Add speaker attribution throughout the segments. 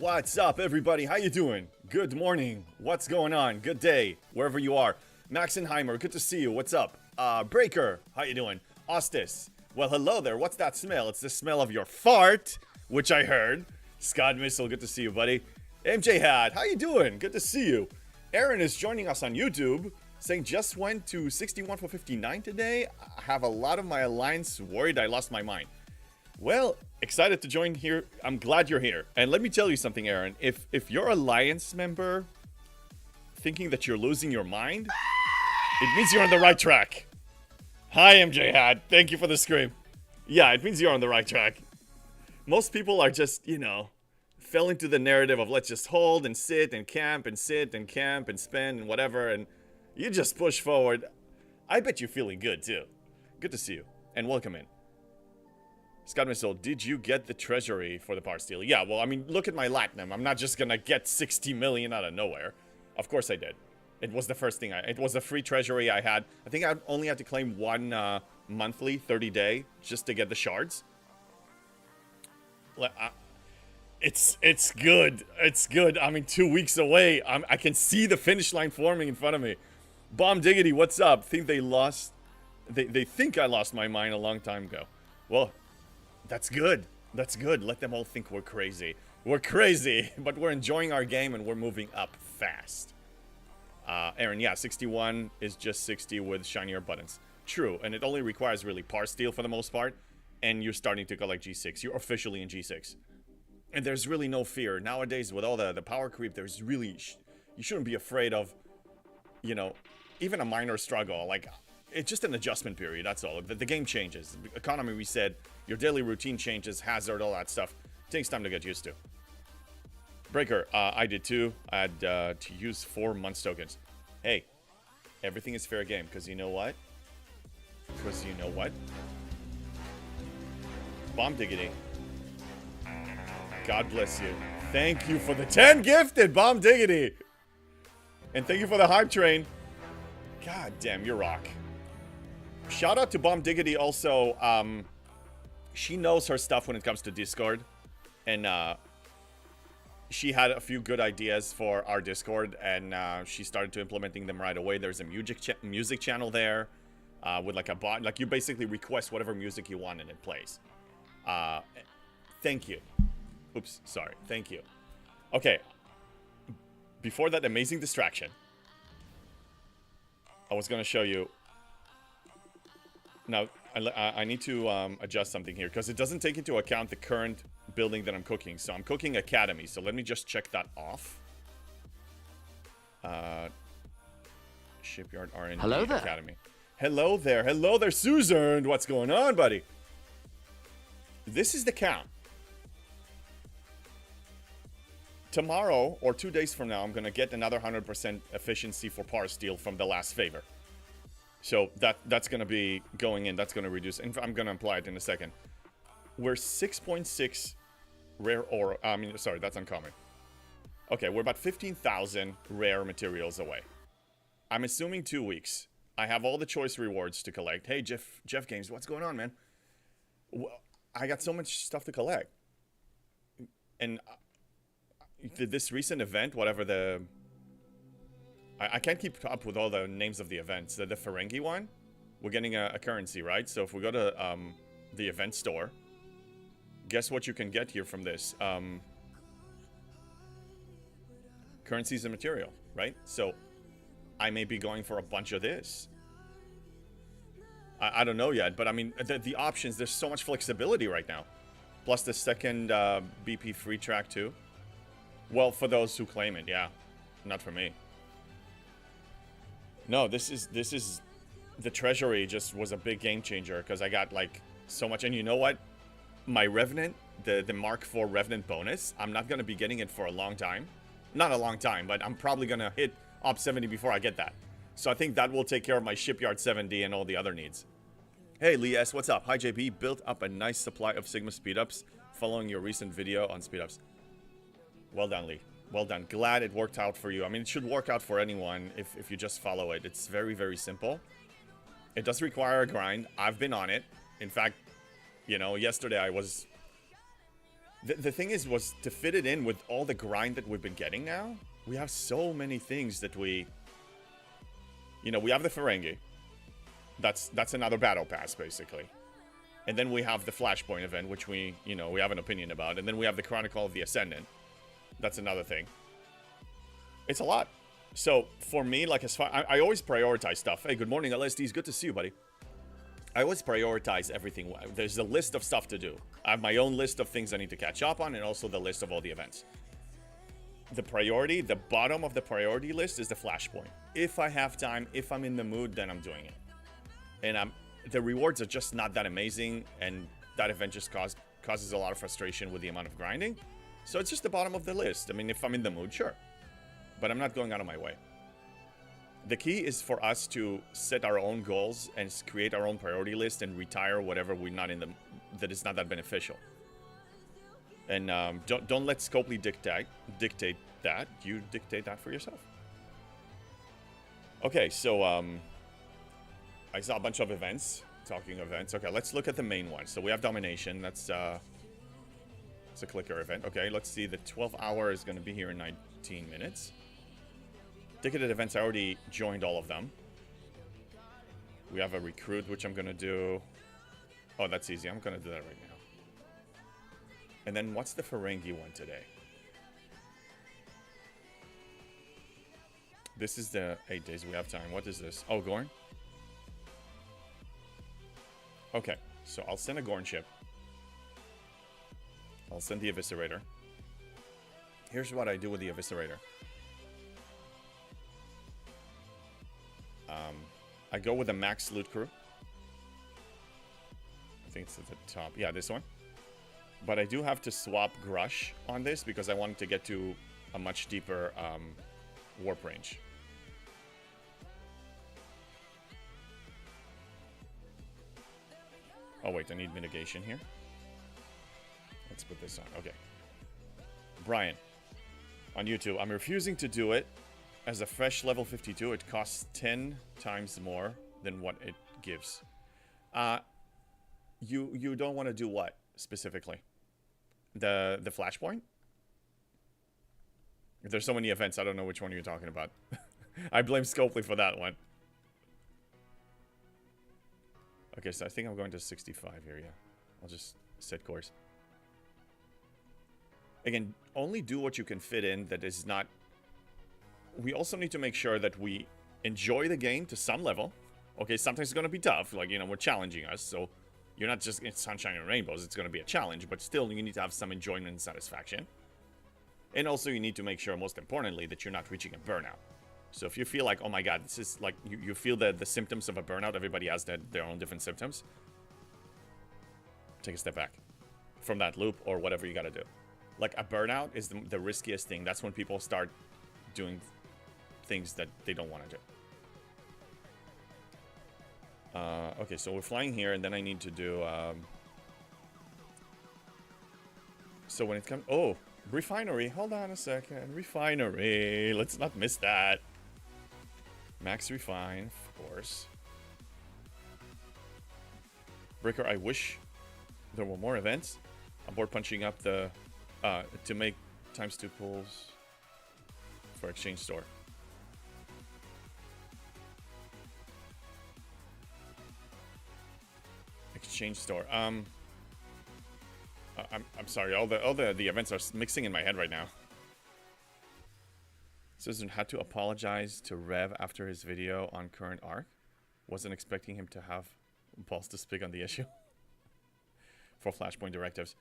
Speaker 1: What's up, everybody? How you doing? Good morning. What's going on? Good day, wherever you are. Maxenheimer, good to see you. What's up? Breaker, how you doing? Ostis, well, hello there. What's that smell? It's the smell of your fart, which I heard. Scott Missile, good to see you, buddy. MJ Hat, how you doing? Good to see you. Aaron is joining us on YouTube, saying just went to 61 for 59 today. I have a lot of my alliance worried I lost my mind. Well, excited to join here. I'm glad you're here. And let me tell you something, Aaron. If you're Alliance member thinking that you're losing your mind, it means you're on the right track. Hi, MJ Hat. Thank you for the scream. Yeah, it means you're on the right track. Most people are just, fell into the narrative of let's just hold and sit and camp and sit and camp and spend and whatever, and you just push forward. I bet you're feeling good, too. Good to see you. And welcome in. Scott Missile, did you get the treasury for the power steal? Yeah, well, I mean, look at my Latinum. I'm not just gonna get 60 million out of nowhere. Of course I did. It was the first thing it was a free treasury I had. I think I only had to claim one monthly 30-day just to get the shards. It's good. It's good. I mean, 2 weeks away. I can see the finish line forming in front of me. Bomb Diggity, what's up? Think they lost. They think I lost my mind a long time ago. Well, that's good. That's good. Let them all think we're crazy. We're crazy, but we're enjoying our game and we're moving up fast. Aaron, yeah, 61 is just 60 with shinier buttons. True, and it only requires really par steal for the most part, and you're starting to collect G6. You're officially in G6. And there's really no fear. Nowadays, with all the power creep, there's really... you shouldn't be afraid of, you know, even a minor struggle. Like, it's just an adjustment period, that's all. The game changes. Economy reset, your daily routine changes, hazard, all that stuff. It takes time to get used to. Breaker, I did too. I had to use 4 months tokens. Hey, everything is fair game, because you know what? Because you know what? Bomb Diggity. God bless you. Thank you for the 10 gifted, Bomb Diggity. And thank you for the hype train. God damn, you rock. Shout out to Bomb Diggity also. She knows her stuff when it comes to Discord. And she had a few good ideas for our Discord. And she started to implementing them right away. There's a music channel there. With like a bot. Like you basically request whatever music you want and it plays. Thank you. Oops, sorry. Thank you. Okay. Before that amazing distraction, I was going to show you. Now, I need to adjust something here because it doesn't take into account the current building that I'm cooking. So I'm cooking Academy. So let me just check that off. Shipyard R&D
Speaker 2: Hello there.
Speaker 1: Academy. Hello there. Hello there, Susan. What's going on, buddy? This is the count. Tomorrow, or 2 days from now, I'm going to get another 100% efficiency for par steal from the last favor. So that's going to be going in. That's going to reduce. And I'm going to apply it in a second. We're 6.6 rare ore. I mean, sorry, that's uncommon. Okay, we're about 15,000 rare materials away. I'm assuming 2 weeks. I have all the choice rewards to collect. Hey, Jeff Games, what's going on, man? Well, I got so much stuff to collect. And this recent event, whatever the... I can't keep up with all the names of the events. The Ferengi one, we're getting a currency, right? So if we go to the event store, guess what you can get here from this? Currencies and material, right? So I may be going for a bunch of this. I don't know yet, but I mean, the options, there's so much flexibility right now. Plus the second BP free track too. Well, for those who claim it, yeah. Not for me. No, this is the treasury just was a big game changer because I got like so much. And you know what? My Revenant, the Mark IV Revenant bonus, I'm not going to be getting it for a long time. Not a long time, but I'm probably going to hit Op 70 before I get that. So I think that will take care of my Shipyard 7D and all the other needs. Hey, Lee S, what's up? Hi, JB. Built up a nice supply of Sigma speedups following your recent video on speedups. Well done, Lee. Well done. Glad it worked out for you. I mean, it should work out for anyone if you just follow it. It's very, very simple. It does require a grind. I've been on it. In fact, you know, yesterday I was... The thing was to fit it in with all the grind that we've been getting now. We have so many things that we... You know, we have the Ferengi. That's another battle pass, basically. And then we have the Flashpoint event, which we have an opinion about. And then we have the Chronicle of the Ascendant. That's another thing. It's a lot. So, for me, like, as far... I always prioritize stuff. Hey, good morning, LSD. It's good to see you, buddy. I always prioritize everything. There's a list of stuff to do. I have my own list of things I need to catch up on, and also the list of all the events. The priority, the bottom of the priority list is the Flashpoint. If I have time, if I'm in the mood, then I'm doing it. And the rewards are just not that amazing, and that event just causes a lot of frustration with the amount of grinding. So it's just the bottom of the list. I mean, if I'm in the mood, sure. But I'm not going out of my way. The key is for us to set our own goals and create our own priority list and retire whatever we're not in that is not that beneficial. And don't let Scopely dictate that. You dictate that for yourself. Okay, so I saw a bunch of events. Talking events. Okay, let's look at the main one. So we have Domination. That's It's a clicker event. Okay, let's see. The 12 hour is going to be here in 19 minutes. Ticketed events, I already joined all of them. We have a recruit, which I'm going to do. Oh, that's easy. I'm going to do that right now. And then what's the Ferengi one today? This is the 8 days we have time. What is this? Oh, Gorn? Okay, so I'll send a Gorn ship. I'll send the Eviscerator. Here's what I do with the Eviscerator. I go with a max loot crew. I think it's at the top. Yeah, this one. But I do have to swap Grush on this because I wanted to get to a much deeper warp range. Oh, wait, I need mitigation here. Let's put this on. Okay. Brian, on YouTube, I'm refusing to do it. As a fresh level 52, it costs 10 times more than what it gives. You don't want to do what, specifically? The flashpoint? There's so many events, I don't know which one you're talking about. I blame Scopely for that one. Okay, so I think I'm going to 65 here, yeah. I'll just set course. Again, only do what you can fit in that is not... We also need to make sure that we enjoy the game to some level. Okay, sometimes it's going to be tough. Like, you know, we're challenging us, so you're not just in sunshine and rainbows. It's going to be a challenge, but still you need to have some enjoyment and satisfaction. And also you need to make sure, most importantly, that you're not reaching a burnout. So if you feel like, oh my god, this is like, you feel the symptoms of a burnout, everybody has their own different symptoms, take a step back from that loop or whatever you got to do. Like, a burnout is the riskiest thing. That's when people start doing things that they don't want to do. Okay, so we're flying here, and then I need to do... So when it comes... Oh, refinery. Hold on a second. Refinery. Let's not miss that. Max refine, of course. Breaker, I wish there were more events. I'm bored punching up the... to make ×2 pulls for exchange store. Exchange store. I'm sorry. All the events are mixing in my head right now. Citizen had to apologize to Rev after his video on current arc. Wasn't expecting him to have balls to speak on the issue for Flashpoint directives.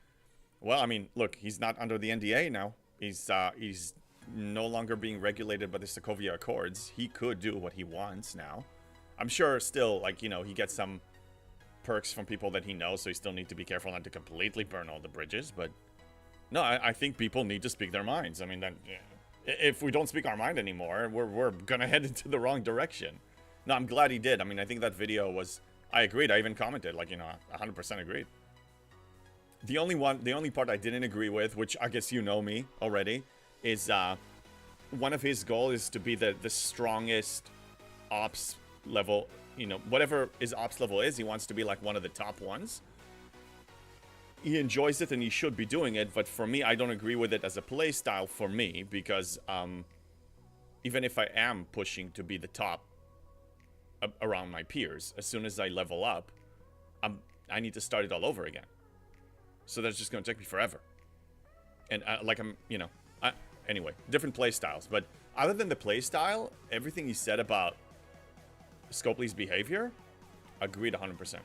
Speaker 1: Well, I mean, look, he's not under the NDA now. He's no longer being regulated by the Sokovia Accords. He could do what he wants now. I'm sure still, like, you know, he gets some perks from people that he knows, so he still needs to be careful not to completely burn all the bridges. But no, I think people need to speak their minds. I mean, then if we don't speak our mind anymore, we're gonna head into the wrong direction. No, I'm glad he did. I mean, I think that video was... I agreed. I even commented, like, you know, 100% agreed. The only part I didn't agree with, which I guess you know me already, is one of his goals is to be the strongest ops level. You know, whatever his ops level is, he wants to be like one of the top ones. He enjoys it and he should be doing it, but for me, I don't agree with it as a play style for me, because even if I am pushing to be the top around my peers, as soon as I level up, I need to start it all over again. So that's just going to take me forever. And like you know, anyway, different play styles. But other than the play style, everything he said about Scopely's behavior, agreed 100%.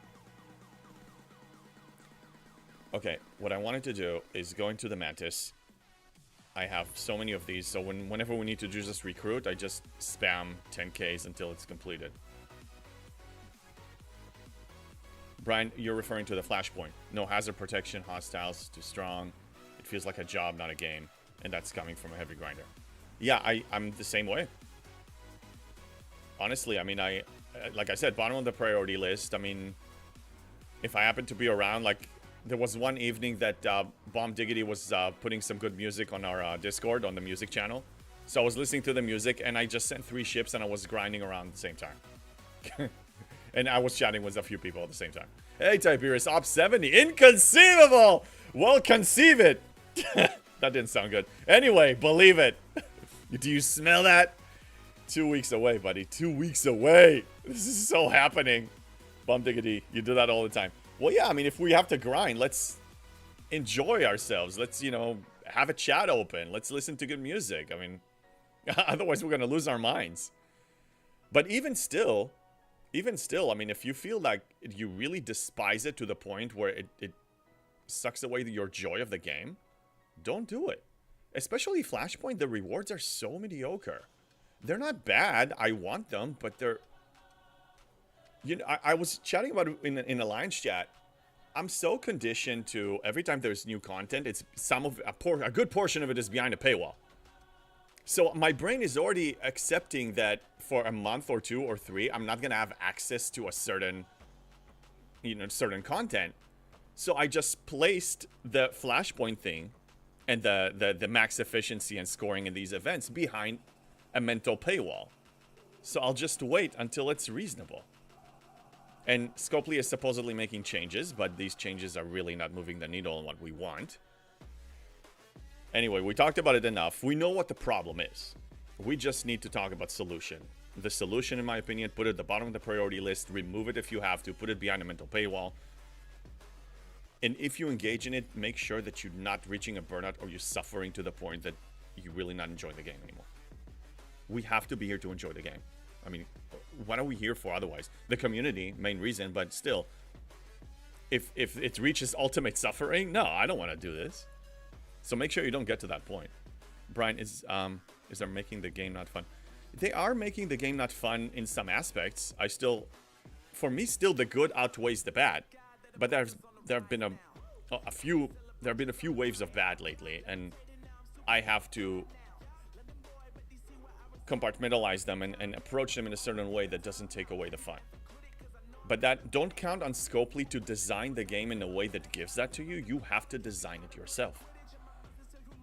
Speaker 1: Okay, what I wanted to do is go into the Mantis. I have so many of these, so whenever we need to do just recruit, I just spam 10Ks until it's completed. Brian, you're referring to the Flashpoint. No hazard protection, hostiles, too strong. It feels like a job, not a game. And that's coming from a heavy grinder. Yeah, I'm the same way. Honestly, I mean, like I said, bottom of the priority list. I mean, if I happen to be around, like, there was one evening that Bomb Diggity was putting some good music on our Discord, on the music channel. So I was listening to the music, and I just sent 3 ships, and I was grinding around at the same time. And I was chatting with a few people at the same time. Hey, Tiberius, Op 70. Inconceivable! Well, conceive it! That didn't sound good. Anyway, believe it. Do you smell that? 2 weeks away, buddy. 2 weeks away. This is so happening. Bum diggity. You do that all the time. Well, yeah, I mean, if we have to grind, let's enjoy ourselves. Let's, you know, have a chat open. Let's listen to good music. I mean, otherwise we're going to lose our minds. But even still, I mean, if you feel like you really despise it to the point where it sucks away your joy of the game, don't do it. Especially Flashpoint, the rewards are so mediocre. They're not bad. I want them, but they're... You know, I was chatting about it in Alliance chat. I'm so conditioned to every time there's new content, it's a good portion of it is behind a paywall. So my brain is already accepting that for a month or 2 or 3, I'm not gonna have access to a certain content. So I just placed the Flashpoint thing and the max efficiency and scoring in these events behind a mental paywall. So I'll just wait until it's reasonable. And Scopely is supposedly making changes, but these changes are really not moving the needle on what we want. Anyway, we talked about it enough. We know what the problem is. We just need to talk about solution. The solution, in my opinion, put it at the bottom of the priority list, remove it if you have to, put it behind a mental paywall. And if you engage in it, make sure that you're not reaching a burnout or you're suffering to the point that you're really not enjoying the game anymore. We have to be here to enjoy the game. I mean, what are we here for otherwise? The community, main reason, but still, if it reaches ultimate suffering, no, I don't want to do this. So make sure you don't get to that point. Brian, is they're making the game not fun? They are making the game not fun in some aspects. For me, still the good outweighs the bad. But there have been a few waves of bad lately, and I have to compartmentalize them and approach them in a certain way that doesn't take away the fun. But don't count on Scopely to design the game in a way that gives that to you. You have to design it yourself.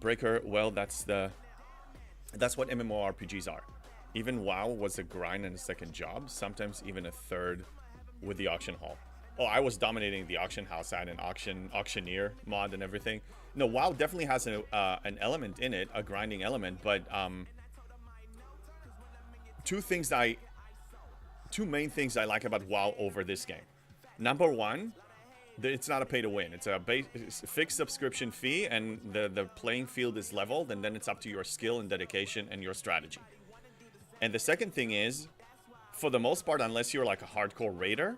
Speaker 1: Breaker, well, that's what MMORPGs are. Even WoW was a grind and a second job, sometimes even a third with the auction hall. Oh, I was dominating the auction house. I had an auctioneer mod and everything. No, WoW definitely has an element in it, a grinding element, but two main things I like about WoW over this game. Number one, it's not a pay to win. It's a fixed subscription fee, and the playing field is leveled, and then it's up to your skill and dedication and your strategy. And the second thing is, for the most part, unless you're like a hardcore raider,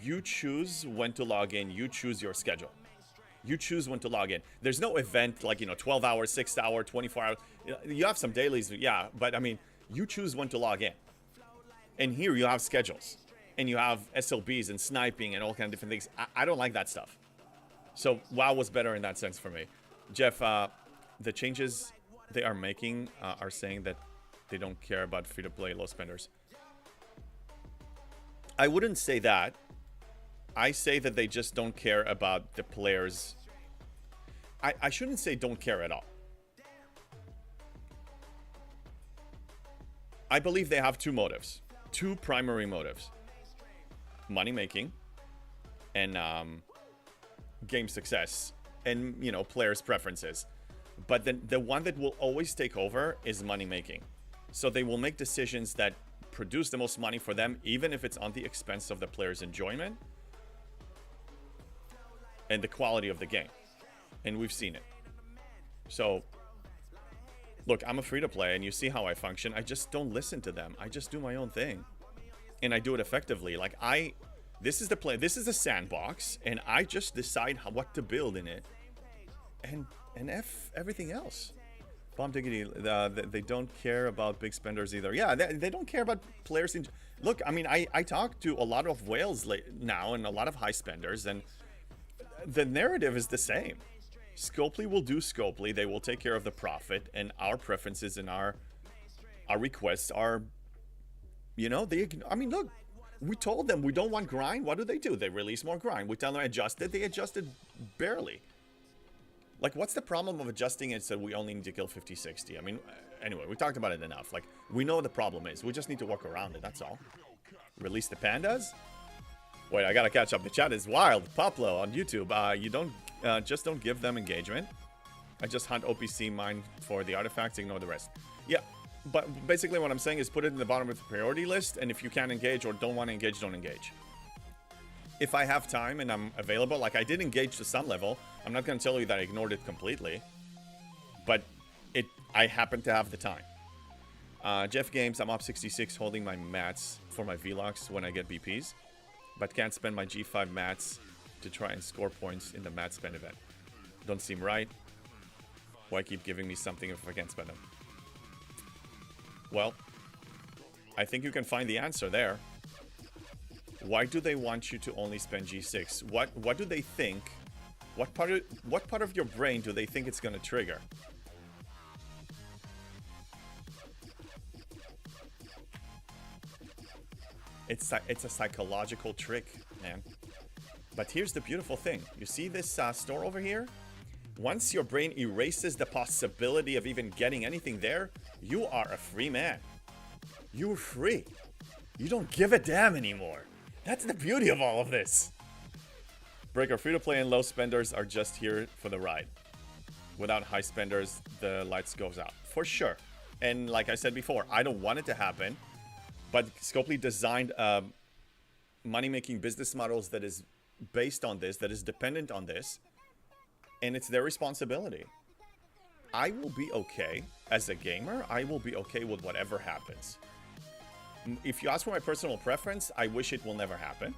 Speaker 1: you choose when to log in. You choose your schedule. You choose when to log in. There's no event like, 12 hours, 6 hours, 24 hours. You have some dailies, yeah, but I mean, you choose when to log in. And here you have schedules. And you have SLBs and sniping and all kinds of different things. I don't like that stuff. So WoW was better in that sense for me. Jeff, the changes they are making are saying that they don't care about free-to-play low spenders. I wouldn't say that. I say that they just don't care about the players. I shouldn't say don't care at all. I believe they have two motives. Two primary motives. Money making and game success and, players' preferences. But then the one that will always take over is money making. So they will make decisions that produce the most money for them, even if it's on the expense of the player's enjoyment and the quality of the game. And we've seen it. So, look, I'm a free-to-play, and you see how I function. I just don't listen to them. I just do my own thing. And I do it effectively. Like, this is the sandbox, and I just decide what to build in it. And F everything else. Bomb Diggity, they don't care about big spenders either. Yeah, they don't care about players. Look, I mean, I talk to a lot of whales now and a lot of high spenders, and the narrative is the same. Scopely will do Scopely. They will take care of the profit, and our preferences and our requests are, I mean, look, we told them we don't want grind. What do? They release more grind. We tell them adjust it. They adjusted barely. Like, what's the problem of adjusting it so we only need to kill 50, 60? I mean, anyway, we talked about it enough. Like, we know what the problem is. We just need to work around it, that's all. Release the pandas? Wait, I gotta catch up. The chat is wild. Poplo on YouTube. You don't, just don't give them engagement. I just hunt OPC mine for the artifacts, ignore the rest. Yeah, but basically what I'm saying is put it in the bottom of the priority list, and if you can't engage or don't want to engage, don't engage. If I have time and I'm available, like I did engage to some level, I'm not going to tell you that I ignored it completely, but I happen to have the time. Jeff Games, I'm up 66 holding my mats for my Vlogs when I get BPs, but can't spend my G5 mats to try and score points in the mat spend event. Don't seem right. Why keep giving me something if I can't spend them? Well, I think you can find the answer there. Why do they want you to only spend G6? What do they think? What part of your brain do they think it's going to trigger? It's a psychological trick, man. But here's the beautiful thing. You see this store over here? Once your brain erases the possibility of even getting anything there, you are a free man. You're free. You don't give a damn anymore. That's the beauty of all of this. Breaker, free-to-play and low spenders are just here for the ride. Without high spenders, the lights goes out. For sure. And like I said before, I don't want it to happen. But Scopely designed money-making business models that is based on this, that is dependent on this. And it's their responsibility. I will be okay as a gamer. I will be okay with whatever happens. If you ask for my personal preference, I wish it will never happen.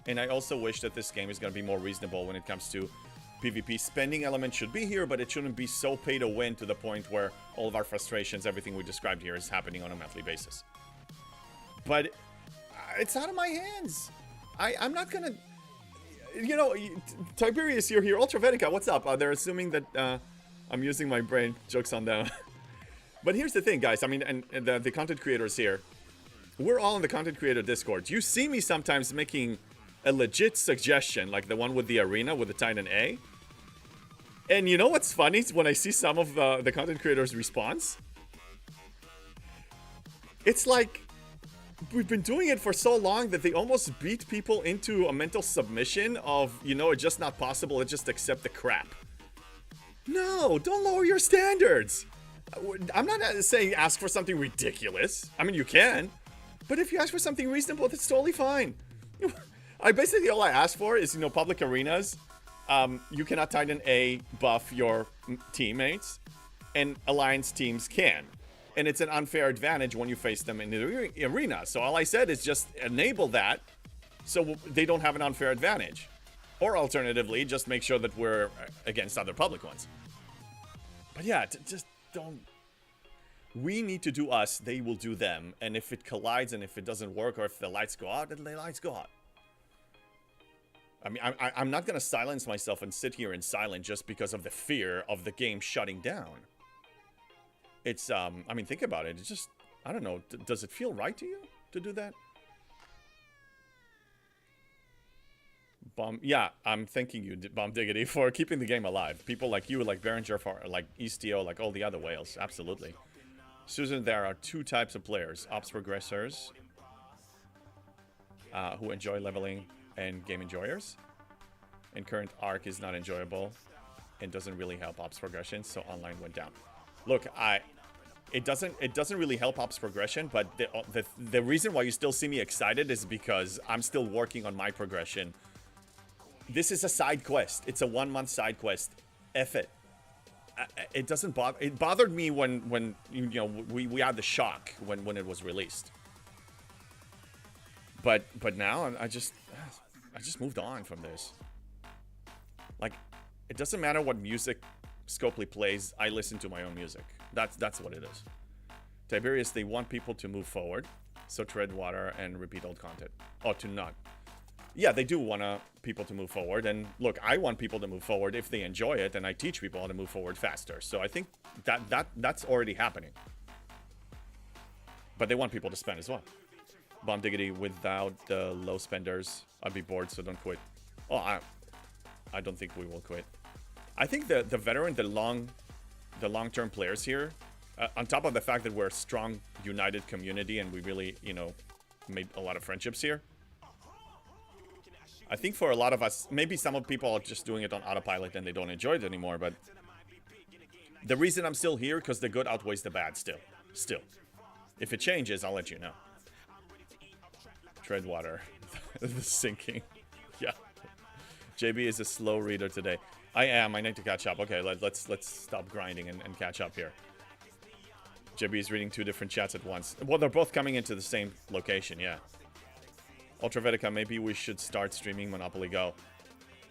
Speaker 1: And I also wish that this game is going to be more reasonable when it comes to PvP. Spending element should be here, but it shouldn't be so pay to win to the point where all of our frustrations, everything we described here, is happening on a monthly basis. But it's out of my hands. I'm not going to... You know, Tiberius, you're here. Ultravetica, what's up? They're assuming that I'm using my brain. Jokes on them. But here's the thing, guys. I mean, and the content creators here. We're all in the content creator Discord. You see me sometimes making a legit suggestion, like the one with the arena with the Titan A. And you know what's funny? When I see some of the content creators' response, it's like we've been doing it for so long that they almost beat people into a mental submission of, you know, it's just not possible, let's just accept the crap. No, don't lower your standards. I'm not saying ask for something ridiculous. I mean, you can. But if you ask for something reasonable, that's totally fine. Basically, all I ask for is, you know, public arenas. You cannot Titan A buff your teammates, and Alliance teams can. And it's an unfair advantage when you face them in the arena. So all I said is just enable that so they don't have an unfair advantage. Or alternatively, just make sure that we're against other public ones. But yeah, just don't... We need to do us, they will do them. And if it collides and if it doesn't work or if the lights go out, then the lights go out. I mean, I'm not going to silence myself and sit here in silence just because of the fear of the game shutting down. It's, I mean, think about it. It's just, I don't know. Does it feel right to you to do that? Yeah, I'm thanking you, Bomb Diggity, for keeping the game alive. People like you, like Berenger, for like Istio, like all the other whales. Absolutely. Susan, there are two types of players. Ops progressors, who enjoy leveling, and game enjoyers. And current arc is not enjoyable and doesn't really help ops progression, so online went down. Look, it doesn't really help ops progression, but the reason why you still see me excited is because I'm still working on my progression. This is a side quest. It's a 1-month side quest. F it. It doesn't bother. It bothered me when you know we had the shock when it was released. But now I just moved on from this. Like, it doesn't matter what music Scopely plays. I listen to my own music. That's what it is. Tiberius, they want people to move forward, so tread water and repeat old content. Oh, to not. Yeah, they do want people to move forward, and look, I want people to move forward if they enjoy it, and I teach people how to move forward faster. So I think that's already happening. But they want people to spend as well. Bomb Diggity, without the low spenders, I'd be bored, so don't quit. Oh, I don't think we will quit. I think the veteran, the long-term players here, on top of the fact that we're a strong, united community and we really, you know, made a lot of friendships here. I think for a lot of us, maybe some of people are just doing it on autopilot and they don't enjoy it anymore, but The reason I'm still here, because the good outweighs the bad still. Still. If it changes, I'll let you know. Tread water. The sinking. Yeah. JB is a slow reader today. I am. I need to catch up. Okay, let's stop grinding and catch up here. JB is reading 2 different chats at once. Well, they're both coming into the same location, yeah. Ultravetica, maybe we should start streaming Monopoly Go.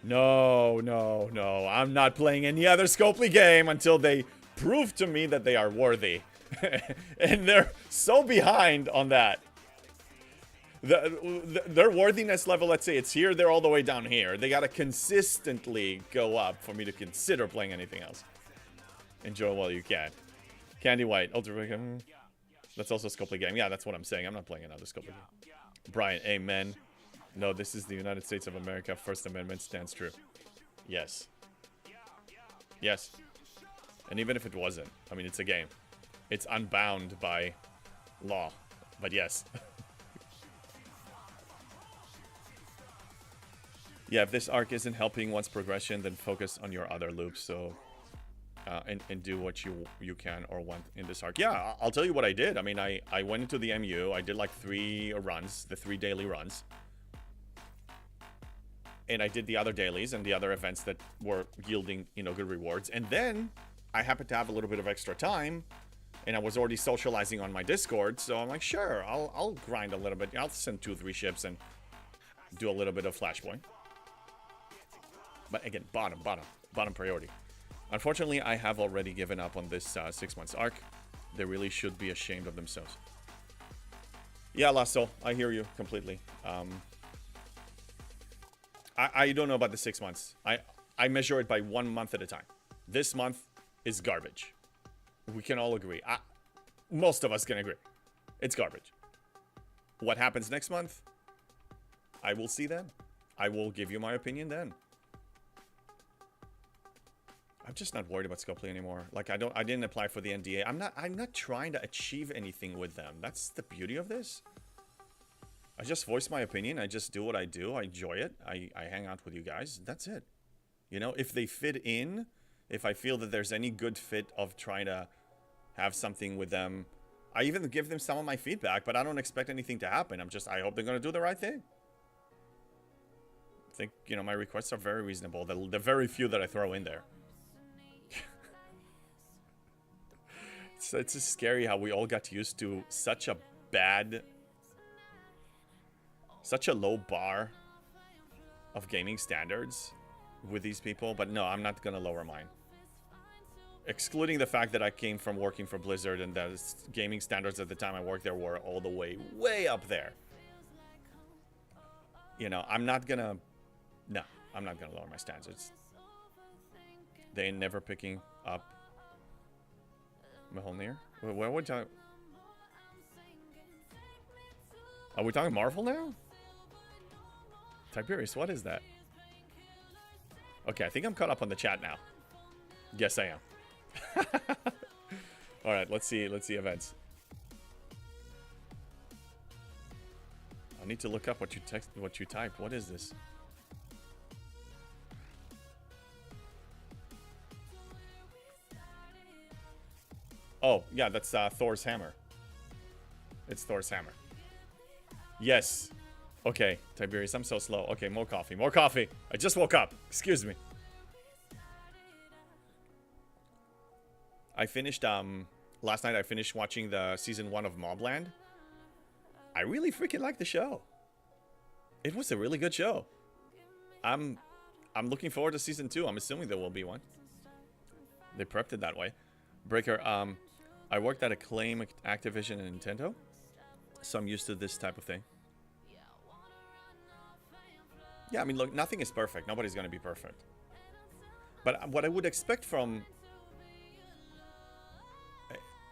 Speaker 1: No, no, no. I'm not playing any other Scopely game until they prove to me that they are worthy. And they're so behind on that. Their worthiness level, let's say it's here, they're all the way down here. They gotta consistently go up for me to consider playing anything else. Enjoy while you can. Candy White, Ultra. That's also a Scopely game. Yeah, that's what I'm saying. I'm not playing another Scopely game. Brian, amen. No, this is the United States of America. First Amendment stands true. Yes. Yes. And even if it wasn't, I mean, it's a game. It's unbound by law. But yes. Yeah, if this arc isn't helping one's progression, then focus on your other loops. So, and do what you can or want in this arc. Yeah, I'll tell you what I did. I mean, I went into the MU. I did like 3 runs, the 3 daily runs. And I did the other dailies and the other events that were yielding, you know, good rewards. And then I happened to have a little bit of extra time, and I was already socializing on my Discord. So I'm like, sure, I'll grind a little bit. I'll send 2 or 3 ships and do a little bit of Flashpoint. But again, bottom priority. Unfortunately, I have already given up on this 6 months arc. They really should be ashamed of themselves. Yeah, Lasso, I hear you completely. I don't know about the 6 months. I measure it by 1 month at a time. This month is garbage. We can all agree. Most of us can agree. It's garbage. What happens next month? I will see then. I will give you my opinion then. I'm just not worried about Scopely anymore. Like I didn't apply for the NDA. I'm not trying to achieve anything with them. That's the beauty of this. I just voice my opinion. I just do what I do. I enjoy it. I hang out with you guys. That's it. You know, if they fit in, if I feel that there's any good fit of trying to have something with them, I even give them some of my feedback, but I don't expect anything to happen. I hope they're going to do the right thing. I think, you know, my requests are very reasonable. The very few that I throw in there. It's just scary how we all got used to such a low bar of gaming standards with these people. But no, I'm not gonna lower mine. Excluding the fact that I came from working for Blizzard and the gaming standards at the time I worked there were all the way up there. You know, I'm not gonna lower my standards. They ain't never picking up Mjolnir? Where are we talking? Are we talking Marvel now? Tiberius, what is that? Okay, I think I'm caught up on the chat now. Yes, I am. All right, let's see events. I need to look up what you typed. What is this? Oh, yeah, that's Thor's hammer. It's Thor's hammer. Yes. Okay, Tiberius, I'm so slow. Okay, more coffee. More coffee. I just woke up. Excuse me. I finished, last night I finished watching the season 1 of Mobland. I really freaking like the show. It was a really good show. I'm looking forward to season 2. I'm assuming there will be one. They prepped it that way. Breaker, I worked at Acclaim, Activision, and Nintendo, so I'm used to this type of thing. Yeah, I mean, look, nothing is perfect. Nobody's going to be perfect. But what I would expect from,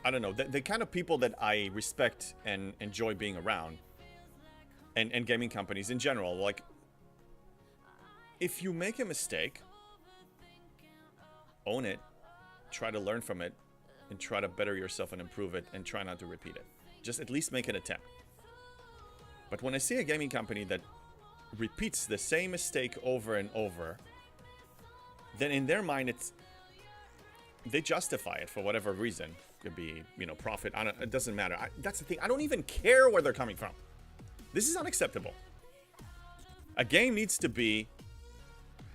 Speaker 1: I don't know, the kind of people that I respect and enjoy being around, and gaming companies in general, like, if you make a mistake, own it, try to learn from it, and try to better yourself and improve it, and try not to repeat it. Just at least make an attempt. But when I see a gaming company that repeats the same mistake over and over, then in their mind they justify it for whatever reason. Could be, you know, profit. It doesn't matter. That's the thing. I don't even care where they're coming from. This is unacceptable. A game needs to be,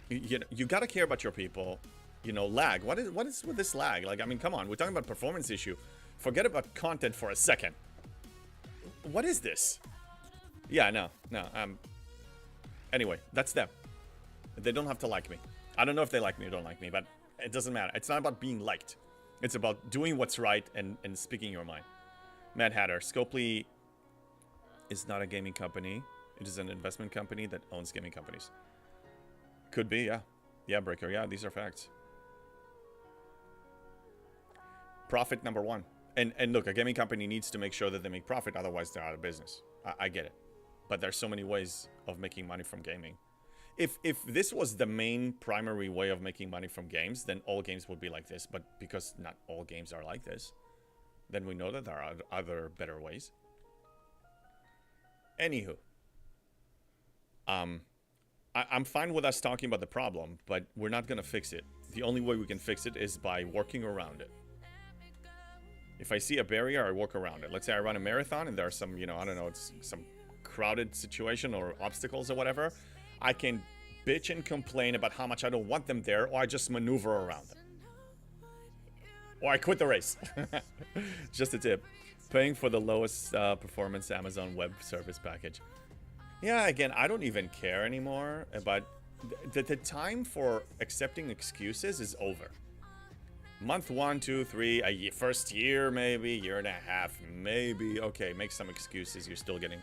Speaker 1: you know, you gotta care about your people. You know, lag. What is with this lag? Like, I mean, come on. We're talking about performance issue. Forget about content for a second. What is this? Yeah, no. Anyway, that's them. They don't have to like me. I don't know if they like me or don't like me, but it doesn't matter. It's not about being liked. It's about doing what's right and speaking your mind. Mad Hatter. Scopely is not a gaming company. It is an investment company that owns gaming companies. Could be, yeah. Yeah, Breaker. Yeah, these are facts. Profit number one. And look, a gaming company needs to make sure that they make profit, otherwise they're out of business. I get it. But there's so many ways of making money from gaming. If this was the main primary way of making money from games, then all games would be like this. But because not all games are like this, then we know that there are other better ways. Anywho. I'm fine with us talking about the problem, but we're not going to fix it. The only way we can fix it is by working around it. If I see a barrier, I work around it. Let's say I run a marathon and there are some, you know, I don't know, it's some crowded situation or obstacles or whatever. I can bitch and complain about how much I don't want them there, or I just maneuver around them. Or I quit the race. Just a tip. Paying for the lowest performance Amazon Web Service package. Yeah, again, I don't even care anymore, but the time for accepting excuses is over. Month 1, 2, 3, first year maybe, year and a half maybe. Okay, make some excuses. You're still getting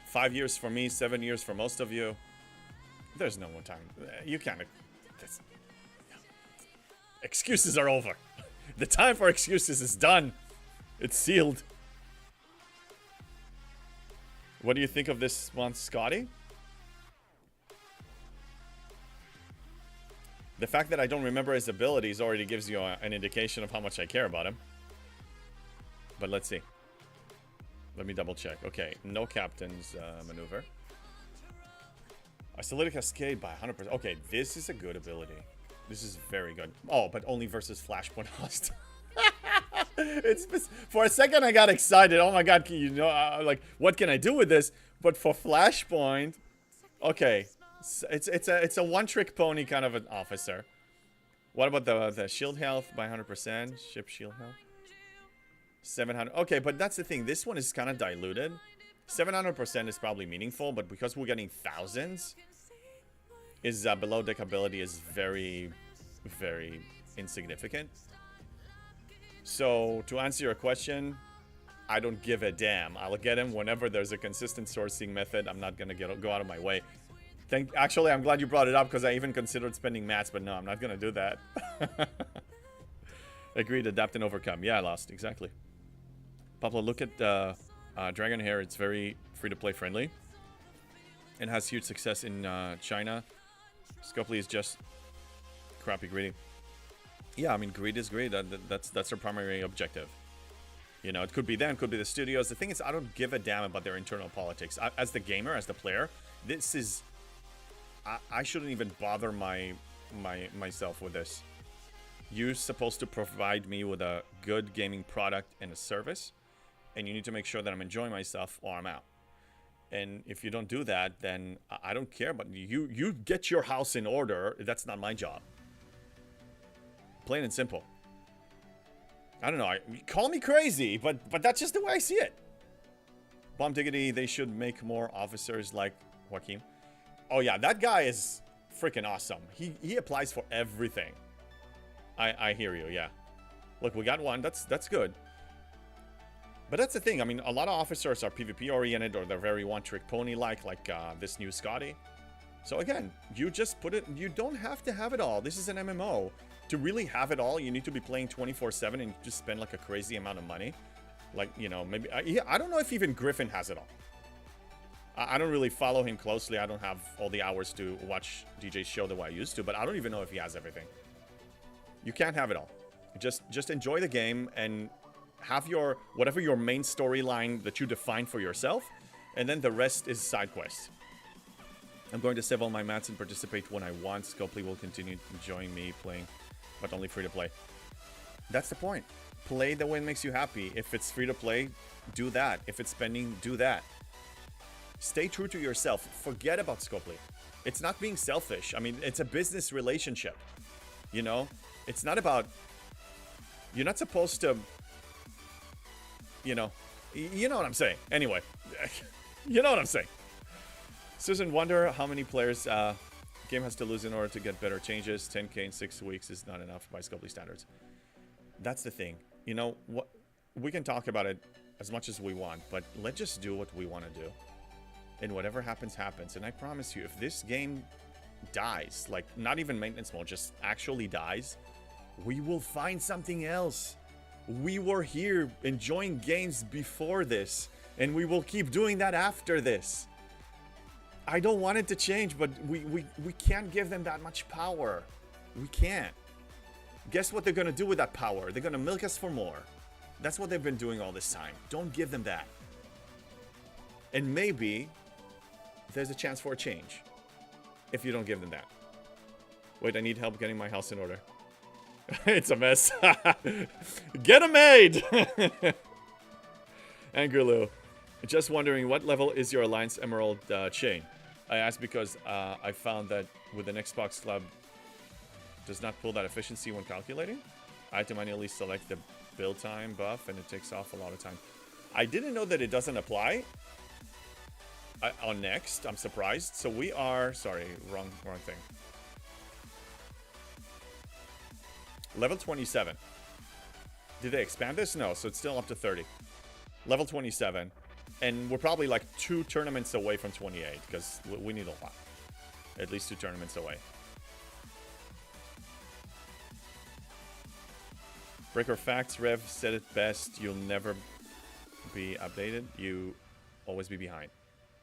Speaker 1: 5 years for me, 7 years for most of you. There's no more time. You can't. Excuses are over. The time for excuses is done. It's sealed. What do you think of this one, Scotty? The fact that I don't remember his abilities already gives you an indication of how much I care about him. But let's see. Let me double check. Okay, no captain's maneuver. Isolytic Cascade by 100%. Okay, this is a good ability. This is very good. Oh, but only versus Flashpoint Host. For a second I got excited. Oh my god, you know, like, what can I do with this? But for Flashpoint, okay. It's a one-trick pony kind of an officer. What about the shield health by 100%? Ship shield health? 700. Okay, but that's the thing. This one is kind of diluted. 700% is probably meaningful, but because we're getting thousands, his below deck ability is very, very insignificant. So, to answer your question, I don't give a damn. I'll get him whenever there's a consistent sourcing method. I'm not going to go out of my way. Actually, I'm glad you brought it up because I even considered spending mats, but no, I'm not going to do that. Agreed, adapt and overcome. Yeah, I lost. Exactly. Pablo, look at Dragon Hair. It's very free-to-play friendly. It has huge success in China. Scopely is just crappy greedy. Yeah, I mean, greed is greed. That's their primary objective. You know, it could be them, it could be the studios. The thing is, I don't give a damn about their internal politics. As the gamer, as the player, this is... I shouldn't even bother myself with this. You're supposed to provide me with a good gaming product and a service, and you need to make sure that I'm enjoying myself or I'm out. And if you don't do that, then I don't care. But you get your house in order. That's not my job. Plain and simple. I don't know. Call me crazy, but that's just the way I see it. Bomb Diggity, they should make more officers like Joaquin. Oh yeah, that guy is freaking awesome. He applies for everything. I hear you, yeah. Look, we got one. That's good. But that's the thing. I mean, a lot of officers are PvP oriented or they're very one-trick pony like this new Scotty. So again, you just put it. You don't have to have it all. This is an MMO. To really have it all, you need to be playing 24/7 and just spend like a crazy amount of money. Like, you know, maybe I don't know if even Griffin has it all. I don't really follow him closely. I don't have all the hours to watch DJ's show the way I used to, but I don't even know if he has everything. You can't have it all. Just enjoy the game and have your whatever your main storyline that you define for yourself, and then the rest is side quests. I'm going to save all my mats and participate when I want. Scopely will continue enjoying me playing but only free to play. That's the point. Play the way it makes you happy. If it's free to play, do that. If it's spending, do that. Stay true to yourself. Forget about Scopely. It's not being selfish. I mean, it's a business relationship. You know? It's not about... You're not supposed to... You know what I'm saying. Anyway. You know what I'm saying. Susan, wonder how many players game has to lose in order to get better changes. 10k in 6 weeks is not enough by Scopely standards. That's the thing. You know, what we can talk about it as much as we want, but let's just do what we want to do. And whatever happens, happens. And I promise you, if this game dies, like not even maintenance mode, just actually dies, we will find something else. We were here enjoying games before this, and we will keep doing that after this. I don't want it to change, but we can't give them that much power. We can't. Guess what they're going to do with that power? They're going to milk us for more. That's what they've been doing all this time. Don't give them that. And maybe there's a chance for a change if you don't give them that. Wait, I need help getting my house in order. It's a mess. Get a maid! Angry Lou. Just wondering, what level is your Alliance Emerald chain? I asked because I found that with an Xbox Club does not pull that efficiency when calculating. I had to manually select the build time buff and it takes off a lot of time. I didn't know that it doesn't apply on Next. I'm surprised. So we are... Sorry, wrong thing. Level 27. Did they expand this? No, so it's still up to 30. Level 27. And we're probably like 2 tournaments away from 28 because we need a lot. At least 2 tournaments away. Breaker Facts, Rev said it best. You'll never be updated. You always be behind.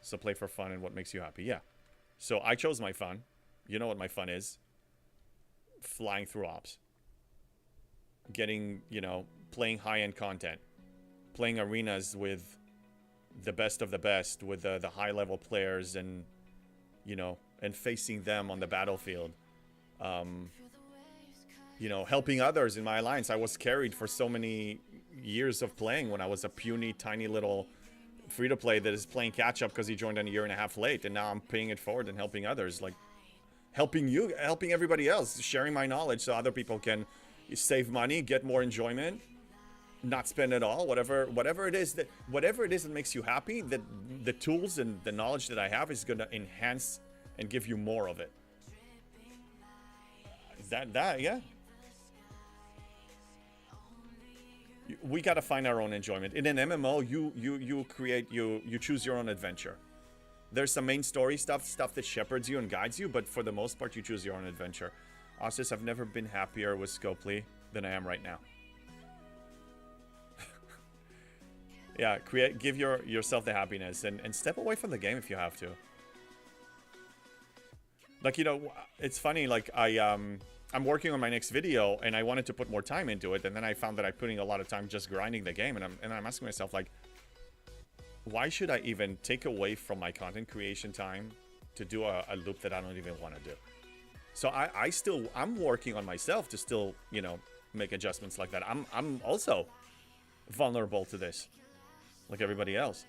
Speaker 1: So play for fun and what makes you happy. Yeah. So I chose my fun. You know what my fun is. Flying through ops. Getting, you know, playing high-end content. Playing arenas with the best of the best. With the high-level players and, you know, and facing them on the battlefield. You know, helping others in my alliance. I was carried for so many years of playing when I was a puny, tiny little free-to-play that is playing catch-up because he joined a year and a half late. And now I'm paying it forward and helping others. Like, helping you, helping everybody else. Sharing my knowledge so other people can save money, get more enjoyment, not spend it all. Whatever it is that makes you happy, that the tools and the knowledge that I have is going to enhance and give you more of it. Is that yeah? We gotta find our own enjoyment. In an MMO, you choose your own adventure. There's some main story stuff that shepherds you and guides you, but for the most part, you choose your own adventure. Ostis, I've never been happier with Scopely than I am right now. Yeah, give yourself the happiness and step away from the game if you have to. Like, you know, it's funny, like I'm working on my next video and I wanted to put more time into it, and then I found that I'm putting a lot of time just grinding the game, and I'm asking myself, like, why should I even take away from my content creation time to do a loop that I don't even want to do? So I'm working on myself to still, you know, make adjustments like that. I'm also vulnerable to this, like everybody else.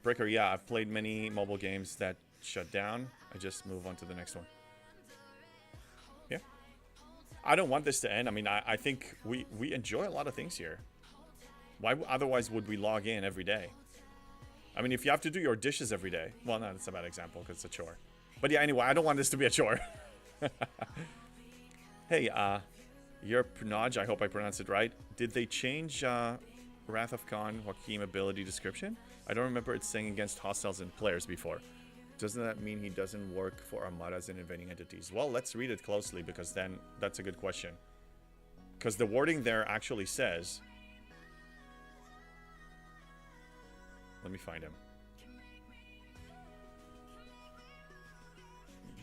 Speaker 1: Breaker, yeah, I've played many mobile games that shut down. I just move on to the next one. Yeah. I don't want this to end. I mean, I think we enjoy a lot of things here. Why otherwise would we log in every day? I mean, if you have to do your dishes every day. Well, no, that's a bad example because it's a chore. But yeah, anyway, I don't want this to be a chore. Hey, your Pnodge, I hope I pronounced it right. Did they change Wrath of Khan Joachim ability description? I don't remember it saying against hostiles and players before. Doesn't that mean he doesn't work for armadas and invading entities? Well, let's read it closely because then that's a good question. Because the wording there actually says... Let me find him.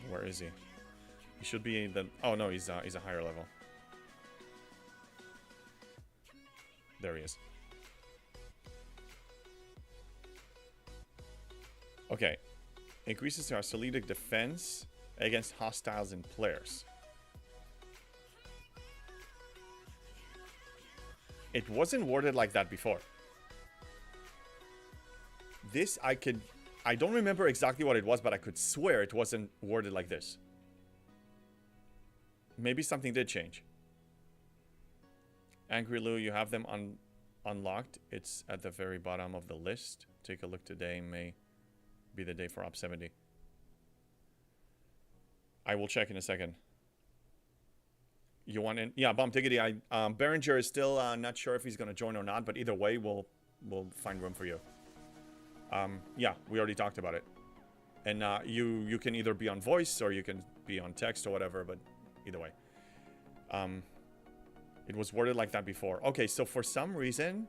Speaker 1: Where is he? He should be the... Oh, no, he's a higher level. There he is. Okay. Increases our Solidic defense against hostiles and players. It wasn't worded like that before. This, I don't remember exactly what it was, but I could swear it wasn't worded like this. Maybe something did change. Angry Lou, you have them unlocked. It's at the very bottom of the list. Take a look today. May be the day for Op 70. I will check in a second. You want in? Yeah, Bomb Diggity. Berenger is still not sure if he's going to join or not, but either way, we'll find room for you. Yeah, we already talked about it. And you can either be on voice or you can be on text or whatever, but either way. It was worded like that before. Okay, so for some reason,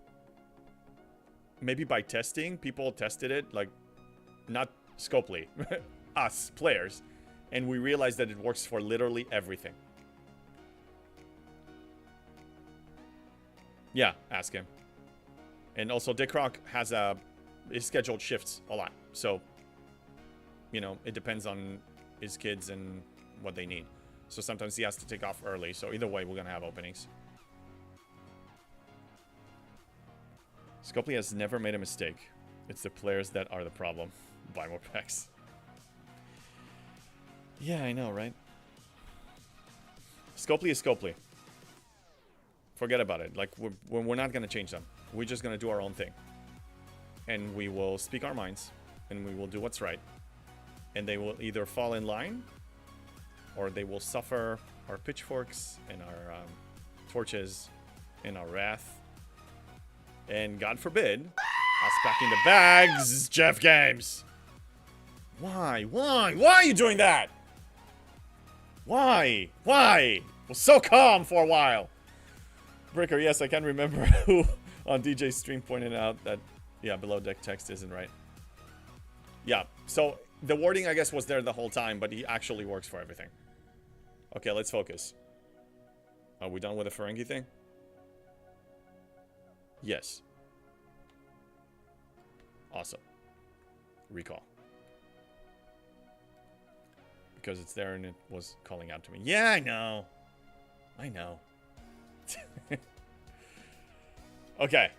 Speaker 1: maybe by testing, people tested it, like, not Scopely, us, players, and we realized that it works for literally everything. Yeah, ask him. And also, Dick Rock has his schedule shifts a lot, so, you know, it depends on his kids and what they need. So sometimes he has to take off early, so either way, we're gonna have openings. Scopely has never made a mistake. It's the players that are the problem. Buy more packs. Yeah, I know, right? Scopely is Scopely. Forget about it. Like, we're not going to change them. We're just going to do our own thing. And we will speak our minds. And we will do what's right. And they will either fall in line, or they will suffer our pitchforks and our torches and our wrath. And God forbid, us packing the bags, Jeff Games. Why? Why? Why are you doing that? Why? Why? It was so calm for a while. Bricker, yes, I can remember who on DJ's stream pointed out that, yeah, below deck text isn't right. Yeah, so the wording, I guess, was there the whole time, but he actually works for everything. Okay, let's focus. Are we done with the Ferengi thing? Yes. Awesome. Recall. Because it's there and it was calling out to me. Yeah, I know. I know. Okay.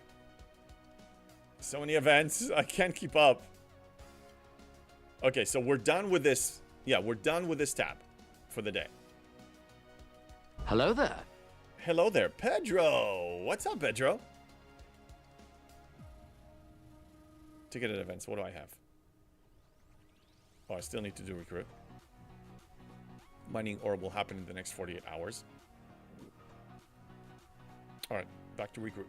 Speaker 1: So many events. I can't keep up. Okay, so we're done with this. Yeah, we're done with this tab for the day.
Speaker 2: Hello there.
Speaker 1: Hello there, Pedro. What's up, Pedro? Ticketed events. What do I have? Oh, I still need to do recruit. Mining ore will happen in the next 48 hours. Alright, back to recruit.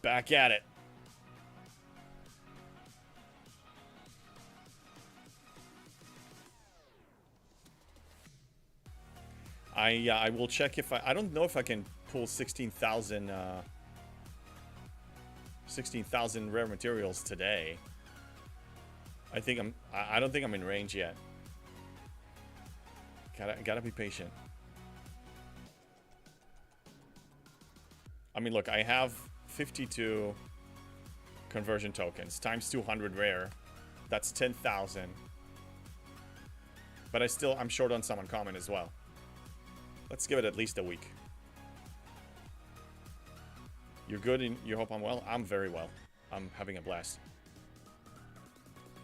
Speaker 1: Back at it. I will check if I don't know if I can pull 16,000 rare materials today. I don't think I'm in range yet. Gotta be patient. I mean, look, I have 52 conversion tokens times 200 rare. That's 10,000. But I'm short on some uncommon as well. Let's give it at least a week. You're good and you hope I'm well? I'm very well. I'm having a blast.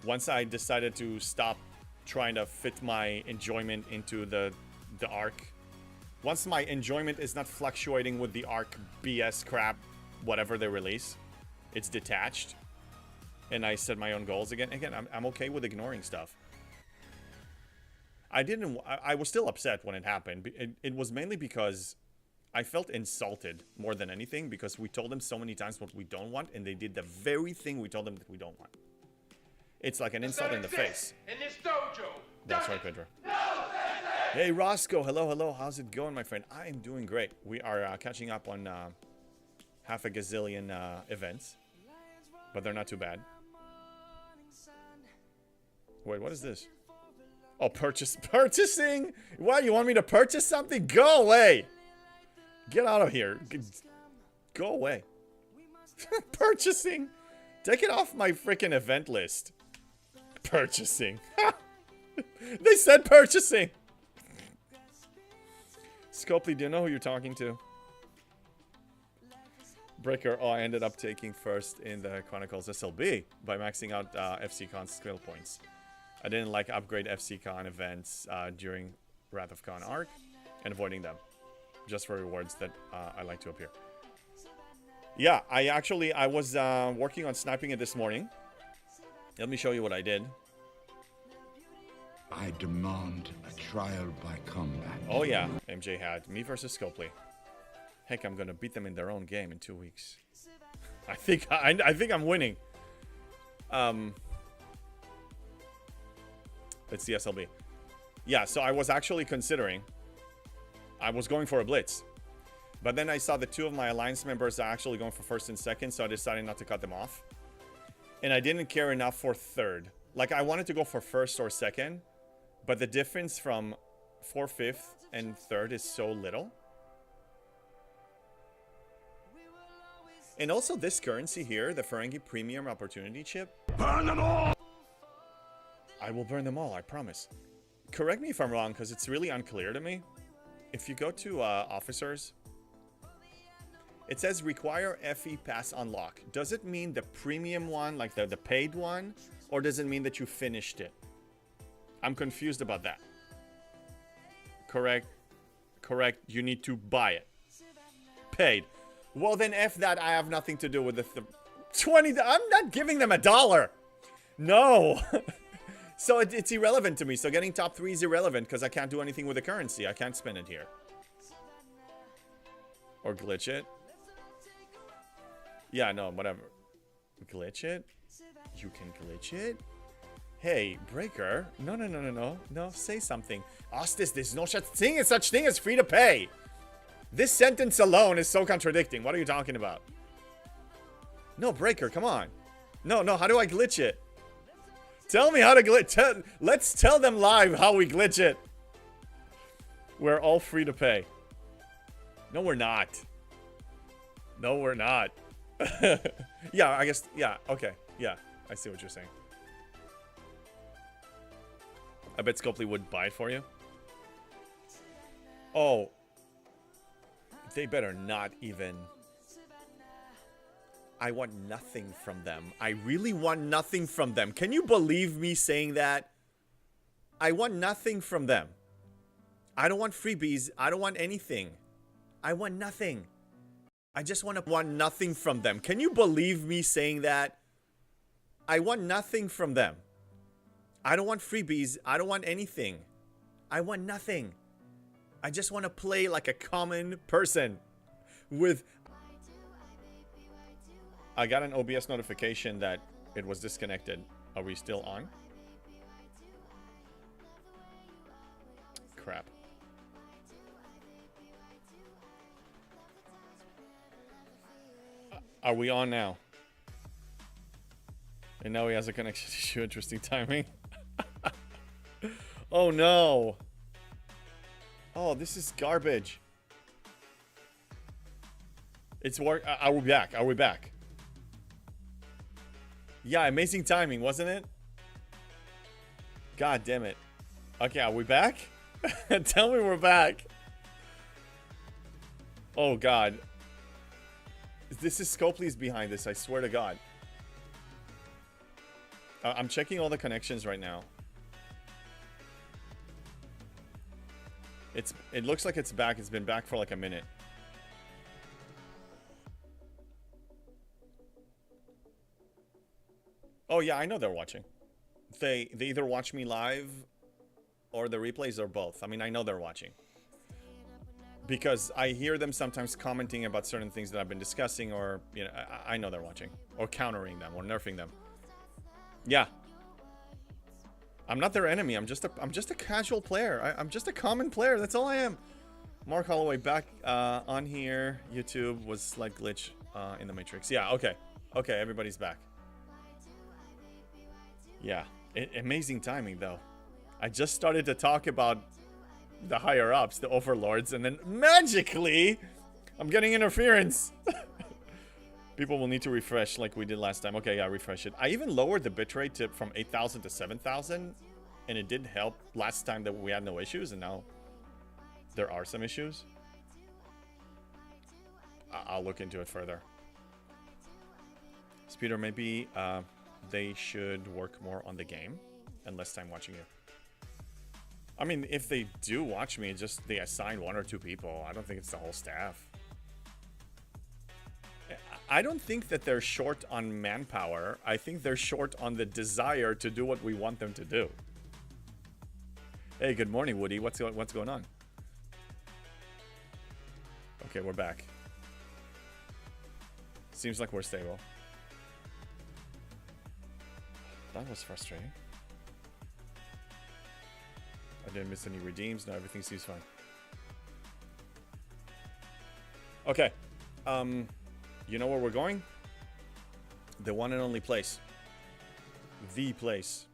Speaker 1: Once I decided to stop trying to fit my enjoyment into the arc. Once my enjoyment is not fluctuating with the arc BS crap, whatever they release, it's detached. And I set my own goals again. Again, I'm okay with ignoring stuff. I was still upset when it happened. It was mainly because I felt insulted more than anything, because we told them so many times what we don't want, and they did the very thing we told them that we don't want. It's like an insult in the face.
Speaker 3: In this dojo.
Speaker 1: That's right, Pedro. Hey, Roscoe. Hello, hello. How's it going, my friend? I am doing great. We are catching up on half a gazillion events, but they're not too bad. Wait, what is this? Oh, purchasing? Why, you want me to purchase something? Go away. Get out of here. Go away. Purchasing. Take it off my freaking event list. Purchasing. They said purchasing. Scopely, do you know who you're talking to? Breaker, oh, I ended up taking first in the Chronicles SLB by maxing out FC-Con's skill points. I didn't like upgrade FC-Con events during Wrath of Khan arc and avoiding them. Just for rewards that I like to appear. Yeah, I was working on sniping it this morning. Let me show you what I did.
Speaker 2: I demand a trial by combat.
Speaker 1: Oh yeah, MJ had me versus Scopely. Heck, I'm gonna beat them in their own game in 2 weeks. I think I'm winning. It's the SLB. Yeah, so I was actually considering. I was going for a blitz, but then I saw the 2 of my alliance members are actually going for first and second, so I decided not to cut them off. And I didn't care enough for third. Like, I wanted to go for first or second, but the difference from 4th, 5th, and 3rd is so little. And also this currency here, the Ferengi Premium Opportunity Chip.
Speaker 2: Burn them all!
Speaker 1: I will burn them all, I promise. Correct me if I'm wrong, because it's really unclear to me. If you go to officers, it says require FE pass unlock. Does it mean the premium one, like the paid one? Or does it mean that you finished it? I'm confused about that. Correct. You need to buy it. Paid. Well, then F that. I have nothing to do with the 20. I'm not giving them $1. No. So it's irrelevant to me. So getting top 3 is irrelevant because I can't do anything with the currency. I can't spend it here. Or glitch it. Yeah, no, whatever. Glitch it? You can glitch it? Hey, Breaker. No, say something. Ostis, there's no such thing as free to pay. This sentence alone is so contradicting. What are you talking about? No, Breaker, come on. No, how do I glitch it? Tell me how to glitch. Let's tell them live how we glitch it. We're all free to pay. No, we're not. No, we're not. Yeah, I guess. Yeah, okay. Yeah, I see what you're saying. I bet Scopely would buy it for you. Oh. They better not even. I want nothing from them. I really want nothing from them. Can you believe me saying that? I want nothing from them. I don't want freebies. I don't want anything. I want nothing. I just want nothing from them. Can you believe me saying that? I want nothing from them. I don't want freebies. I don't want anything. I want nothing. I just want to play like a common person with... I got an OBS notification that it was disconnected. Are we still on? Crap. Are we on now? And now he has a connection issue. Interesting timing. Oh no. Oh, this is garbage. It's work. Are we back? Are we back? Yeah, amazing timing, wasn't it? God damn it. Okay, are we back? Tell me we're back. Oh god. This is Scopely's behind this, I swear to god. I'm checking all the connections right now. It looks like it's back. It's been back for like a minute. Oh yeah, I know they're watching. They either watch me live or the replays or both. I mean, I know they're watching. Because I hear them sometimes commenting about certain things that I've been discussing, or you know, I know they're watching. Or countering them or nerfing them. Yeah. I'm not their enemy. I'm just a casual player. I'm just a common player. That's all I am. Mark Holloway back on here. YouTube was slight glitch in the Matrix. Yeah, okay. Okay, everybody's back. Yeah. Amazing timing, though. I just started to talk about the higher-ups, the overlords, and then magically, I'm getting interference. People will need to refresh like we did last time. Okay, yeah, refresh it. I even lowered the bitrate to from 8,000 to 7,000, and it did help last time that we had no issues, and now there are some issues. I'll look into it further. Peter, maybe they should work more on the game and less time watching you. I mean, if they do watch me, just they assign 1 or 2 people. I don't think it's the whole staff. I don't think that they're short on manpower. I think they're short on the desire to do what we want them to do. Hey, good morning, Woody. What's going on? Okay, we're back. Seems like we're stable. That was frustrating. I didn't miss any redeems. No, everything seems fine. Okay. You know where we're going? The one and only place. The place.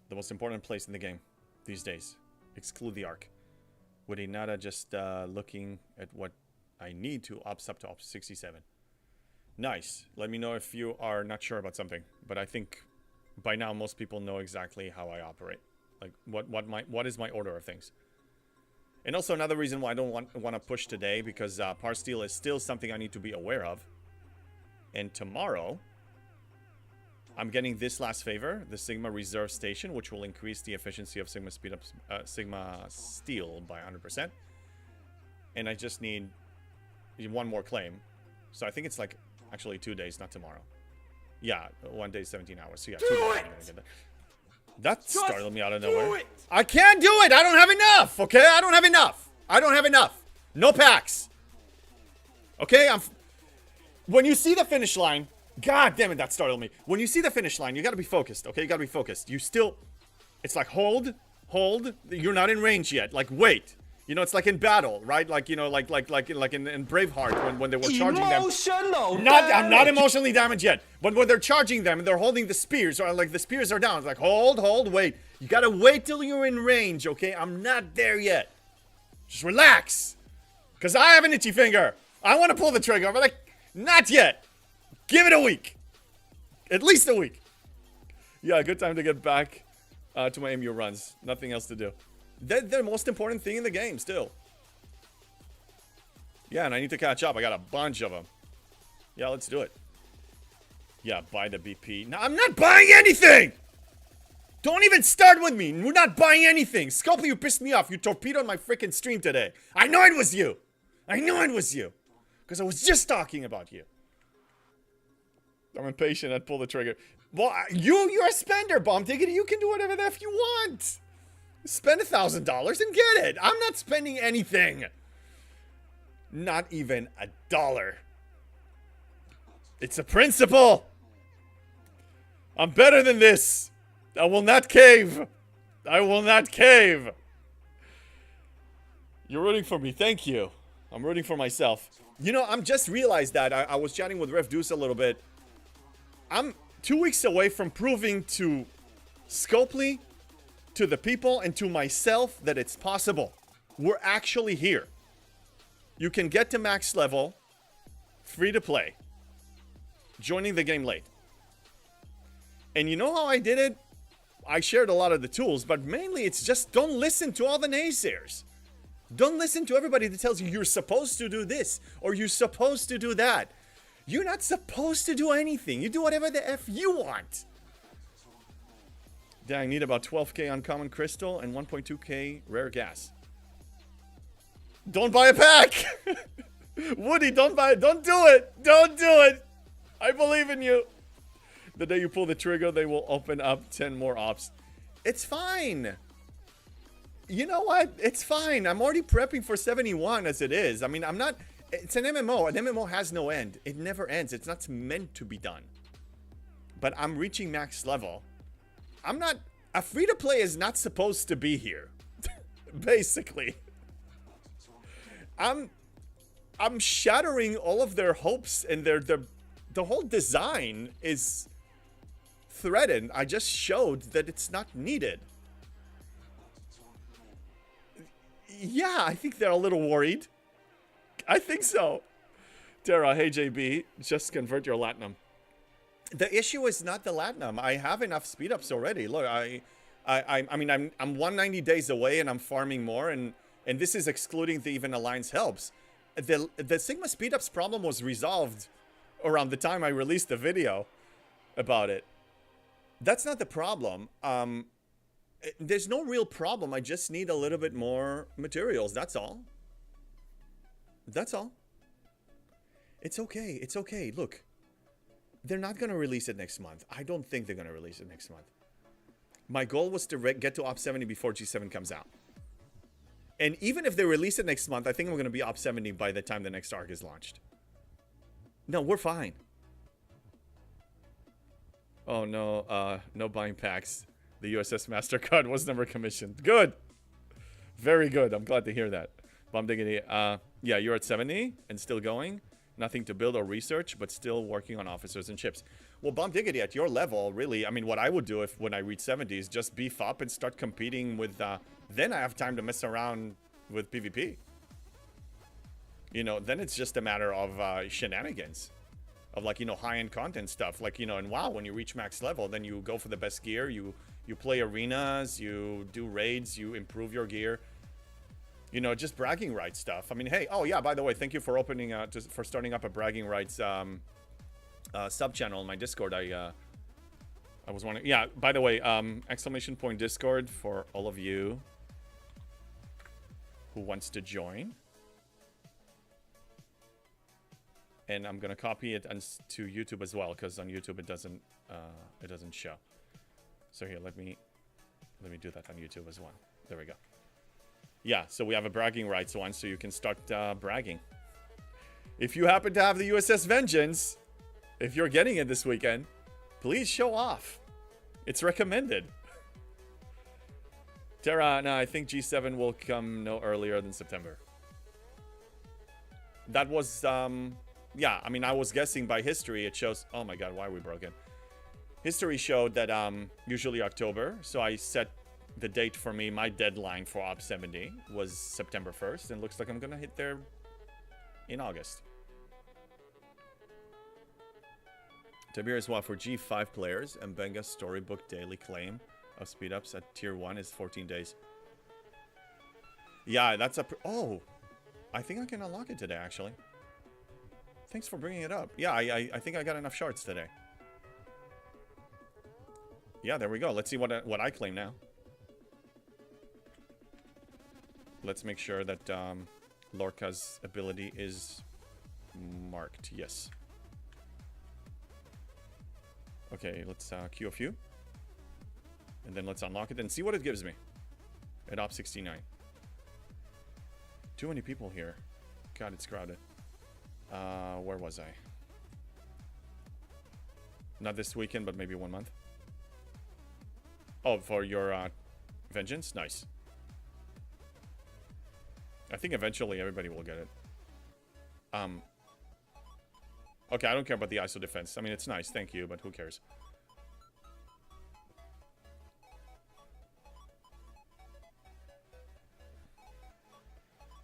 Speaker 1: The most important place in the game these days. Exclude the Ark. With Inada just looking at what I need to ops up to ops 67. Nice. Let me know if you are not sure about something. But I think by now most people know exactly how I operate. Like what is my order of things. And also another reason why I don't want to push today, because Parsteel is still something I need to be aware of. And tomorrow, I'm getting this last favor, the Sigma Reserve Station, which will increase the efficiency of Sigma Speed Up, Sigma Steel by 100%. And I just need 1 more claim. So I think it's like actually 2 days, not tomorrow. Yeah, 1 day, 17 hours. So yeah, 2 days. I'm gonna get that. That startled me out of nowhere. I can't do it. I don't have enough. Okay, I don't have enough. I don't have enough. No packs. Okay, when you see the finish line, God damn it, that startled me. When you see the finish line, you gotta be focused. Okay, you gotta be focused. You still, it's like hold. You're not in range yet. Like wait. You know, it's like in battle, right? Like, you know, like in Braveheart when they were charging them. I'm not emotionally damaged yet. But when they're charging them and they're holding the spears, or like the spears are down, it's like hold, wait. You gotta wait till you're in range, okay? I'm not there yet. Just relax. Because I have an itchy finger. I want to pull the trigger, but like, not yet. Give it a week. At least a week. Yeah, good time to get back to my MU runs. Nothing else to do. They're the most important thing in the game, still. Yeah, and I need to catch up. I got a bunch of them. Yeah, let's do it. Yeah, buy the BP. No, I'm not buying anything! Don't even start with me. We're not buying anything. Scalpel, you pissed me off. You torpedoed my freaking stream today. I know it was you. I know it was you. Because I was just talking about you. I'm impatient. I'd pull the trigger. Well, you're a spender, Bomb Ticket. You can do whatever the F you want. Spend $1,000 and get it. I'm not spending anything. Not even $1. It's a principle. I'm better than this. I will not cave. I will not cave. You're rooting for me. Thank you. I'm rooting for myself. You know, I'm just realized that. I was chatting with Rev Deuce a little bit. I'm 2 weeks away from proving to Scopely, to the people, and to myself that it's possible. We're actually here. You can get to max level, free to play, joining the game late. And you know how I did it? I shared a lot of the tools, but mainly it's just don't listen to all the naysayers. Don't listen to everybody that tells you you're supposed to do this or you're supposed to do that. You're not supposed to do anything. You do whatever the F you want. Dang, I need about 12k uncommon crystal and 1.2k rare gas. Don't buy a pack! Woody, don't buy it. Don't do it. Don't do it. I believe in you. The day you pull the trigger, they will open up 10 more ops. It's fine. You know what? It's fine. I'm already prepping for 71 as it is. I mean, I'm not... It's an MMO. An MMO has no end. It never ends. It's not meant to be done. But I'm reaching max level. I'm not... A free-to-play is not supposed to be here. Basically. I'm shattering all of their hopes, and the whole design is threatened. I just showed that it's not needed. Yeah, I think they're a little worried. I think so. Terra, hey JB, just convert your Latinum. The issue is not the Latinum. I have enough speed ups already. Look, I mean, I'm 190 days away and I'm farming more, and this is excluding the even Alliance helps. the Sigma speedups problem was resolved around the time I released the video about it. That's not the problem. There's no real problem. I just need a little bit more materials. That's all. That's all. It's okay. It's okay. Look, they're not going to release it next month. I don't think they're going to release it next month. My goal was to get to Op 70 before G7 comes out. And even if they release it next month, I think I'm going to be Op 70 by the time the next arc is launched. No, we're fine. Oh, no. No buying packs. The USS MasterCard was never commissioned. Good. Very good. I'm glad to hear that. Bomb Diggity. Yeah, you're at 70 and still going. Nothing to build or research, but still working on officers and ships. Well, Bomb Diggity, at your level, really, I mean, what I would do when I reach 70 is just beef up and start competing with... then I have time to mess around with PvP. You know, then it's just a matter of shenanigans. Of, like, you know, high-end content stuff. Like, you know, and WoW, when you reach max level, then you go for the best gear. You play arenas, you do raids, you improve your gear. You know, just bragging rights stuff. I mean, hey, oh yeah, by the way, thank you for opening, for starting up a bragging rights sub channel in my Discord. I was wondering, yeah, by the way, exclamation point Discord for all of you who wants to join. And I'm gonna copy it to YouTube as well, because on YouTube it doesn't show. So here, let me do that on YouTube as well. There we go. Yeah, so we have a bragging rights one, so you can start bragging. If you happen to have the USS Vengeance, if you're getting it this weekend, please show off. It's recommended. Terra, no, I think G7 will come no earlier than September. That was, yeah, I mean, I was guessing by history. It shows, oh my god, why are we broken? History showed that usually October, so I set the date for me, my deadline for Op 70 was September 1st, and looks like I'm gonna hit there in August. Tiberius, well, for G5 players, Mbenga's storybook daily claim of speedups at tier 1 is 14 days. Yeah, that's a... Oh! I think I can unlock it today, actually. Thanks for bringing it up. Yeah, I think I got enough shards today. Yeah, there we go. Let's see what I claim now. Let's make sure that Lorca's ability is marked. Yes. Okay, let's queue a few. And then let's unlock it and see what it gives me. At Op 69. Too many people here. God, it's crowded. Where was I? Not this weekend, but maybe 1 month. Oh, for your Vengeance? Nice. I think eventually everybody will get it. Okay, I don't care about the ISO defense. I mean, it's nice, thank you, but who cares?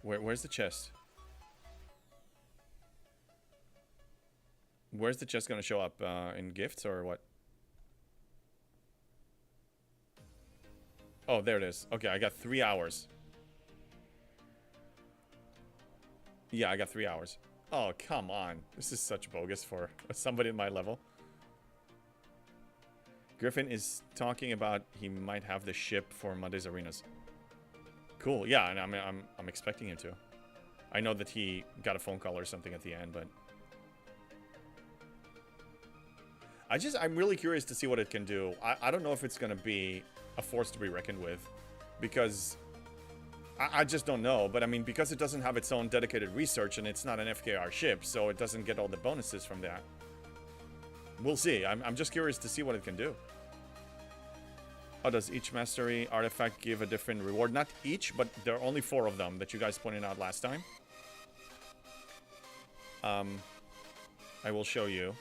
Speaker 1: Where's the chest? Where's the chest gonna show up? In gifts or what? Oh, there it is. Okay, I got 3 hours. Yeah, I got 3 hours. Oh, come on. This is such bogus for somebody at my level. Griffin is talking about he might have the ship for Monday's arenas. Cool. Yeah, and I'm expecting him to. I know that he got a phone call or something at the end, but I'm really curious to see what it can do. I don't know if it's going to be a force to be reckoned with, because I just don't know. But I mean, because it doesn't have its own dedicated research and it's not an FKR ship, so it doesn't get all the bonuses from that. We'll see. I'm just curious to see what it can do. Oh, does each mastery artifact give a different reward? Not each, but there are only 4 of them that you guys pointed out last time. I will show you.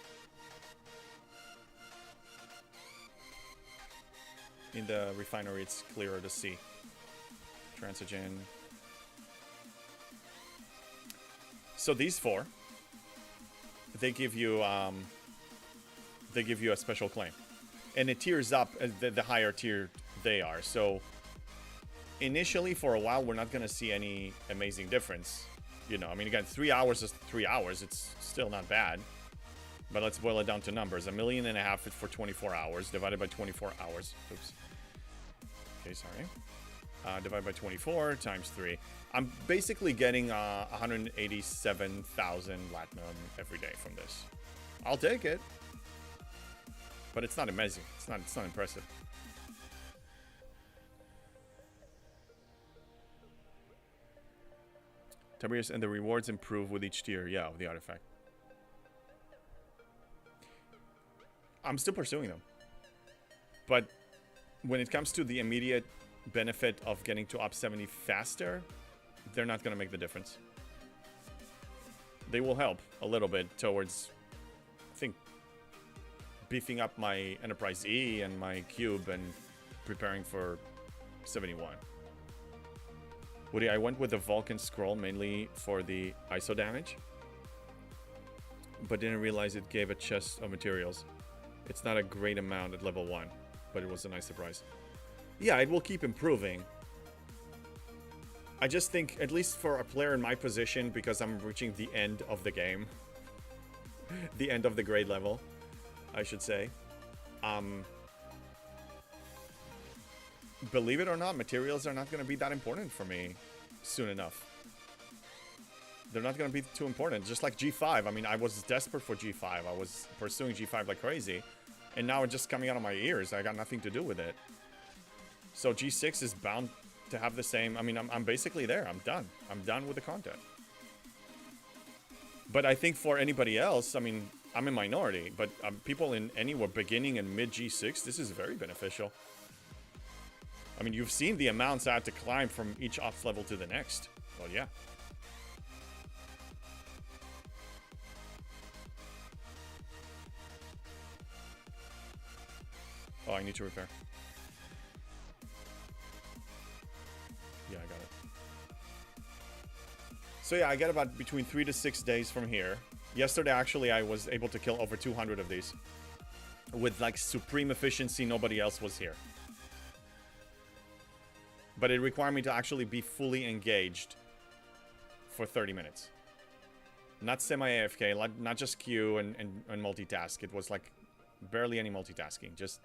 Speaker 1: In the refinery, it's clearer to see. Transigen. So these 4, they give you a special claim, and it tiers up the higher tier they are. So initially, for a while, we're not going to see any amazing difference. You know, I mean, again, 3 hours is 3 hours. It's still not bad. But let's boil it down to numbers. $1.5 million for 24 hours divided by 24 hours. Oops. Okay, sorry. Divided by 24 times 3. I'm basically getting 187,000 Latinum every day from this. I'll take it. But it's not amazing. It's not impressive. Tiberius, and the rewards improve with each tier. Yeah, of the artifact. I'm still pursuing them. But when it comes to the immediate benefit of getting to op 70 faster, they're not going to make the difference. They will help a little bit towards, I think, beefing up my Enterprise E and my Cube and preparing for 71. Woody, I went with the Vulcan Scroll mainly for the ISO damage, but didn't realize it gave a chest of materials. It's not a great amount at level 1, but it was a nice surprise. Yeah, it will keep improving. I just think, at least for a player in my position, because I'm reaching the end of the game, the end of the grade level, I should say. Believe it or not, materials are not going to be that important for me soon enough. They're not going to be too important. Just like G5. I mean, I was desperate for G5. I was pursuing G5 like crazy. And now it's just coming out of my ears. I got nothing to do with it. So G6 is bound to have the same. I mean, I'm basically there. I'm done. I'm done with the content. But I think for anybody else, I mean, I'm a minority. But people in anywhere beginning and mid G6, this is very beneficial. I mean, you've seen the amounts I had to climb from each ops level to the next. Well, yeah. Oh, I need to repair. Yeah, I got it. So yeah, I get about between 3 to 6 days from here. Yesterday, actually, I was able to kill over 200 of these. With, like, supreme efficiency, nobody else was here. But it required me to actually be fully engaged for 30 minutes. Not semi-AFK, not just Q and multitask. It was, like, barely any multitasking. Just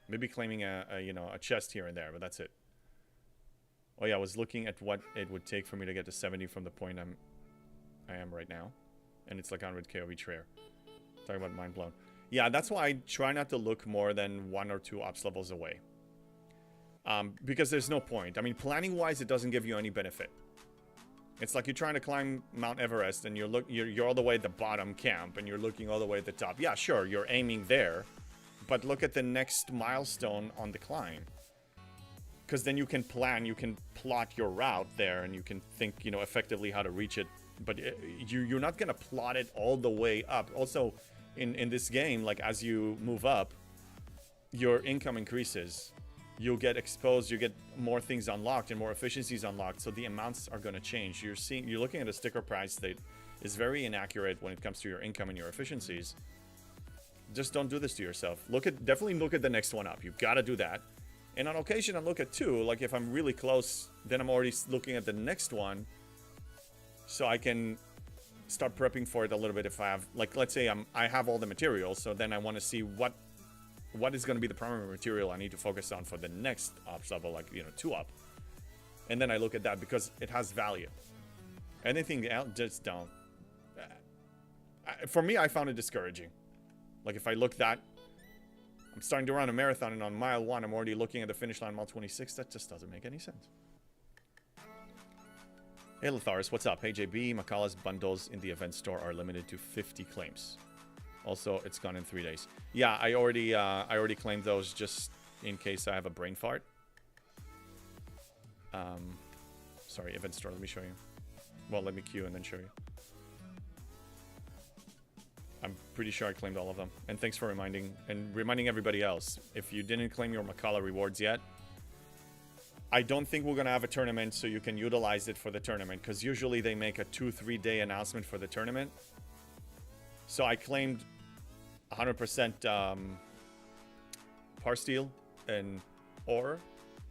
Speaker 1: maybe claiming a chest here and there, but that's it. Oh yeah, I was looking at what it would take for me to get to 70 from the point I am right now. And it's like 100 KOV rare. Talking about mind blown. Yeah, that's why I try not to look more than 1 or 2 ops levels away. Because there's no point. I mean, planning-wise, it doesn't give you any benefit. It's like you're trying to climb Mount Everest and you're all the way at the bottom camp and you're looking all the way at the top. Yeah, sure, you're aiming there. But look at the next milestone on the climb. Because then you can plan, you can plot your route there, and you can think, effectively how to reach it. But you're not going to plot it all the way up. Also, in this game, like, as you move up, your income increases. You'll get exposed, you get more things unlocked and more efficiencies unlocked, so the amounts are going to change. You're looking at a sticker price that is very inaccurate when it comes to your income and your efficiencies. Just don't do this to yourself. Definitely look at the next one up. You've got to do that. And on occasion, I look at 2. Like, if I'm really close, then I'm already looking at the next one, so I can start prepping for it a little bit. If I have, like, let's say I have all the materials, so then I want to see what is going to be the primary material I need to focus on for the next ops level, like, 2 up. And then I look at that because it has value. Anything else, just don't. For me, I found it discouraging. Like, if I look that, I'm starting to run a marathon, and on mile 1, I'm already looking at the finish line, mile 26. That just doesn't make any sense. Hey, Letharis, what's up? Hey, JB, Macala's bundles in the event store are limited to 50 claims. Also, it's gone in 3 days. Yeah, I already claimed those just in case I have a brain fart. Sorry, event store. Let me show you. Well, let me queue and then show you. I'm pretty sure I claimed all of them. And thanks for reminding everybody else. If you didn't claim your Macala rewards yet, I don't think we're going to have a tournament so you can utilize it for the tournament. Because usually they make a 2-3 day announcement for the tournament. So I claimed 100% Parsteel and Ore.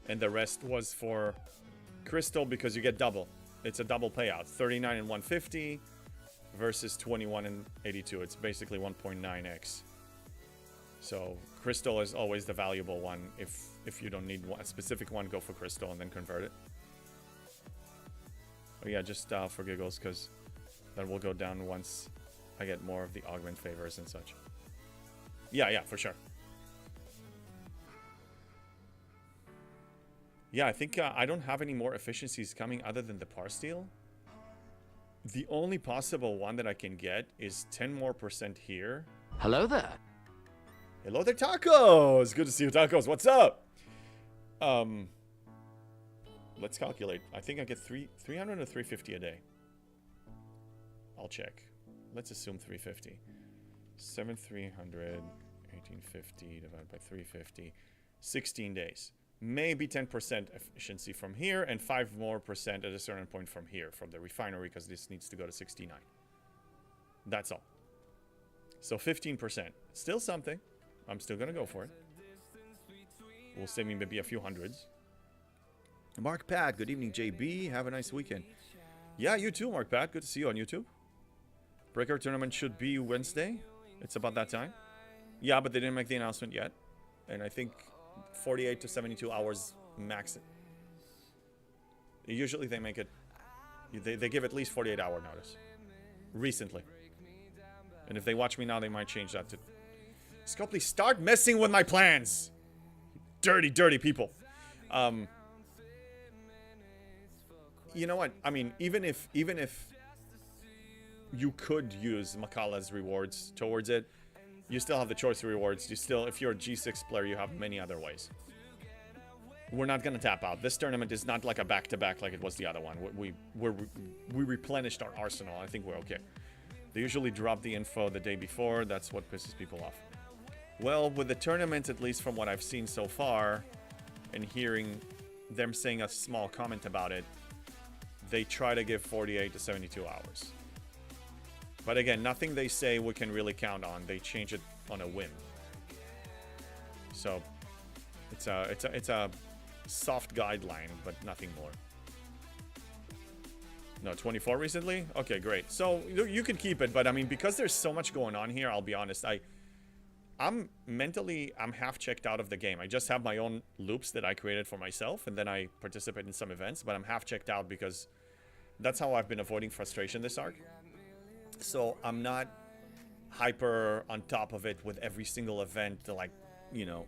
Speaker 1: And the rest was for Crystal because you get double. it's a double payout. 39 and 150 versus 21 and 82. It's basically 1.9x. So crystal is always the valuable one. If you don't need a specific one, go for crystal and then convert it. Oh yeah, just for giggles, because that will go down once I get more of the augment favors and such. Yeah, for sure. Yeah, I think I don't have any more efficiencies coming other than the par steal. The only possible one that I can get is 10% more here.
Speaker 3: Hello there.
Speaker 1: Hello there, Tacos! Good to see you, Tacos. What's up? Let's calculate. I think I get 300 or 350 a day. I'll check. Let's assume 350. 7,300, 1850 divided by 350. 16 days. Maybe 10% efficiency from here and 5% more at a certain point from here, from the refinery, because this needs to go to 69. That's all. So 15%. Still something. I'm still gonna go for it. Will save me maybe a few hundreds. Mark Pat, good evening, JB. Have a nice weekend. Yeah, you too, Mark Pat. Good to see you on YouTube. Breaker tournament should be Wednesday. It's about that time. Yeah, but they didn't make the announcement yet. And I think 48 to 72 hours max. Usually they make it... They give at least 48-hour notice. Recently. And if they watch me now, they might change that to... Scopely, start messing with my plans! Dirty, dirty people. You know what? I mean, even if you could use Makala's rewards towards it, you still have the choice rewards. You still, if you're a G6 player, you have many other ways. We're not gonna tap out. This tournament is not like a back-to-back like it was the other one. We replenished our arsenal. I think we're okay. They usually drop the info the day before. That's what pisses people off. Well, with the tournament, at least from what I've seen so far, and hearing them saying a small comment about it, they try to give 48 to 72 hours. But again, nothing they say we can really count on. They change it on a whim. So it's a soft guideline, but nothing more. No, 24 recently? Okay, great. So you can keep it, but I mean, because there's so much going on here, I'll be honest, I'm half checked out of the game. I just have my own loops that I created for myself, and then I participate in some events, but I'm half checked out because that's how I've been avoiding frustration this arc. So I'm not hyper on top of it with every single event, like, you know,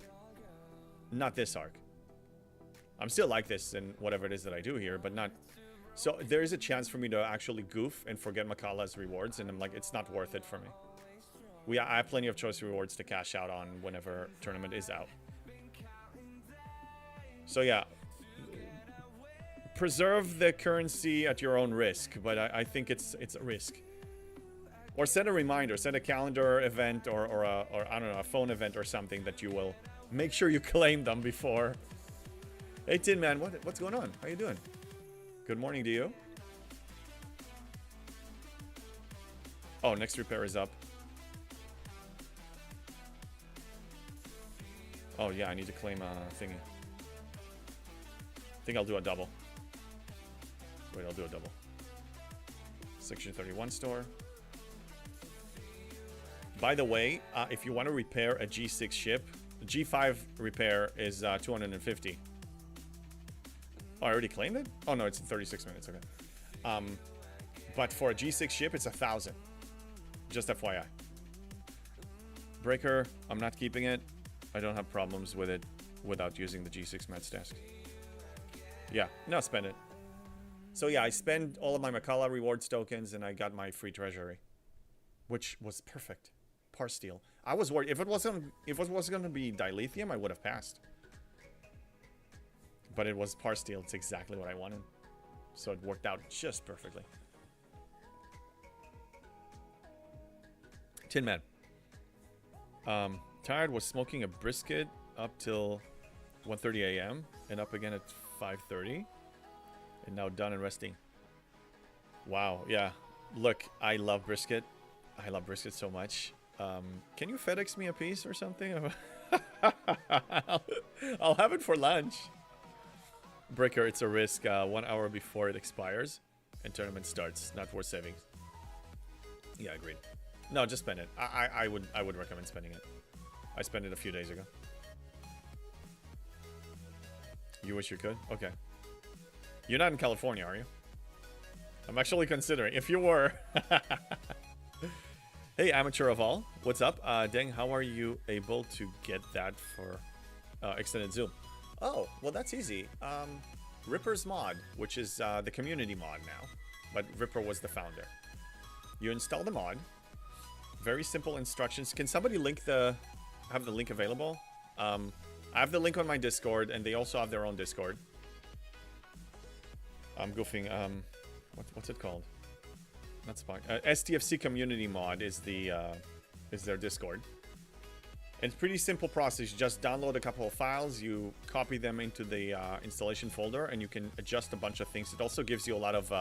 Speaker 1: not this arc. I'm still like this in whatever it is that I do here, but not... So there is a chance for me to actually goof and forget Makala's rewards, and I'm like, it's not worth it for me. I have plenty of choice rewards to cash out on whenever tournament is out. So yeah, preserve the currency at your own risk, but I think it's a risk. Or set a reminder, set a calendar event or I don't know, a phone event or something that you will make sure you claim them before. Hey Tin Man, what's going on? How you doing? Good morning to you. Oh, next repair is up. Oh yeah, I need to claim a thingy. I think I'll do a double. Wait, I'll do a double. Section 31 store. By the way, if you want to repair a G6 ship, the G5 repair is 250. Oh, I already claimed it? Oh no, it's in 36 minutes, okay. But for a G6 ship, it's 1,000. Just FYI. Breaker, I'm not keeping it. I don't have problems with it without using the G6 Mets desk. Yeah, no, spend it. So yeah, I spent all of my Makala rewards tokens and I got my free treasury, which was perfect. Par steal. I was worried if it wasn't going to be dilithium, I would have passed. But it was par steal. It's exactly what I wanted. So it worked out just perfectly. Tin Man. Tired, was smoking a brisket up till 1:30 a.m. and up again at 5:30. And now done and resting. Wow, yeah. Look, I love brisket. I love brisket so much. Can you FedEx me a piece or something? I'll have it for lunch. Breaker, it's a risk 1 hour before it expires. and tournament starts. Not worth saving. Yeah, agreed. No, just spend it. I would recommend spending it. I spent it a few days ago. You wish you could? Okay. You're not in California, are you? I'm actually considering. If you were... Hey, amateur of all. What's up? Deng, how are you able to get that for extended zoom? Oh, well, that's easy. Ripper's mod, which is the community mod now. But Ripper was the founder. You install the mod. Very simple instructions. Can somebody link have the link available? I have the link on my Discord, and they also have their own Discord. I'm goofing. What's it called? Not Spock. STFC community mod is their Discord. It's pretty simple process. You just download a couple of files, you copy them into the installation folder, and you can adjust a bunch of things. It also gives you a lot of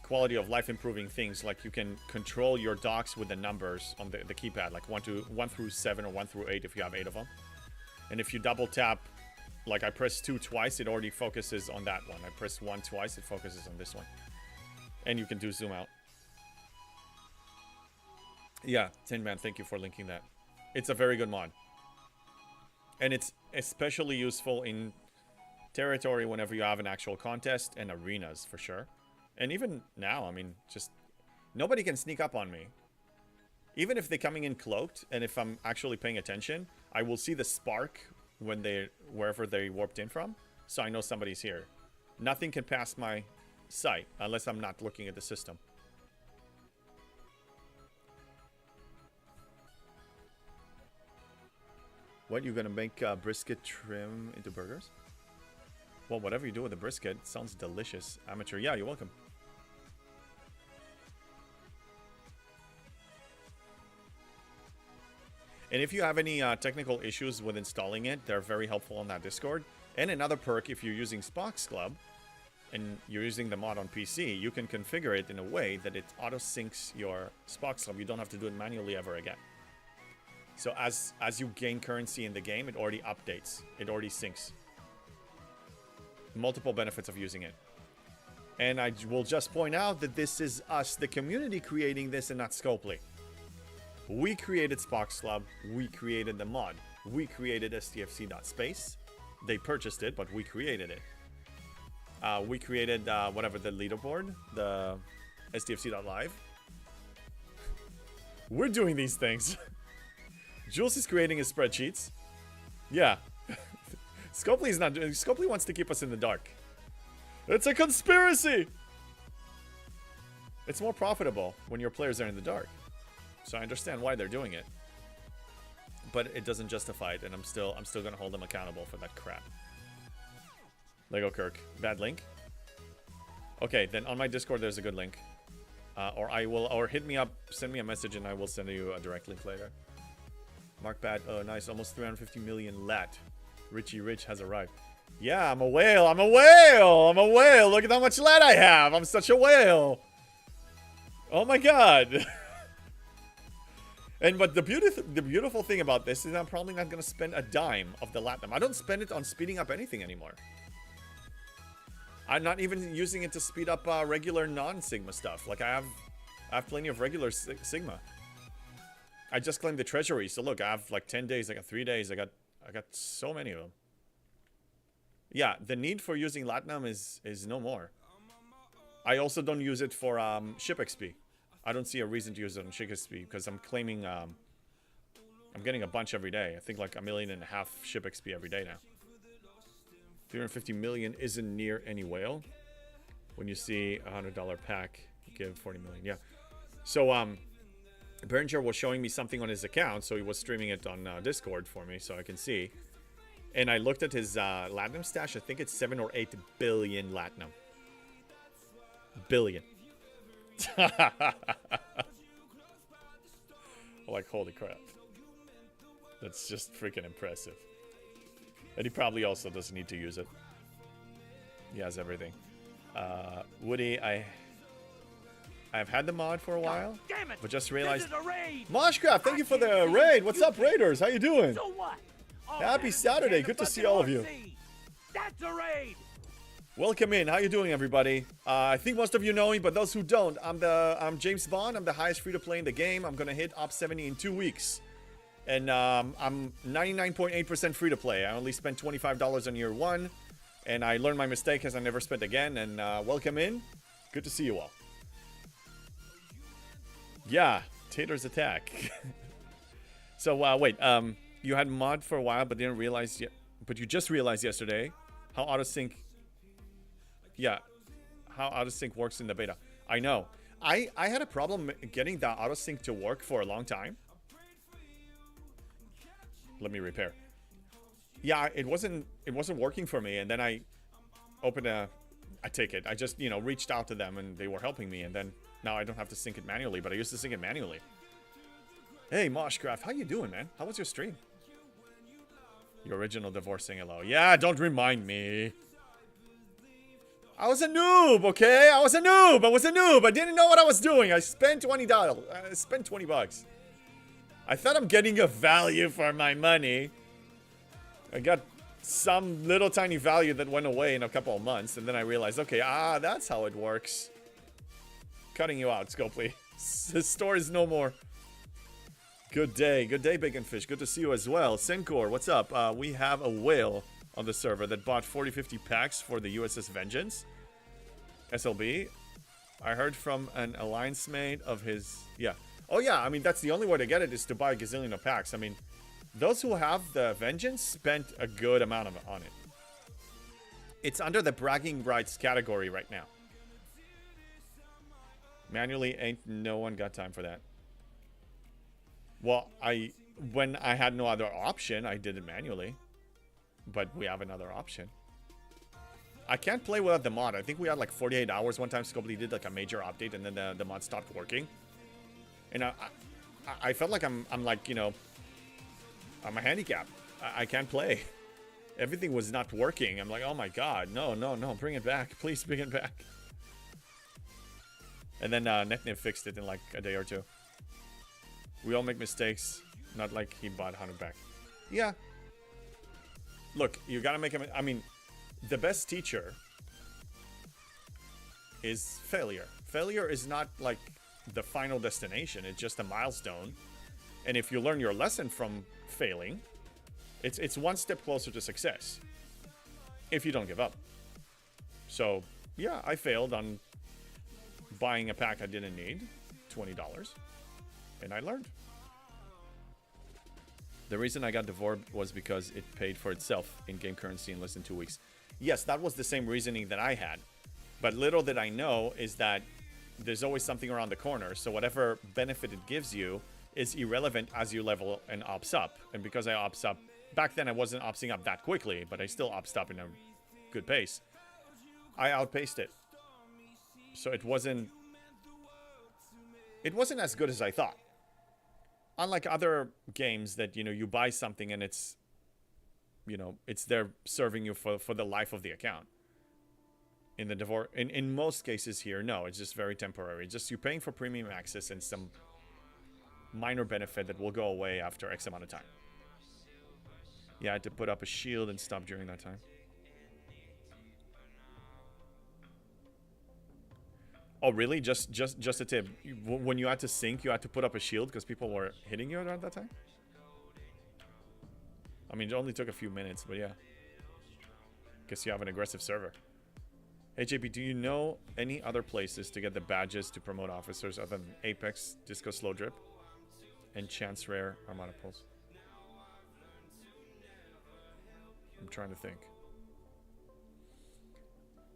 Speaker 1: quality of life improving things, like you can control your docks with the numbers on the keypad, like 1 through 7 or 1 through 8 if you have 8 of them. And if you double tap, like I press 2 twice, it already focuses on that one. I press 1 twice, it focuses on this one. And you can do zoom out. Yeah, Tin Man, thank you for linking that. It's a very good mod. And it's especially useful in territory whenever you have an actual contest, and arenas for sure. And even now, I mean, just nobody can sneak up on me. Even if they're coming in cloaked, and if I'm actually paying attention, I will see the spark wherever they warped in from, so I know somebody's here. Nothing can pass my sight unless I'm not looking at the system. What, you gonna make brisket trim into burgers? Well, whatever you do with the brisket, it sounds delicious. Amateur, yeah, you're welcome. And if you have any technical issues with installing it, they're very helpful on that Discord. And another perk, if you're using Spock's Club and you're using the mod on PC, you can configure it in a way that it auto-syncs your Spock's Club. You don't have to do it manually ever again. So as you gain currency in the game, it already updates. It already syncs. Multiple benefits of using it. And I will just point out that this is us, the community, creating this, and not Scopely. We created Spock's Club. We created the mod. We created STFC.space. They purchased it, but we created it. We created whatever the leaderboard, the STFC.live. We're doing these things. Jules is creating his spreadsheets. Yeah. Scopely is not doing. Scopely wants to keep us in the dark. It's a conspiracy. It's more profitable when your players are in the dark. So I understand why they're doing it. But it doesn't justify it, and I'm still gonna hold them accountable for that crap. Lego Kirk. Bad link? Okay, then on my Discord there's a good link. Or hit me up, send me a message, and I will send you a direct link later. Mark Bad, oh nice, almost 350 million lat. Richie Rich has arrived. Yeah, I'm a whale, I'm a whale, I'm a whale. Look at how much lat I have. I'm such a whale. Oh my god. But the beautiful thing about this is I'm probably not going to spend a dime of the Latinum. I don't spend it on speeding up anything anymore. I'm not even using it to speed up regular non-Sigma stuff. Like I have plenty of regular Sigma. I just claimed the treasury. So look, I have like 10 days. I got 3 days. I got so many of them. Yeah, the need for using Latinum is no more. I also don't use it for ship XP. I don't see a reason to use it on ship XP because I'm claiming I'm getting a bunch every day. I think like 1.5 million ship XP every day now. 350 million isn't near any whale. When you see a $100 pack, give 40 million. Yeah. So Berenger was showing me something on his account, so he was streaming it on Discord for me, so I can see. And I looked at his Latinum stash. I think it's 7 or 8 billion Latinum. Billion. Like, holy crap. That's just freaking impressive. And he probably also doesn't need to use it. He has everything. Woody, I've had the mod for a while, but just realized. Moshcraft, thank you for the raid. What's up, Raiders? How you doing?
Speaker 3: So what?
Speaker 1: Happy Saturday. Good to see all of you.
Speaker 3: That's a raid.
Speaker 1: Welcome in. How you doing, everybody? I think most of you know me, but those who don't, I'm James Bond. I'm the highest free-to-play in the game. I'm gonna hit Op 70 in 2 weeks, and I'm 99.8% free-to-play. I only spent $25 on year one, and I learned my mistake as I never spent again. And welcome in. Good to see you all. Yeah, Tater's attack. So wait, you had mod for a while, but didn't realize yet. But you just realized yesterday how autosync. Yeah, how autosync works in the beta. I know. I had a problem getting the autosync to work for a long time. Let me repair. Yeah, it wasn't working for me, and then I opened a ticket. I just, you know, reached out to them, and they were helping me, and then now I don't have to sync it manually, but I used to sync it manually. Hey, Moshcraft, how you doing, man? How was your stream? Your original divorcing hello. Yeah, don't remind me. I was a noob, okay? I was a noob. I didn't know what I was doing. I spent $20. I spent 20 bucks. I thought I'm getting a value for my money. I got some little tiny value that went away in a couple of months, and then I realized, okay, that's how it works. Cutting you out, Scopely. The store is no more. Good day, Bacon Fish. Good to see you as well. Senkor, what's up? We have a whale on the server that bought 40-50 packs for the USS Vengeance. SLB. I heard from an alliance mate of his... Yeah. Oh yeah, I mean, that's the only way to get it is to buy a gazillion of packs. I mean, those who have the Vengeance spent a good amount of it on it. It's under the bragging rights category right now. Manually, ain't no one got time for that. Well, when I had no other option, I did it manually. But we have another option. I can't play without the mod. I think we had like 48 hours one time. Scopely did like a major update, and then the mod stopped working. And I felt like I'm like, you know, I'm a handicap. I can't play. Everything was not working. I'm like, oh my god, no, bring it back, please bring it back. And then Netnib fixed it in like a day or two. We all make mistakes. Not like he bought 100 back. Yeah. Look, you gotta make him. I mean, the best teacher is failure. Failure is not like the final destination. It's just a milestone. And if you learn your lesson from failing, it's one step closer to success. If you don't give up. So, yeah, I failed on buying a pack I didn't need. $20. And I learned. The reason I got Devorb was because it paid for itself in game currency in less than 2 weeks. Yes, that was the same reasoning that I had. But little did I know is that there's always something around the corner. So whatever benefit it gives you is irrelevant as you level and ops up. And because I ops up, back then I wasn't opsing up that quickly, but I still opsed up in a good pace. I outpaced it. So it wasn't as good as I thought. Unlike other games that, you know, you buy something and it's, you know, it's there serving you for the life of the account. In the divorce, in most cases here, no, it's just very temporary. It's just you're paying for premium access and some minor benefit that will go away after X amount of time. Yeah, I had to put up a shield and stop during that time. Oh, really? Just a tip. When you had to sync, you had to put up a shield because people were hitting you around that time? I mean, it only took a few minutes, but yeah. Guess you have an aggressive server. Hey, JP, do you know any other places to get the badges to promote officers other than Apex, Disco Slow Drip, and Chance Rare Armada Pulse? I'm trying to think.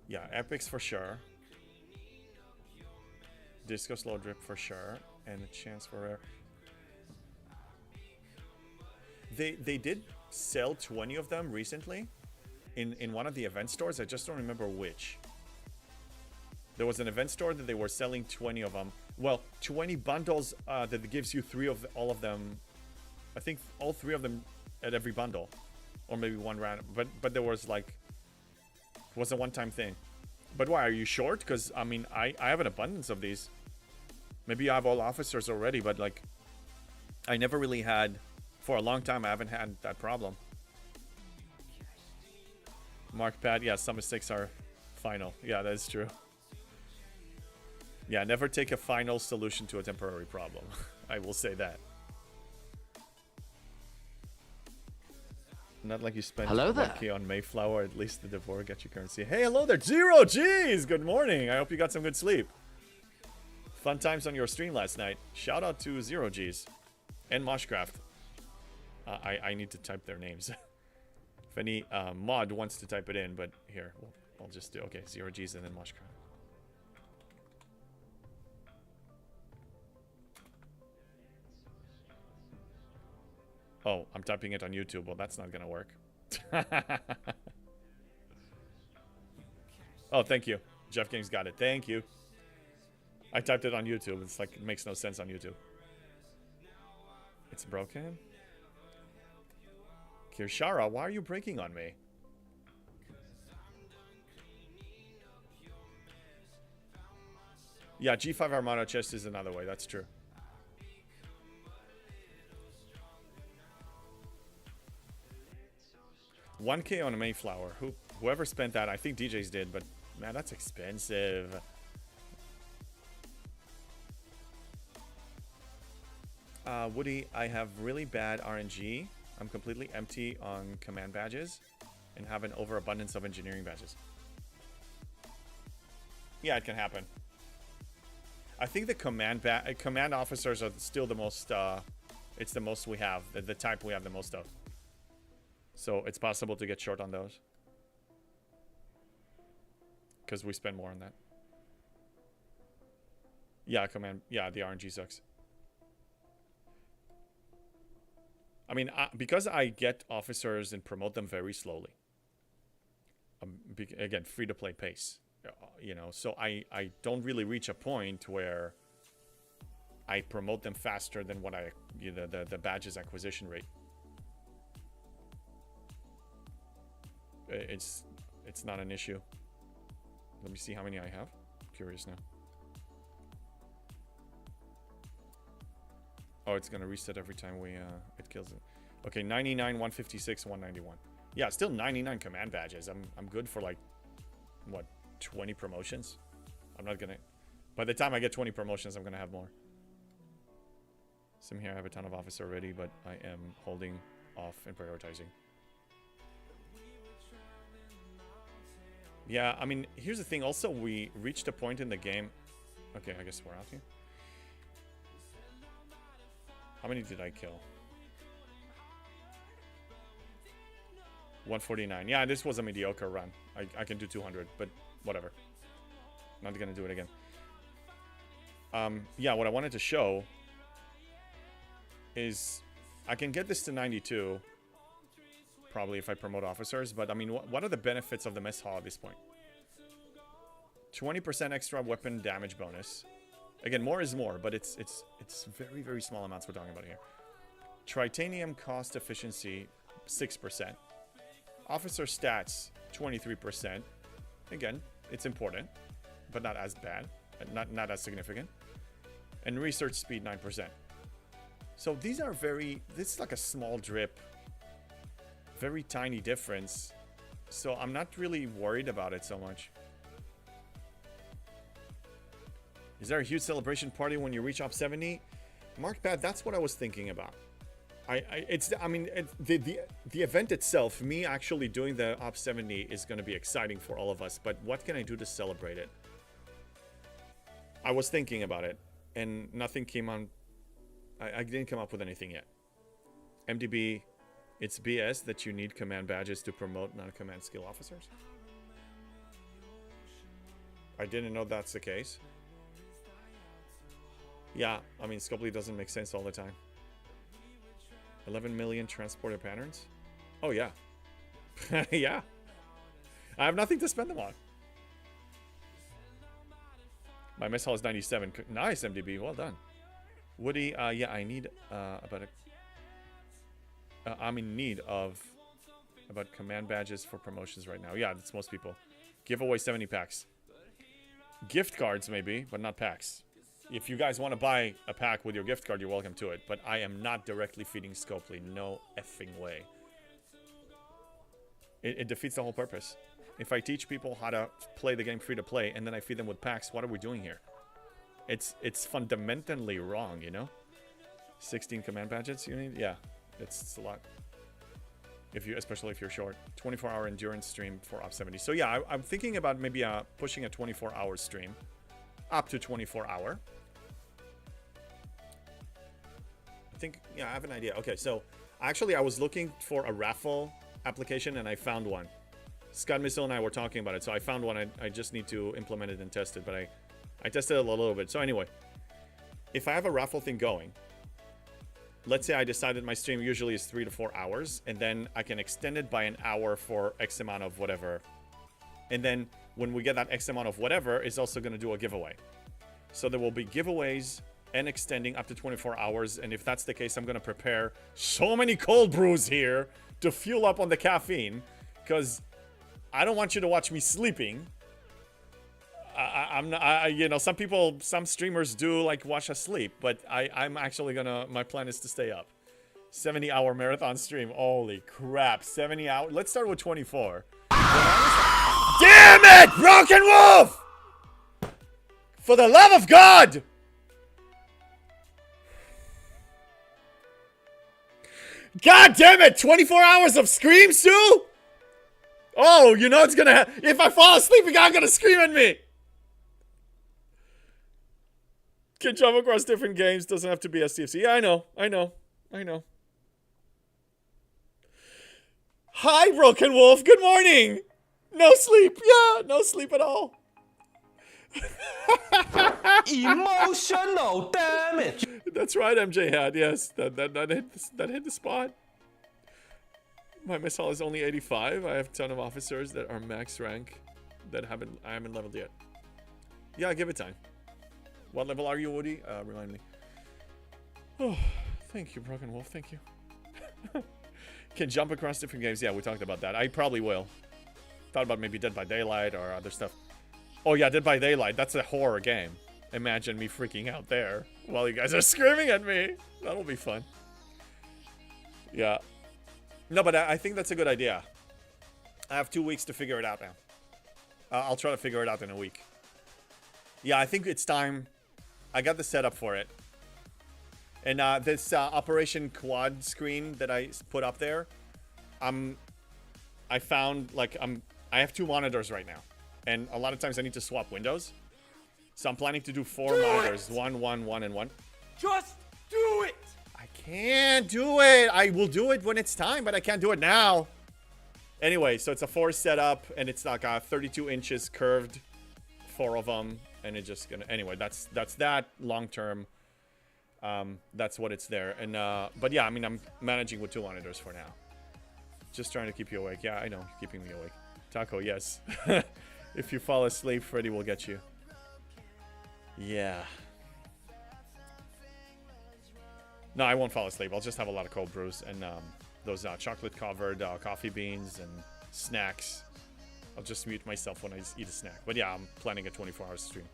Speaker 1: Yeah, Apex for sure. Disco Slow Drip for sure, and a Chance for Rare. They did sell 20 of them recently in one of the event stores. I just don't remember which. There was an event store that they were selling 20 of them. Well, 20 bundles that gives you all of them. I think all 3 of them at every bundle, or maybe one random. But there was like, it was a one-time thing. But why, are you short? Because I mean, I have an abundance of these. Maybe you have all officers already, but like, I never really had, for a long time, I haven't had that problem. Mark Pad, yeah, some mistakes are Final. Yeah, that's true. Yeah, never take a final solution to a temporary problem. I will say that. Not like you spent
Speaker 3: Hello there.
Speaker 1: 1K on Mayflower. At least the Devore got you currency. Hey, hello there. 0Gs! Good morning. I hope you got some good sleep. Fun times on your stream last night. Shout out to 0Gs. And Moshcraft. I need to type their names. If any mod wants to type it in, but here. I'll just do... Okay, 0Gs and then Moshcraft. Oh, I'm typing it on YouTube. Well, that's not gonna work. Oh, thank you. Jeff Games got it. Thank you. I typed it on YouTube. It's like, it makes no sense on YouTube. It's broken? Kirshara, why are you breaking on me? Yeah, G5 Armada chest is another way. That's true. $1K on a Mayflower. Whoever spent that, I think DJs did, but man, that's expensive. Woody, I have really bad RNG. I'm completely empty on command badges and have an overabundance of engineering badges. Yeah, it can happen. I think the command officers are still the most, it's the most we have, the type we have the most of. So it's possible to get short on those. Because we spend more on that. Yeah, yeah, the RNG sucks. I mean, because I get officers and promote them very slowly. Again, free-to-play pace. You know, so I don't really reach a point where I promote them faster than what the badges acquisition rate. It's not an issue. Let me see how many I have. I'm curious now. Oh, it's gonna reset every time it kills it. Okay, 99, 156, 191. Yeah, still 99 command badges. I'm good for like what, 20 promotions? I'm not gonna. By the time I get 20 promotions, I'm gonna have more. Some here I have a ton of officer already, but I am holding off and prioritizing. Yeah, I mean, here's the thing. Also, we reached a point in the game. Okay, I guess we're out here. How many did I kill? 149. Yeah, this was a mediocre run. I can do 200, but whatever. Not gonna do it again. Yeah, what I wanted to show is I can get this to 92. Probably if I promote officers, but I mean, what are the benefits of the mess hall at this point? 20% extra weapon damage bonus. Again, more is more, but it's very, very small amounts we're talking about here. Tritanium cost efficiency, 6%. Officer stats, 23%. Again, it's important, but not as bad, not as significant. And research speed, 9%. So these are this is like a small drip. Very tiny difference. So I'm not really worried about it so much. Is there a huge celebration party when you reach Op 70? Markpad, that's what I was thinking about. The event itself, me actually doing the Op 70 is going to be exciting for all of us, but what can I do to celebrate it? I was thinking about it, and nothing came on. I didn't come up with anything yet. MDB, it's BS that you need command badges to promote non-command skill officers. I didn't know that's the case. Yeah, I mean, Scopely doesn't make sense all the time. 11 million transporter patterns? Oh, yeah. Yeah. I have nothing to spend them on. My mess hall is 97. Nice, MDB. Well done. Woody, yeah, I need I'm in need of about command badges for promotions right now. Yeah, that's most people. Give away 70 packs. Gift cards, maybe, but not packs. If you guys want to buy a pack with your gift card, you're welcome to it. But I am not directly feeding Scopely. No effing way. It defeats the whole purpose. If I teach people how to play the game free to play and then I feed them with packs, what are we doing here? It's fundamentally wrong, you know? 16 command badges you need? Yeah, it's a lot. Especially if you're short. 24-hour endurance stream for up 70. So yeah, I'm thinking about maybe pushing a 24-hour stream. Up to 24-hour. I think, yeah, I have an idea. Okay, so actually I was looking for a raffle application and I found one. Scott Missile and I were talking about it, so I found one. I just need to implement it and test it, but I tested it a little bit. So anyway, if I have a raffle thing going, let's say I decided my stream usually is 3 to 4 hours, and then I can extend it by an hour for X amount of whatever. And then when we get that X amount of whatever, it's also going to do a giveaway. So there will be giveaways and extending up to 24 hours. And if that's the case, I'm going to prepare so many cold brews here to fuel up on the caffeine, because I don't want you to watch me sleeping. I'm not, you know, some streamers do like watch us sleep, but I'm actually my plan is to stay up. 70-hour marathon stream. Holy crap. 70 hours. Let's start with 24. Damn it! Broken Wolf! For the love of God! God damn it! 24 hours of screams too? Oh, you know it's gonna if I fall asleep, you guys gonna scream at me! Can jump across different games, doesn't have to be STFC. Yeah, I know. Hi, Broken Wolf, good morning! No sleep, yeah, no sleep at all.
Speaker 3: Emotional damage.
Speaker 1: That's right, MJ had, yes. That hit the spot. My missile is only 85. I have a ton of officers that are max rank that I haven't leveled yet. Yeah, give it time. What level are you, Woody? Remind me. Oh, thank you, Broken Wolf. Thank you. Can jump across different games. Yeah, we talked about that. I probably will. Thought about maybe Dead by Daylight or other stuff. Oh yeah, Dead by Daylight. That's a horror game. Imagine me freaking out there while you guys are screaming at me. That'll be fun. Yeah. No, but I think that's a good idea. I have 2 weeks to figure it out now. I'll try to figure it out in a week. Yeah, I think it's time. I got the setup for it. And this Operation Quad screen that I put up there, I found, like, I have 2 monitors right now. And a lot of times I need to swap windows. So I'm planning to do 4 monitors. 1, 1, 1, and 1.
Speaker 3: Just do it!
Speaker 1: I can't do it. I will do it when it's time, but I can't do it now. Anyway, so it's a 4 setup, and it's like 32 inches curved. 4 of them. And it's just gonna... Anyway, that's that long term. That's what it's there. And but yeah, I mean, I'm managing with 2 monitors for now. Just trying to keep you awake. Yeah, I know. You're keeping me awake. Taco, yes. If you fall asleep, Freddy will get you. Yeah. No, I won't fall asleep. I'll just have a lot of cold brews and those chocolate-covered coffee beans and snacks. I'll just mute myself when I eat a snack. But yeah, I'm planning a 24-hour stream.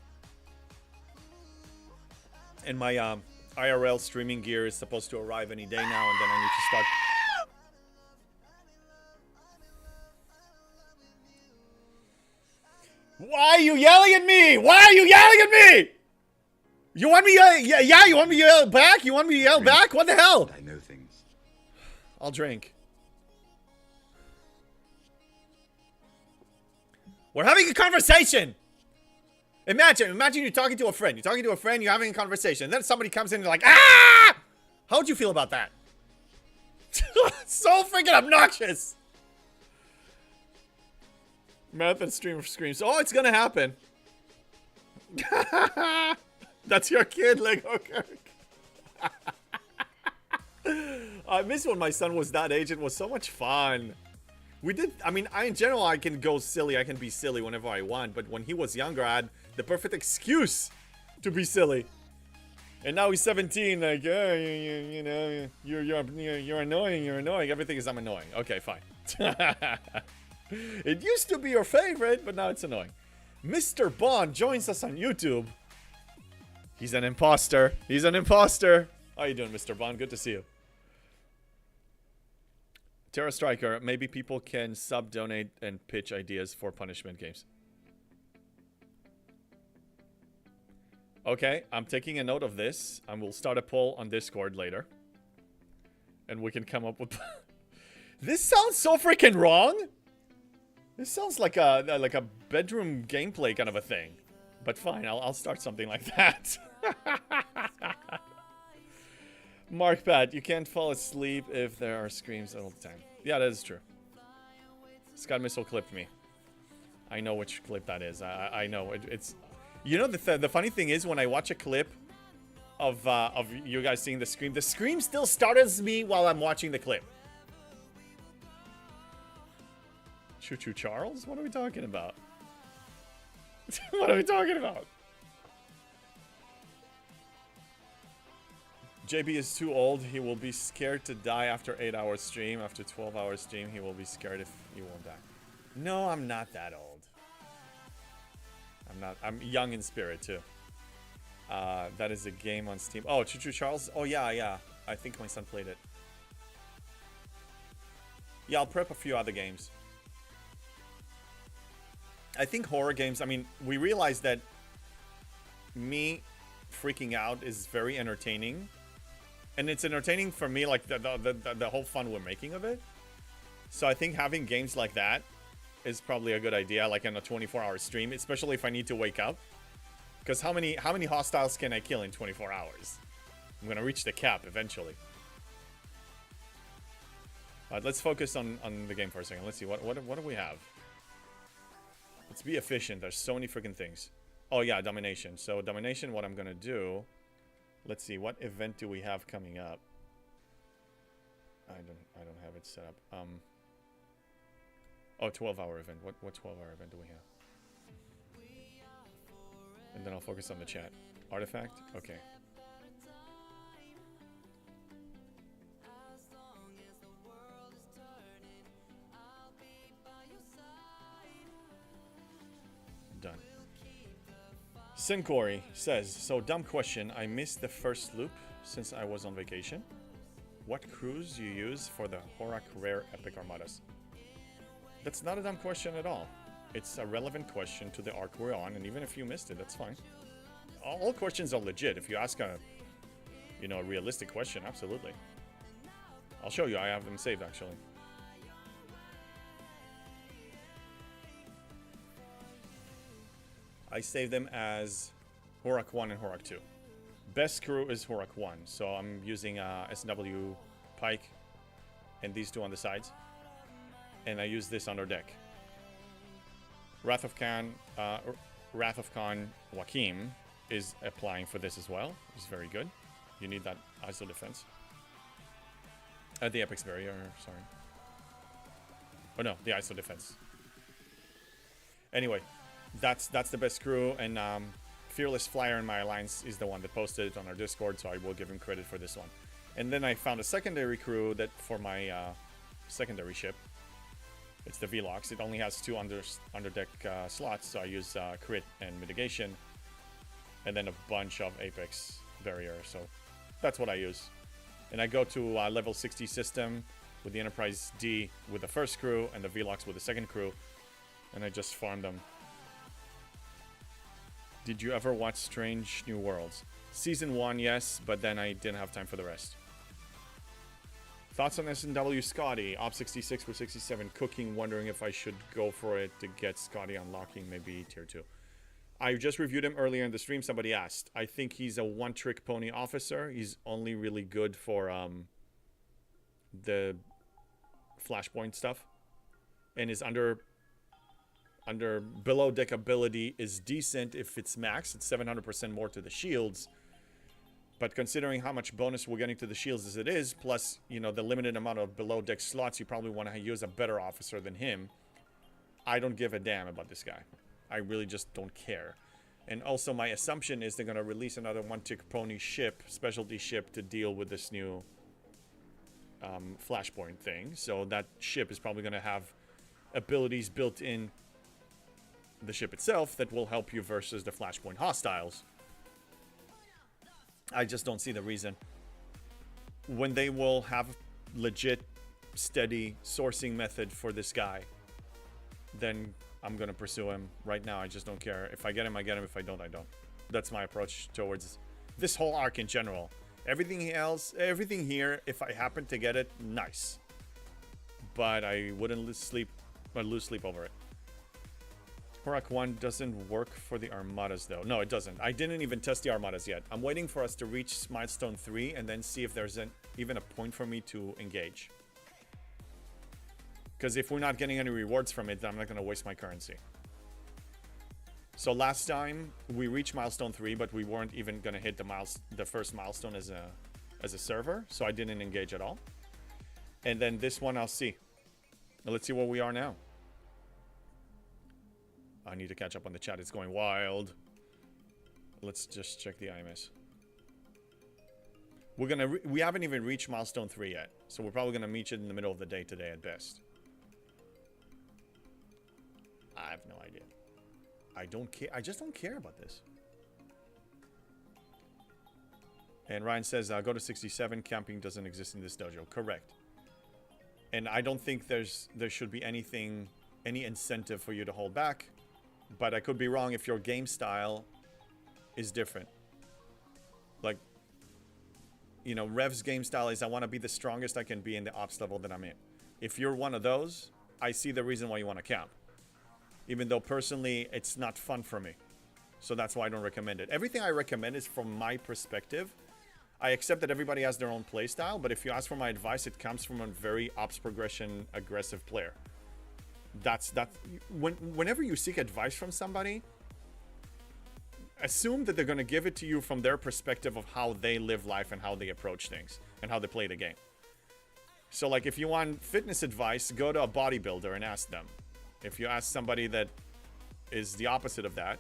Speaker 1: And my IRL streaming gear is supposed to arrive any day now, and then I need to start... Why are you yelling at me? Why are you yelling at me? You want me to yeah, you want me to yell back? You want me to yell back? What the hell?
Speaker 2: I know things.
Speaker 1: I'll drink. We're having a conversation. Imagine you're talking to a friend. You're talking to a friend, you're having a conversation. And then somebody comes in and they're like, ah! How would you feel about that? So freaking obnoxious. Marathon stream of screams. Oh, it's gonna happen. That's your kid, Lego Kirk. I miss when my son was that age. It was so much fun. We did, I mean, in general, I can go silly. I can be silly whenever I want. But when he was younger, I had the perfect excuse to be silly. And now he's 17, like, oh, you know, you're annoying, you're annoying. Everything is I'm annoying. Okay, fine. It used to be your favorite, but now it's annoying. Mr. Bond joins us on YouTube. He's an imposter. He's an imposter. How you doing, Mr. Bond? Good to see you. Terra Striker, maybe people can sub-donate and pitch ideas for punishment games. Okay, I'm taking a note of this. And we'll start a poll on Discord later. And we can come up with... This sounds so freaking wrong! This sounds like a bedroom gameplay kind of a thing. But fine, I'll start something like that. Mark Pat, you can't fall asleep if there are screams all the time. Yeah, that is true. Scott Missile clipped me. I know which clip that is. I know it's. You know the funny thing is when I watch a clip of you guys seeing the scream still startles me while I'm watching the clip. Choo Choo Charles? What are we talking about? What are we talking about? JB is too old. He will be scared to die after 8-hour stream. After 12-hour stream, he will be scared if he won't die. No, I'm not that old. I'm not. I'm young in spirit, too. That is a game on Steam. Oh, Choo Choo Charles? Oh, yeah. I think my son played it. Yeah, I'll prep a few other games. I think horror games, I mean, we realize that me freaking out is very entertaining. And it's entertaining for me, like the whole fun we're making of it. So I think having games like that is probably a good idea, like in a 24-hour stream, especially if I need to wake up. Because how many hostiles can I kill in 24 hours? I'm gonna reach the cap eventually. Alright, let's focus on the game for a second. Let's see, what do we have? Let's be efficient. There's so many freaking things. Oh yeah, domination. So domination, what I'm gonna do... Let's see, what event do we have coming up? I don't have it set up. Oh, 12-hour event. What 12-hour event do we have? And then I'll focus on the chat. Artifact? Okay. Done. Sinkori says, so dumb question, I missed the first loop since I was on vacation. What crews you use for the Horak Rare Epic Armadas? That's not a dumb question at all. It's a relevant question to the arc we're on, and even if you missed it, that's fine. All questions are legit. If you ask a realistic question, absolutely. I'll show you, I have them saved actually. I save them as Horak 1 and Horak 2. Best crew is Horak 1, so I'm using SW Pike and these two on the sides. And I use this under deck. Wrath of Khan Joachim is applying for this as well. It's very good. You need that ISO defense. The Epic's barrier, sorry. Oh no, the ISO defense. Anyway. That's the best crew, and Fearless Flyer in my alliance is the one that posted it on our Discord, so I will give him credit for this one. And then I found a secondary crew that for my secondary ship. It's the Velox. It only has 2 underdeck slots, so I use crit and mitigation, and then a bunch of Apex barrier. So that's what I use. And I go to level 60 system with the Enterprise D with the first crew and the Velox with the second crew, and I just farm them. Did you ever watch Strange New Worlds? Season 1, yes, but then I didn't have time for the rest. Thoughts on S&W Scotty? Op 66 for 67 cooking, wondering if I should go for it to get Scotty unlocking maybe tier 2. I just reviewed him earlier in the stream, somebody asked. I think he's a one-trick pony officer. He's only really good for the Flashpoint stuff. And his under below deck ability is decent if it's max. It's 700% more to the shields. But considering how much bonus we're getting to the shields as it is, plus, the limited amount of below deck slots, you probably want to use a better officer than him. I don't give a damn about this guy. I really just don't care. And also my assumption is they're going to release another one-tick pony ship, specialty ship, to deal with this new Flashpoint thing. So that ship is probably going to have abilities built in the ship itself that will help you versus the Flashpoint hostiles. I just don't see the reason when they will have legit steady sourcing method for this guy, then I'm gonna pursue him right now. I just don't care. If I get him, I get him. If I don't, I don't. That's my approach towards this whole arc in general. Everything else, everything here, if I happen to get it, nice. But I wouldn't lose sleep over it. Horak 1 doesn't work for the Armadas though. No, it doesn't. I didn't even test the Armadas yet. I'm waiting for us to reach milestone 3 and then see if there's even a point for me to engage. Because if we're not getting any rewards from it, then I'm not going to waste my currency. So last time we reached milestone 3, but we weren't even going to hit the first milestone as a server, so I didn't engage at all. And then this one I'll see. Let's see where we are now. I need to catch up on the chat. It's going wild. Let's just check the IMS. We haven't even reached milestone 3 yet, so we're probably gonna meet it in the middle of the day today at best. I have no idea. I don't care. I just don't care about this. And Ryan says, go to 67. Camping doesn't exist in this dojo. Correct. And I don't think there should be any incentive for you to hold back. But I could be wrong if your game style is different. Like, you know, Rev's game style is I want to be the strongest I can be in the ops level that I'm in. If you're one of those, I see the reason why you want to camp. Even though personally, it's not fun for me. So that's why I don't recommend it. Everything I recommend is from my perspective. I accept that everybody has their own playstyle, but if you ask for my advice, it comes from a very ops progression aggressive player. Whenever you seek advice from somebody, assume that they're going to give it to you from their perspective of how they live life and how they approach things and how they play the game. So like if you want fitness advice, go to a bodybuilder and ask them. If you ask somebody that is the opposite of that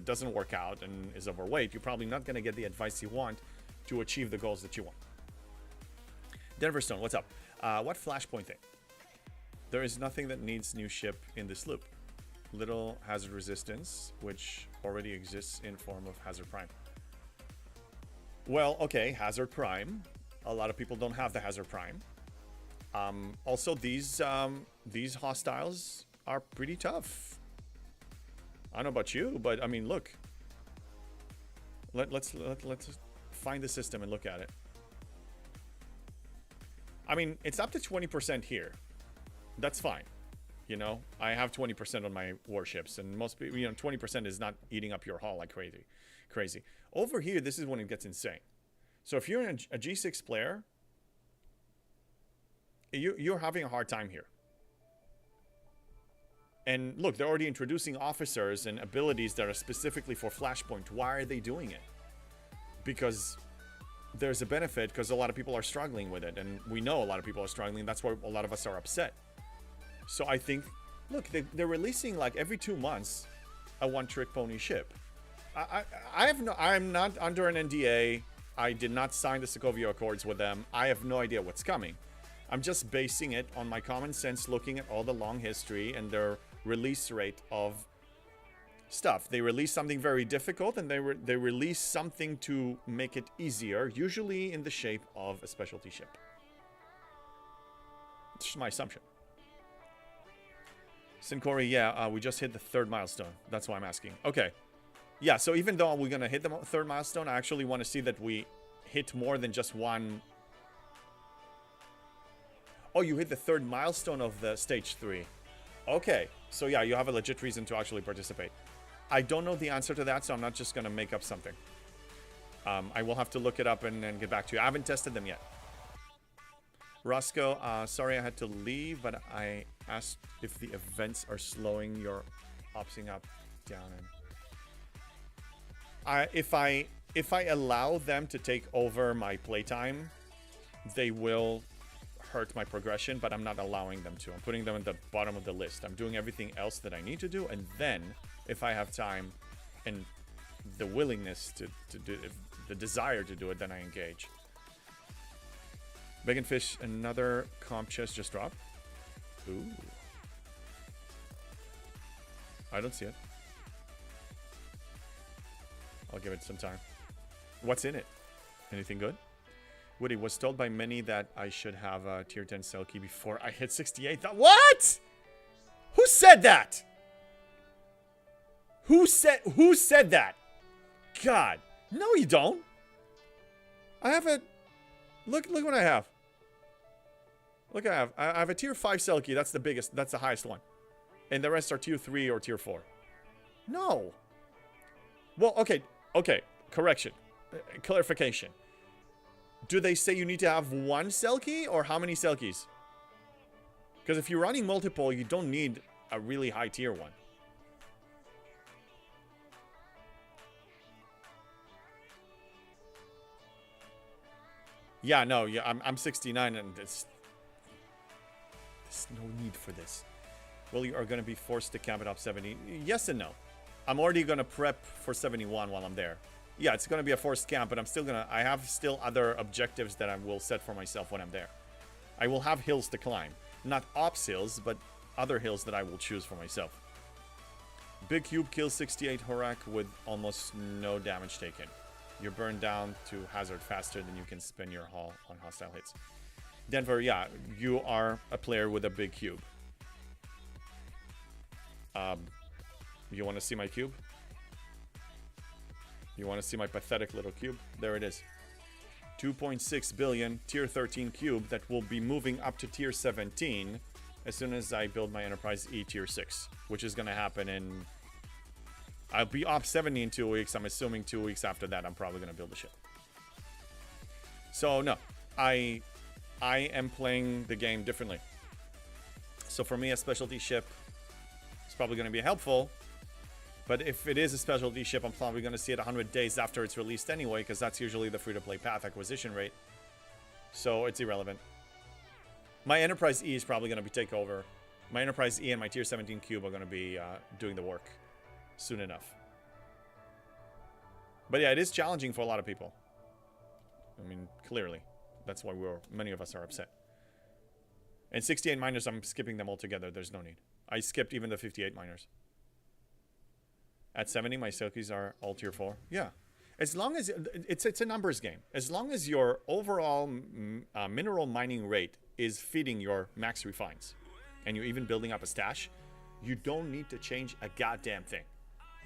Speaker 1: doesn't work out and is overweight, you're probably not going to get the advice you want to achieve the goals that you want. Denver Stone, what's up? What Flashpoint thing? There is nothing that needs new ship in this loop. Little hazard resistance, which already exists in form of Hazard Prime. Well, okay, Hazard Prime. A lot of people don't have the Hazard Prime. Also, these hostiles are pretty tough. I don't know about you, but I mean, look. Let's find the system and look at it. I mean, it's up to 20% here. That's fine. You know, I have 20% on my warships, and most people, you know, 20% is not eating up your hull like crazy. Over here, this is when it gets insane. So if you're a G6 player, you're having a hard time here. And look, they're already introducing officers and abilities that are specifically for Flashpoint. Why are they doing it? Because there's a benefit, because a lot of people are struggling with it, and we know a lot of people are struggling. That's why a lot of us are upset. So I think, look, they're releasing like every 2 months a one-trick pony ship. I'm not under an NDA. I did not sign the Sokovia Accords with them. I have no idea what's coming. I'm just basing it on my common sense, looking at all the long history and their release rate of stuff. They release something very difficult, and they release something to make it easier, usually in the shape of a specialty ship. It's just my assumption. Sincori, yeah, we just hit the 3rd milestone. That's why I'm asking. Okay. Yeah, so even though we're going to hit the 3rd milestone, I actually want to see that we hit more than just one. Oh, you hit the 3rd milestone of the stage 3. Okay. So yeah, you have a legit reason to actually participate. I don't know the answer to that, so I'm not just going to make up something. I will have to look it up and get back to you. I haven't tested them yet. Roscoe, sorry I had to leave, but I asked if the events are slowing your opting up, down, and if I allow them to take over my playtime, they will hurt my progression, but I'm not allowing them to. I'm putting them at the bottom of the list. I'm doing everything else that I need to do, and then if I have time and the willingness to do it, the desire to do it, then I engage. Bacon Fish, another comp chest just dropped. Ooh. I don't see it. I'll give it some time. What's in it? Anything good? Woody was told by many that I should have a tier 10 Selkie before I hit 68. What? Who said that? Who said that? God. No, you don't. I have a... Look what I have. Look, I have a tier 5 Selkie. That's the biggest. That's the highest one. And the rest are tier 3 or tier 4. No. Well, okay. Okay. Correction. Clarification. Do they say you need to have one Selkie or how many Selkies? Because if you're running multiple, you don't need a really high tier one. Yeah, no, yeah, I'm 69 and there's no need for this. Well, you are going to be forced to camp it up 70. Yes and no. I'm already going to prep for 71 while I'm there. Yeah, it's going to be a forced camp, but I'm still going to... I have still other objectives that I will set for myself when I'm there. I will have hills to climb. Not ops hills, but other hills that I will choose for myself. Big Cube kills 68 Horak with almost no damage taken. You're burned down to hazard faster than you can spin your hull on hostile hits. Denver, yeah, you are a player with a big cube. You want to see my cube? You want to see my pathetic little cube? There it is. 2.6 billion tier 13 cube that will be moving up to tier 17 as soon as I build my Enterprise E tier 6, which is going to happen in... I'll be up 70 in 2 weeks. I'm assuming 2 weeks after that, I'm probably going to build the ship. So, no. I am playing the game differently. So, for me, a specialty ship is probably going to be helpful. But if it is a specialty ship, I'm probably going to see it 100 days after it's released anyway, because that's usually the free-to-play path acquisition rate. So, it's irrelevant. My Enterprise E is probably going to be take over. My Enterprise E and my Tier 17 Cube are going to be doing the work soon enough. But yeah, it is challenging for a lot of people. I mean, clearly. That's why many of us are upset. And 68 miners, I'm skipping them altogether. There's no need. I skipped even the 58 miners. At 70, my Silkies are all tier 4. Yeah. As long as... It's a numbers game. As long as your overall mineral mining rate is feeding your max refines, and you're even building up a stash, you don't need to change a goddamn thing.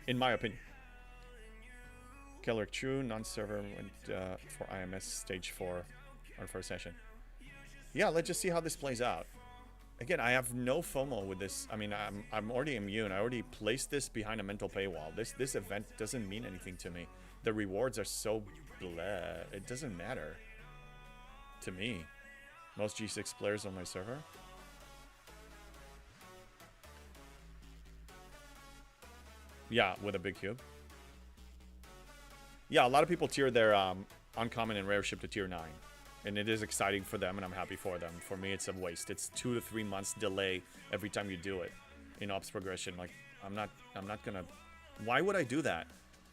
Speaker 1: In my opinion. Keller True, non-server went for IMS stage 4 on first session. Yeah, let's just see how this plays out. Again, I have no FOMO with this. I mean, I'm already immune. I already placed this behind a mental paywall. This event doesn't mean anything to me. The rewards are so bleh. It doesn't matter to me. Most G6 players on my server. Yeah, with a big cube. Yeah, a lot of people tier their uncommon and rare ship to tier 9. And it is exciting for them, and I'm happy for them. For me, it's a waste. It's 2 to 3 months delay every time you do it in ops progression. Like, I'm not gonna... Why would I do that?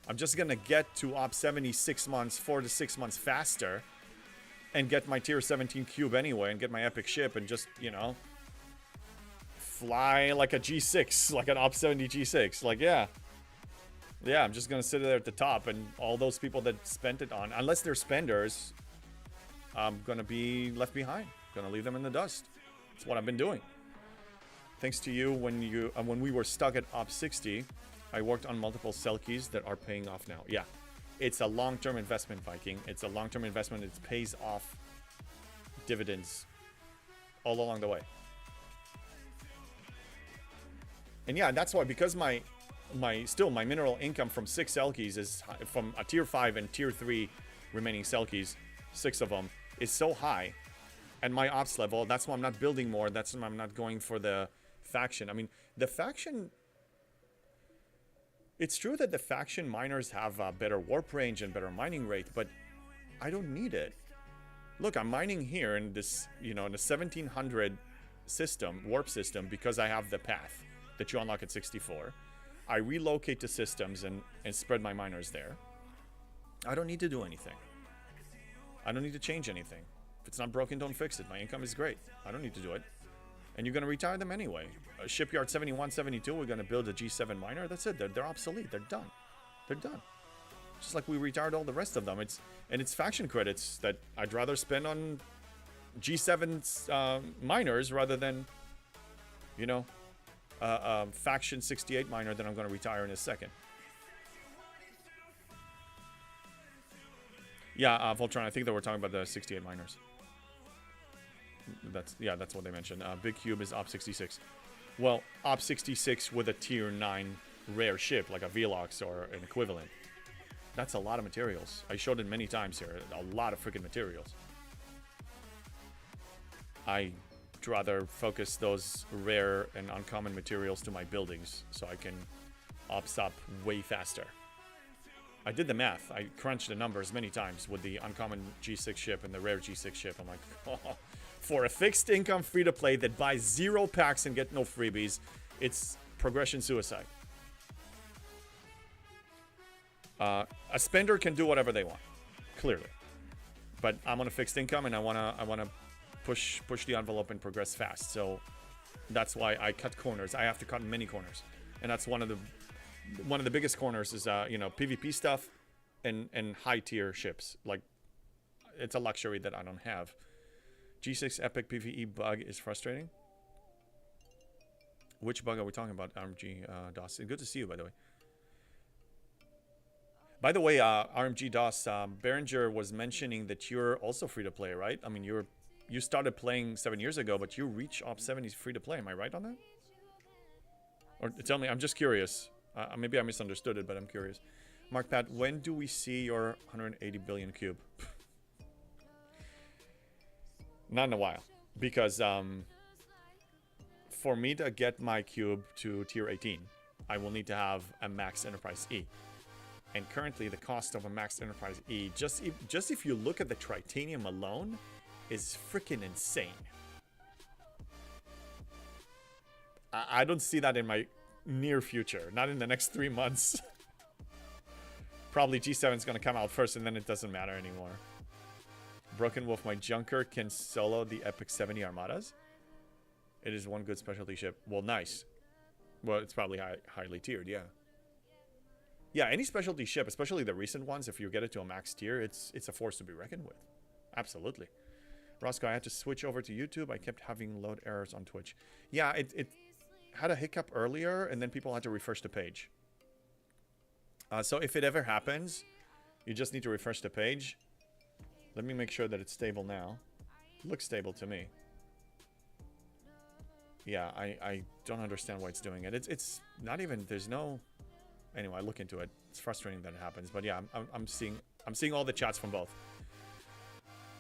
Speaker 1: I'm just gonna get to ops 70 6 months, 4 to 6 months faster and get my tier 17 cube anyway and get my epic ship and just, you know, fly like a G6, like an ops 70 G6. Like, yeah. Yeah, I'm just gonna sit there at the top, and all those people that spent it on, unless they're spenders, I'm gonna be left behind. Gonna leave them in the dust. That's what I've been doing. Thanks to you, when we were stuck at Op 60, I worked on multiple Selkies that are paying off now. Yeah, it's a long-term investment, Viking. It's a long-term investment. It pays off dividends all along the way. And yeah, that's why, because my mineral income from 6 Selkies is from a tier 5 and tier 3 remaining Selkies, 6 of them, is so high, and my ops level, that's why I'm not building more. That's why I'm not going for the faction. I mean, the faction, it's true that the faction miners have a better warp range and better mining rate, but I don't need it. Look, I'm mining here in this, you know, in the 1700 system, warp system, because I have the path that you unlock at 64. I relocate to systems and spread my miners there. I don't need to do anything. I don't need to change anything. If it's not broken, don't fix it. My income is great. I don't need to do it. And you're going to retire them anyway. Shipyard 71, 72, we're going to build a G7 miner. That's it. They're obsolete. They're done. They're done. Just like we retired all the rest of them. It's faction credits that I'd rather spend on G7's miners rather than, you know, faction 68 miner that I'm going to retire in a second. Yeah, Voltron, I think they were talking about the 68 miners. That's what they mentioned. Big Cube is Op 66. Well, Op 66 with a tier 9 rare ship like a Velox or an equivalent. That's a lot of materials. I showed it many times here. A lot of freaking materials. I'd rather focus those rare and uncommon materials to my buildings so I can ops up way faster. I did the math. I crunched the numbers many times with the uncommon G6 ship and the rare G6 ship. I'm like, oh, for a fixed income free-to-play that buys 0 packs and get no freebies, it's progression suicide. A spender can do whatever they want, clearly. But I'm on a fixed income and I wanna push the envelope and progress fast. So that's why I cut corners. I have to cut many corners. And that's one of the biggest corners is you know, PvP stuff and high tier ships. Like, it's a luxury that I don't have. G6 epic PvE bug is frustrating. Which bug are we talking about? RMG DOS. Good to see you, by the way. By the way, RMG DOS, Berenger was mentioning that you're also free to play, right? I mean, you started playing 7 years ago, but you reach Op 70 free to play. Am I right on that? Or tell me, I'm just curious. Maybe I misunderstood it, but I'm curious. Mark Pat, when do we see your 180 billion cube? Not in a while, because for me to get my cube to tier 18, I will need to have a max enterprise E. And currently, the cost of a max enterprise E, just if you look at the Tritanium alone, is freaking insane. I don't see that in my near future, not in the next 3 months. Probably G7 is going to come out first, and then it doesn't matter anymore. Broken Wolf, my Junker can solo the Epic 70 Armadas. It is one good specialty ship. Well, nice. Well, it's probably highly tiered, yeah. Yeah, any specialty ship, especially the recent ones, if you get it to a max tier, it's a force to be reckoned with. Absolutely. Roscoe, I had to switch over to YouTube. I kept having load errors on Twitch. Yeah, it had a hiccup earlier, and then people had to refresh the page. So if it ever happens, you just need to refresh the page. Let me make sure that it's stable now. It looks stable to me. Yeah, I don't understand why it's doing it. It's not even, there's no... Anyway, I look into it. It's frustrating that it happens, but yeah, I'm seeing all the chats from both.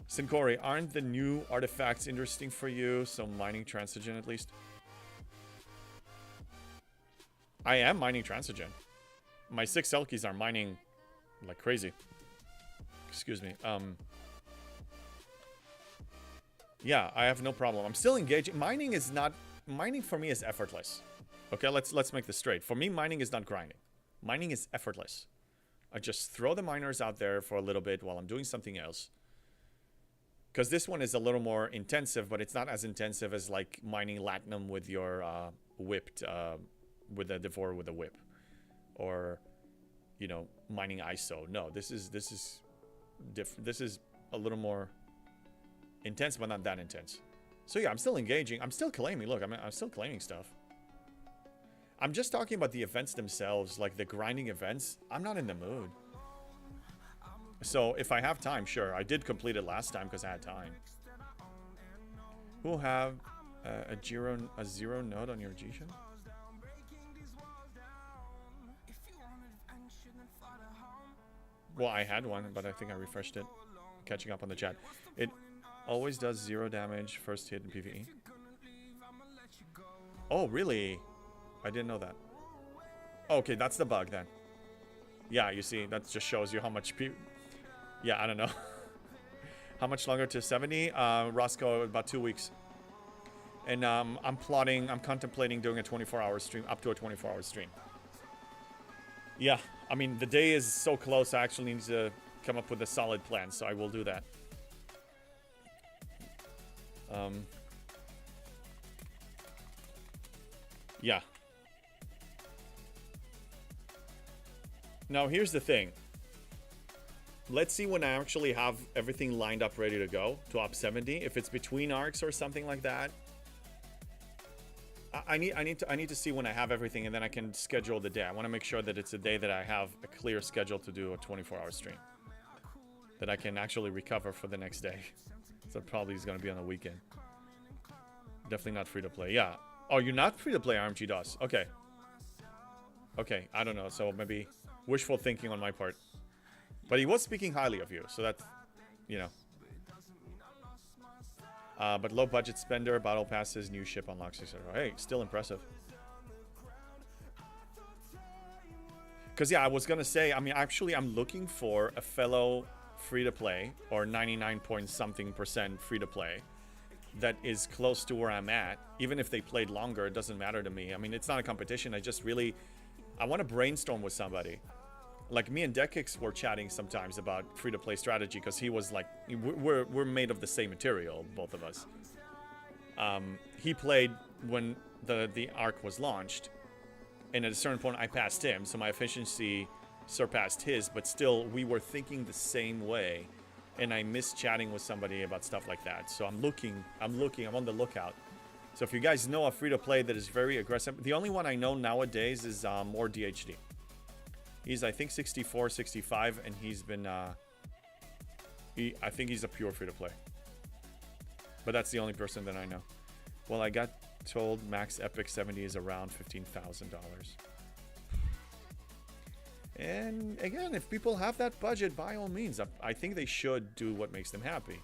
Speaker 1: Sincori, aren't the new artifacts interesting for you? So mining Transigen at least. I am mining Transigen. My 6 Selkies are mining like crazy. Excuse me. Yeah, I have no problem. I'm still engaging. Mining is not... Mining for me is effortless. Okay, let's make this straight. For me, mining is not grinding. Mining is effortless. I just throw the miners out there for a little bit while I'm doing something else. Because this one is a little more intensive, but it's not as intensive as like mining Latinum with your whipped, with a Devourer with a whip. Or, you know, mining ISO. No, this is different. This is a little more intense, but not that intense. So yeah, I'm still engaging. I'm still claiming. Look, I'm still claiming stuff. I'm just talking about the events themselves, like the grinding events. I'm not in the mood. So if I have time, sure. I did complete it last time because I had time. Who have a zero node on your G-Shin? Well, I had one, but I think I refreshed it. Catching up on the chat. It always does 0 damage first hit in PvE. Oh, really? I didn't know that. Okay, that's the bug then. Yeah, you see, that just shows you how much yeah, I don't know. How much longer to 70? Roscoe, about 2 weeks. And I'm contemplating doing a 24-hour stream, up to a 24-hour stream. Yeah, I mean, the day is so close, I actually need to come up with a solid plan, so I will do that. Yeah. Now, here's the thing. let's see when I actually have everything lined up ready to go to op 70. If it's between arcs or something like that, I need to see when I have everything, and then I can schedule the day. I want to make sure that it's a day that I have a clear schedule to do a 24-hour stream, that I can actually recover for the next day. So probably is going to be on the weekend. Definitely not free to play. Yeah. Oh, you're not free to play, RMG DOS. Okay. Okay, I don't know. So maybe wishful thinking on my part. But he was speaking highly of you, so that's, you know. But low budget spender, battle passes, new ship unlocks, etc. Hey, still impressive. Because yeah, I was gonna say, I mean, actually, I'm looking for a fellow free-to-play or 99 point something% free-to-play that is close to where I'm at. Even if they played longer, it doesn't matter to me. I mean, it's not a competition. I just really, I want to brainstorm with somebody. Like me and Dekix were chatting sometimes about free-to-play strategy, because he was like, we're made of the same material, both of us. He played when the arc was launched, and at a certain point I passed him, so my efficiency surpassed his, but still we were thinking the same way, and I miss chatting with somebody about stuff like that. So I'm on the lookout. So if you guys know a free-to-play that is very aggressive, the only one I know nowadays is more DHD. He's, I think, 64, 65, and he's been, I think he's a pure free-to-play. But that's the only person that I know. Well, I got told max Epic 70 is around $15,000. And again, if people have that budget, by all means, I think they should do what makes them happy.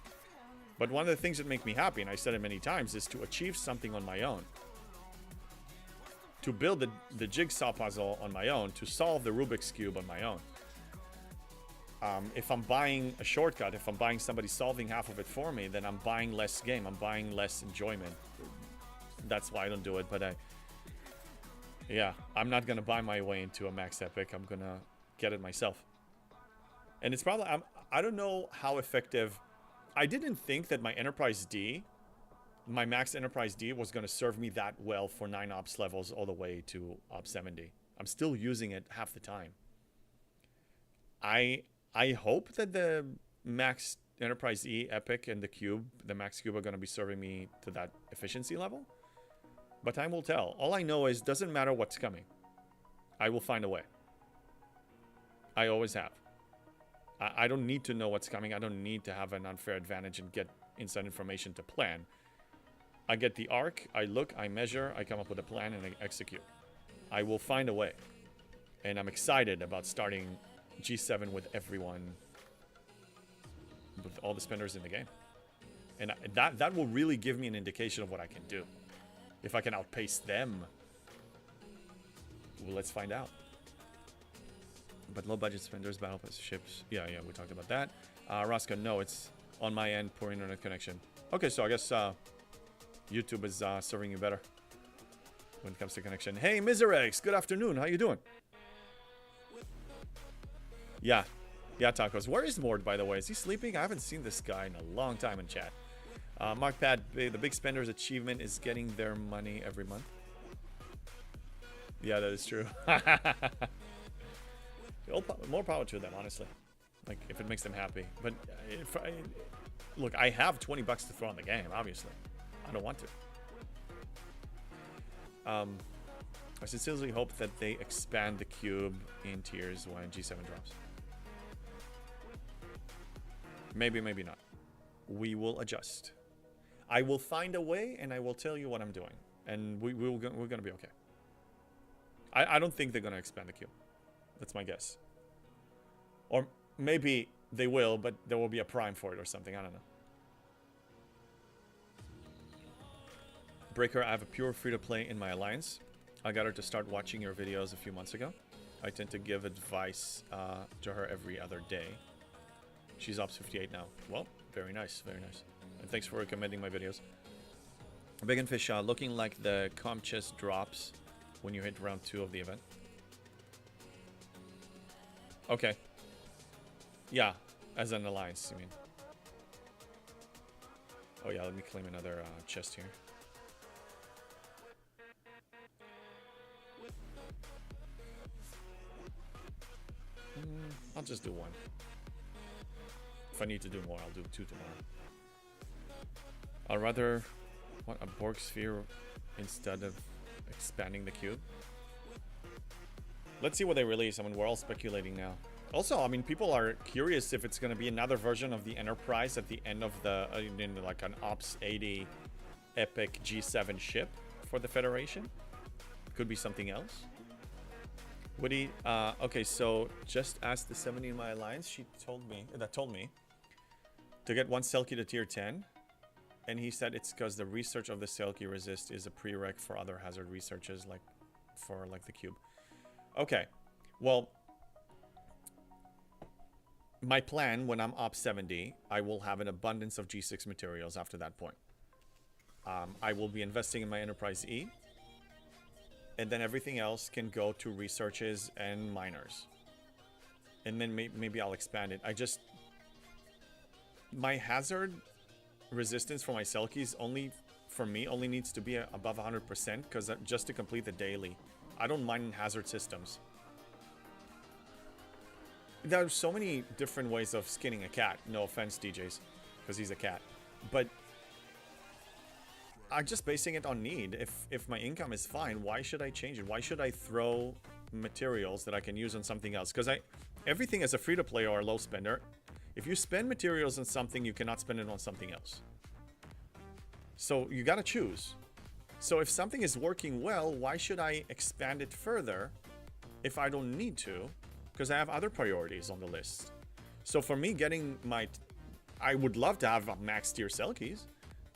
Speaker 1: But one of the things that make me happy, and I said it many times, is to achieve something on my own. To build the jigsaw puzzle on my own, to solve the Rubik's Cube on my own. If I'm buying a shortcut, if I'm buying somebody solving half of it for me, then I'm buying less game, I'm buying less enjoyment. That's why I don't do it, but yeah, I'm not gonna buy my way into a max epic, I'm gonna get it myself. And it's probably, I don't know how effective, I didn't think that my Enterprise D, my max Enterprise D was going to serve me that well for 9 ops levels all the way to op 70. I'm still using it half the time. I hope that the max Enterprise E Epic and the Cube, the max Cube, are going to be serving me to that efficiency level. But time will tell. All I know is, doesn't matter what's coming, I will find a way. I always have. I don't need to know what's coming. I don't need to have an unfair advantage and get inside information to plan. I get the arc, I look, I measure, I come up with a plan, and I execute. I will find a way. And I'm excited about starting G7 with everyone, with all the spenders in the game. And that will really give me an indication of what I can do. If I can outpace them, well, let's find out. But low budget spenders, battle pass ships. Yeah, we talked about that. Raska, no, it's on my end, poor internet connection. Okay, so I guess YouTube is serving you better when it comes to connection. Hey, Miserex, good afternoon. How you doing? Yeah, Tacos. Where is Mord, by the way? Is he sleeping? I haven't seen this guy in a long time in chat. Mark Pad, the big spenders achievement is getting their money every month. Yeah, that is true. More power to them, honestly. Like, if it makes them happy. But look, I have 20 bucks to throw on the game, obviously. I don't want to. I sincerely hope that they expand the cube in tiers when G7 drops. Maybe, maybe not. We will adjust. I will find a way, and I will tell you what I'm doing. And we're going to be okay. I don't think they're going to expand the cube. That's my guess. Or maybe they will, but there will be a prime for it or something. I don't know. Breaker, I have a pure free-to-play in my alliance. I got her to start watching your videos a few months ago. I tend to give advice to her every other day. She's Ops 58 now. Well, very nice, very nice. And thanks for recommending my videos. Big and Fish, looking like the comm chest drops when you hit round 2 of the event. Okay. Yeah, as an alliance, you mean. Oh yeah, let me claim another chest here. I'll just do one. If I need to do more, I'll do 2 tomorrow. I'd rather want a Borg sphere instead of expanding the cube. Let's see what they release. I mean, we're all speculating now. Also, I mean, people are curious if it's going to be another version of the Enterprise at the end of the, in like an Ops 80 epic G7 ship for the Federation. Could be something else. Woody, okay, so just asked the 70 in my alliance. She told me, to get one Selkie to tier 10. And he said it's because the research of the Selkie resist is a prereq for other hazard researches, like for like the cube. Okay, well, my plan when I'm Op 70, I will have an abundance of G6 materials after that point. I will be investing in my Enterprise E. And then everything else can go to researches and miners. And then maybe I'll expand it. My hazard resistance for my Selkies only needs to be above 100% because just to complete the daily. I don't mind in hazard systems. There are so many different ways of skinning a cat. No offense, DJs, because he's a cat. But I'm just basing it on need. If my income is fine, why should I change it? Why should I throw materials that I can use on something else? Because everything as a free-to-play or a low spender, if you spend materials on something, you cannot spend it on something else. So you gotta choose. So if something is working well, why should I expand it further if I don't need to? Because I have other priorities on the list. So for me, I would love to have max tier Selkies,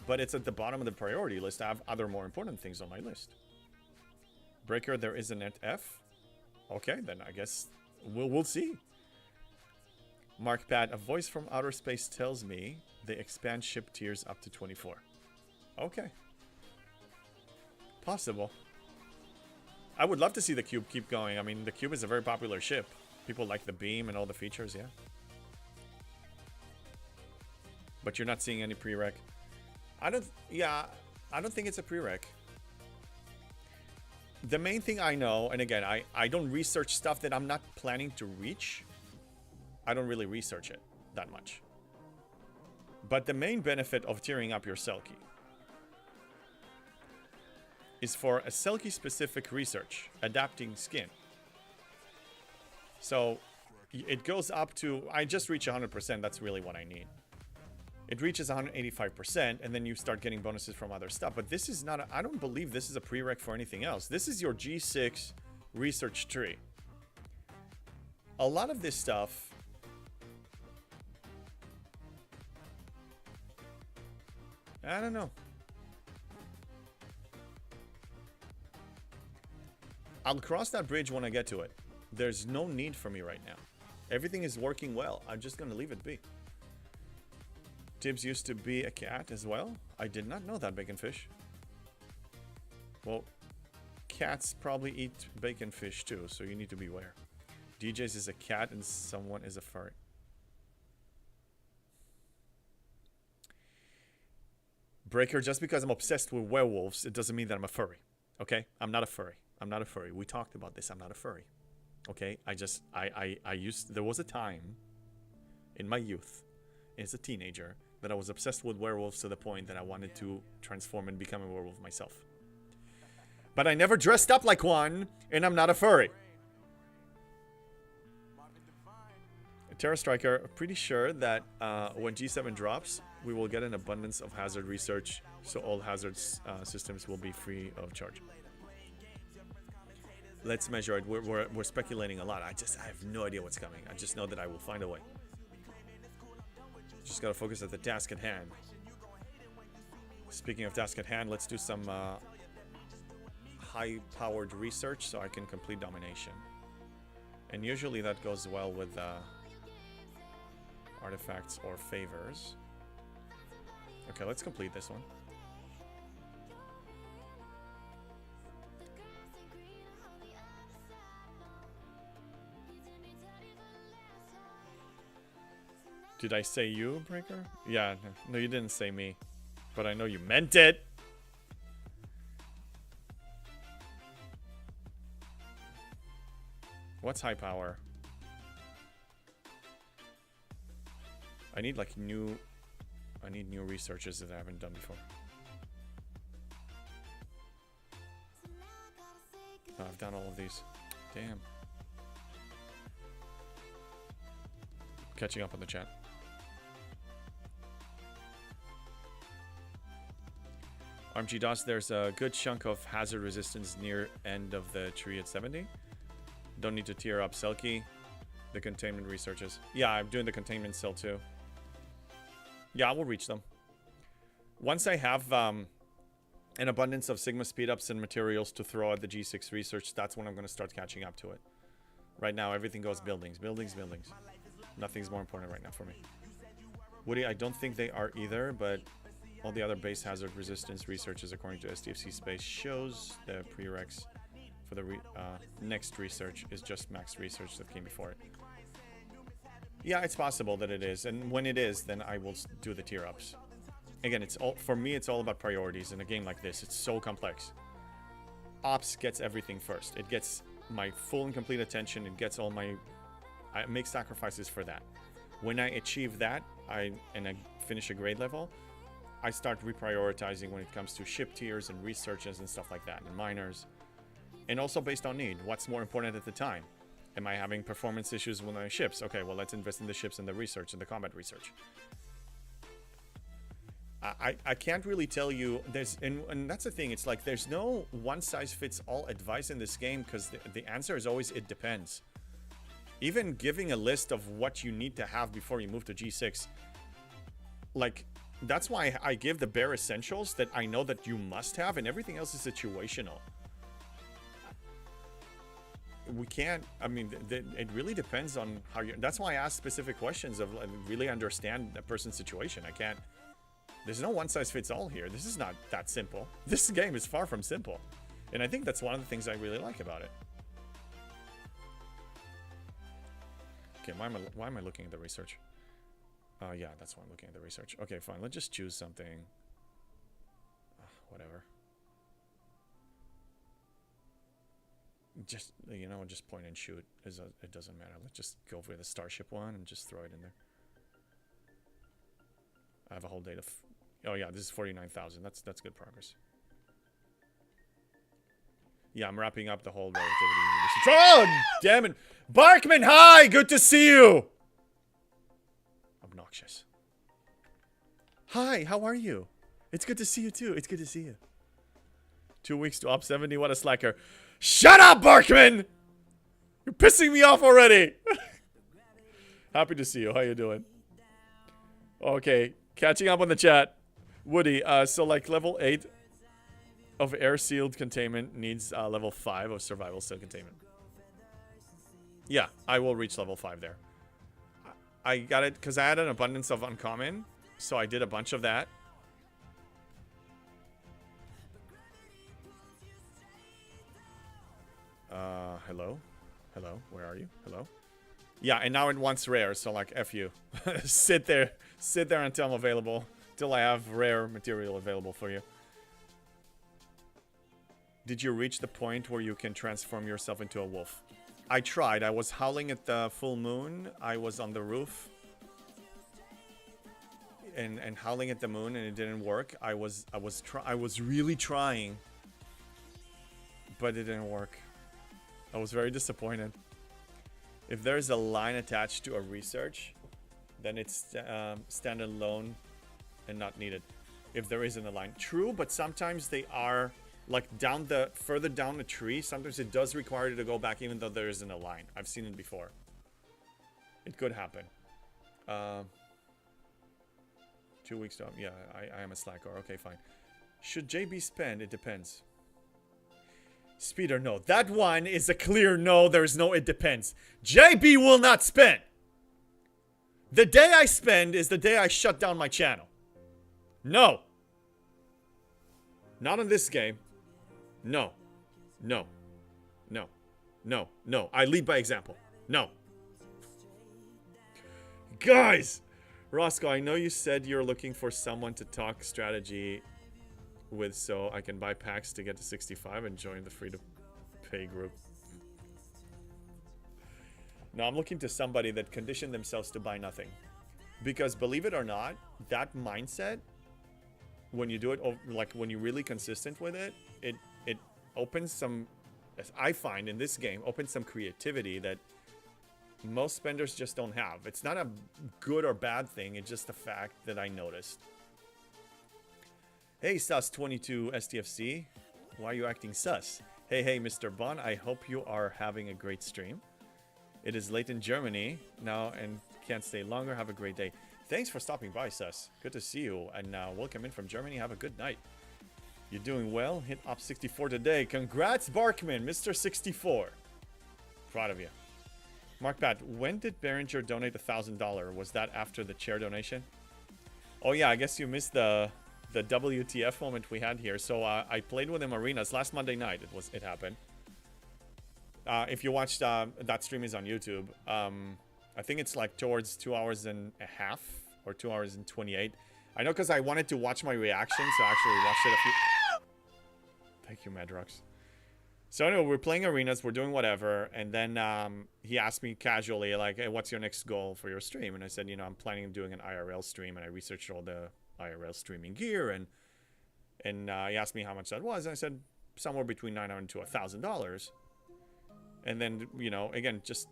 Speaker 1: but it's at the bottom of the priority list. I have other more important things on my list. Breaker, there is a net F. Okay, then I guess we'll see. Mark Pat, a voice from outer space tells me they expand ship tiers up to 24. Okay. Possible. I would love to see the cube keep going. I mean, the cube is a very popular ship. People like the beam and all the features, yeah. But you're not seeing any prereq. I don't think it's a prereq. The main thing I know, and again, I don't research stuff that I'm not planning to reach. I don't really research it that much. But the main benefit of tiering up your Selkie is for a Selkie specific research, adapting skin. So it goes up to, I just reach 100%, that's really what I need. It reaches 185%, and then you start getting bonuses from other stuff. But this is not, I don't believe this is a prereq for anything else. This is your G6 research tree. A lot of this stuff, I don't know. I'll cross that bridge when I get to it. There's no need for me right now. Everything is working well. I'm just gonna leave it be. Tibbs used to be a cat as well. I did not know that, Bacon Fish. Well, cats probably eat bacon fish too, so you need to beware. DJs is a cat and someone is a furry. Breaker, just because I'm obsessed with werewolves, it doesn't mean that I'm a furry. Okay? I'm not a furry. I'm not a furry. We talked about this. I'm not a furry. Okay? There was a time in my youth as a teenager that I was obsessed with werewolves to the point that I wanted to transform and become a werewolf myself. But I never dressed up like one, and I'm not a furry. Terra Striker, pretty sure that when G7 drops, we will get an abundance of hazard research, so all hazards systems will be free of charge. Let's measure it. We're speculating a lot. I have no idea what's coming. I just know that I will find a way. Just gotta focus at the task at hand. Speaking of task at hand, let's do some high-powered research so I can complete domination. And usually that goes well with artifacts or favors. Okay, let's complete this one. Did I say you, Breaker? Yeah, no, you didn't say me. But I know you meant it! What's high power? I need like new... I need new researches that I haven't done before. Oh, I've done all of these. Damn. Catching up on the chat. RMG DOS, there's a good chunk of hazard resistance near end of the tree at 70. Don't need to tier up Selkie. The containment researches. Yeah, I'm doing the containment cell too. Yeah, I will reach them. Once I have an abundance of Sigma speedups and materials to throw at the G6 research, that's when I'm going to start catching up to it. Right now, everything goes buildings, buildings, buildings. Nothing's more important right now for me. Woody, I don't think they are either, but all the other base hazard resistance researches according to STFC Space shows the prereqs for the next research is just max research that came before it. Yeah, it's possible that it is, and when it is, then I will do the tier ups. Again, it's all for me. It's all about priorities in a game like this. It's so complex. Ops gets everything first. It gets my full and complete attention. It gets all my. I make sacrifices for that. When I achieve that, I finish a grade level, I start reprioritizing when it comes to ship tiers and researches and stuff like that, and miners, and also based on need. What's more important at the time? Am I having performance issues with my ships? Okay, well, let's invest in the ships and the research and the combat research. I can't really tell you. There's and that's the thing. It's like there's no one-size-fits-all advice in this game because the answer is always it depends. Even giving a list of what you need to have before you move to G6, like that's why I give the bare essentials that I know that you must have, and everything else is situational. We can't, I mean, it really depends on how you, that's why I ask specific questions of really understand a person's situation. I can't, there's no one size fits all here. This is not that simple. This game is far from simple. And I think that's one of the things I really like about it. Okay, why am I looking at the research? Yeah, that's why I'm looking at the research. Okay, fine, let's just choose something. Whatever. Just, you know, just point and shoot. It doesn't matter. Let's just go for the Starship one and just throw it in there. I have a whole date of... Oh yeah, this is 49,000. That's good progress. Yeah, I'm wrapping up the whole relativity. Oh, damn it. Barkman, hi! Good to see you! Obnoxious. Hi, how are you? It's good to see you too. It's good to see you. 2 weeks to up 70. What a slacker. Shut up, Barkman! You're pissing me off already. Happy to see you. How you doing? Okay, catching up on the chat. Woody, so like level 8 of air sealed containment needs level 5 of survival sealed containment. Yeah, I will reach level 5 there. I got it because I had an abundance of uncommon, so I did a bunch of that. Hello? Hello? Where are you? Hello? Yeah, and now it wants rare, so like, F you. Sit there until I'm available. Till I have rare material available for you. Did you reach the point where you can transform yourself into a wolf? I tried. I was howling at the full moon. I was on the roof. And howling at the moon, and it didn't work. I was really trying. But it didn't work. I was very disappointed. If there's a line attached to a research, then it's standalone and not needed. If there isn't a line. True, but sometimes they are like further down the tree. Sometimes it does require you to go back even though there isn't a line. I've seen it before. It could happen. 2 weeks to... Yeah, I am a slacker. Okay, fine. Should JB spend? It depends. Speeder, no. That one is a clear no. There's no it depends. JB will not spend. The day I spend is the day I shut down my channel. No. Not in this game. No. No. No. No. No. I lead by example. No. Guys! Roscoe, I know you said you're looking for someone to talk strategy with, so I can buy packs to get to 65 and join the free-to-pay group. No, I'm looking to somebody that conditioned themselves to buy nothing. Because believe it or not, that mindset, when you do it, like when you're really consistent with it, it opens some, as I find in this game, opens some creativity that most spenders just don't have. It's not a good or bad thing. It's just a fact that I noticed. Hey, Sus22 STFC. Why are you acting sus? Hey, Mr. Bon. I hope you are having a great stream. It is late in Germany now and can't stay longer. Have a great day. Thanks for stopping by, Sus. Good to see you. And welcome in from Germany. Have a good night. You're doing well. Hit up 64 today. Congrats, Barkman, Mr. 64. Proud of you. Mark Pat, when did Behringer donate $1,000? Was that after the chair donation? Oh yeah, I guess you missed the WTF moment we had here. So I played with him arenas last Monday night. It happened. If you watched that stream is on YouTube. I think it's like towards 2 hours and a half or 2 hours and 28. I know because I wanted to watch my reaction, so I actually watched it a few. Thank you, Madrox. So anyway, we're playing arenas, we're doing whatever, and then he asked me casually, like, hey, what's your next goal for your stream? And I said, you know, I'm planning on doing an IRL stream, and I researched all the IRL streaming gear, and he asked me how much that was, and I said somewhere between $900 to $1,000. And then, you know, again, just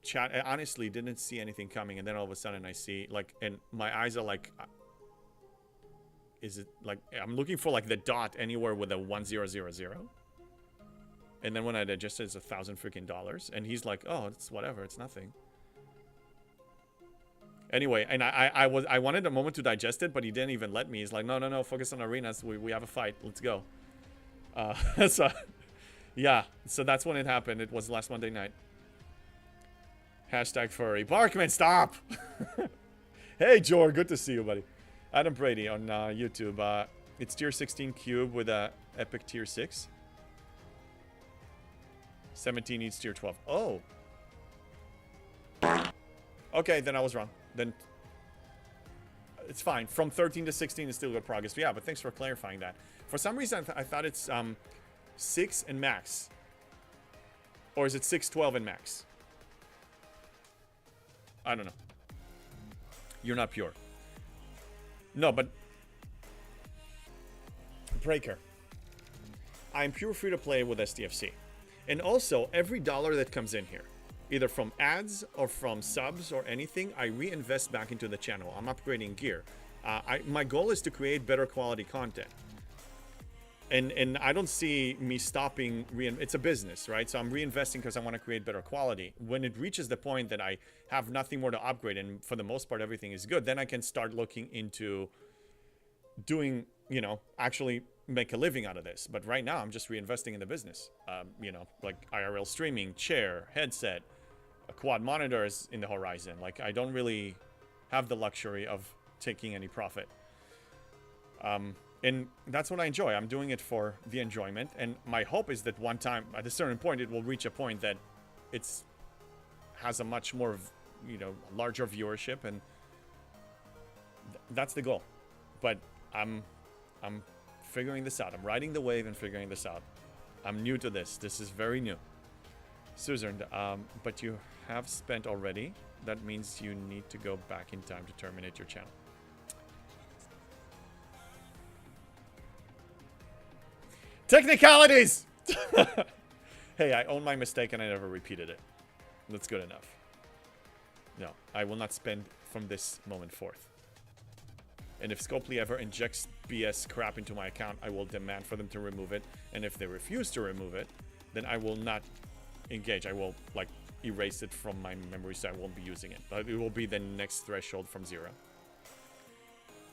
Speaker 1: chat. I honestly didn't see anything coming, and then all of a sudden I see, like, and my eyes are like, is it like, I'm looking for like the dot anywhere with a 1000. And then when I digest it, it's $1,000 freaking dollars. And he's like, oh, it's whatever. It's nothing. Anyway, and I wanted a moment to digest it, but he didn't even let me. He's like, no, focus on arenas. We have a fight. Let's go. So, yeah. So that's when it happened. It was last Monday night. Hashtag furry. Barkman, stop! Hey, Jor. Good to see you, buddy. Adam Brady on YouTube. It's tier 16 cube with a epic tier 6. 17 needs tier 12. Oh. Okay, then I was wrong. Then it's fine. From 13 to 16 is still good progress. But yeah, but thanks for clarifying that. For some reason, I thought it's 6 and max. Or is it 6, 12 and max? I don't know. You're not pure. No, but Breaker. I'm pure free to play with STFC. And also, every dollar that comes in here, either from ads or from subs or anything, I reinvest back into the channel. I'm upgrading gear. My goal is to create better quality content. And I don't see me stopping. It's a business, right? So I'm reinvesting because I want to create better quality. When it reaches the point that I have nothing more to upgrade, and for the most part everything is good, then I can start looking into doing, you know, actually make a living out of this. But right now I'm just reinvesting in the business. You know, like IRL streaming, chair, headset, a quad monitors in the horizon. Like, I don't really have the luxury of taking any profit. And that's what I enjoy. I'm doing it for the enjoyment. And my hope is that one time, at a certain point, it will reach a point that it's has a much more, you know, larger viewership, and that's the goal. But I'm figuring this out. I'm riding the wave and figuring this out. I'm new to this. This is very new. Susan, but you have spent already. That means you need to go back in time to terminate your channel. Technicalities! Hey, I own my mistake and I never repeated it. That's good enough. No, I will not spend from this moment forth. And if Scopely ever injects BS crap into my account, I will demand for them to remove it. And if they refuse to remove it, then I will not engage. I will, like, erase it from my memory, so I won't be using it. But it will be the next threshold from 0.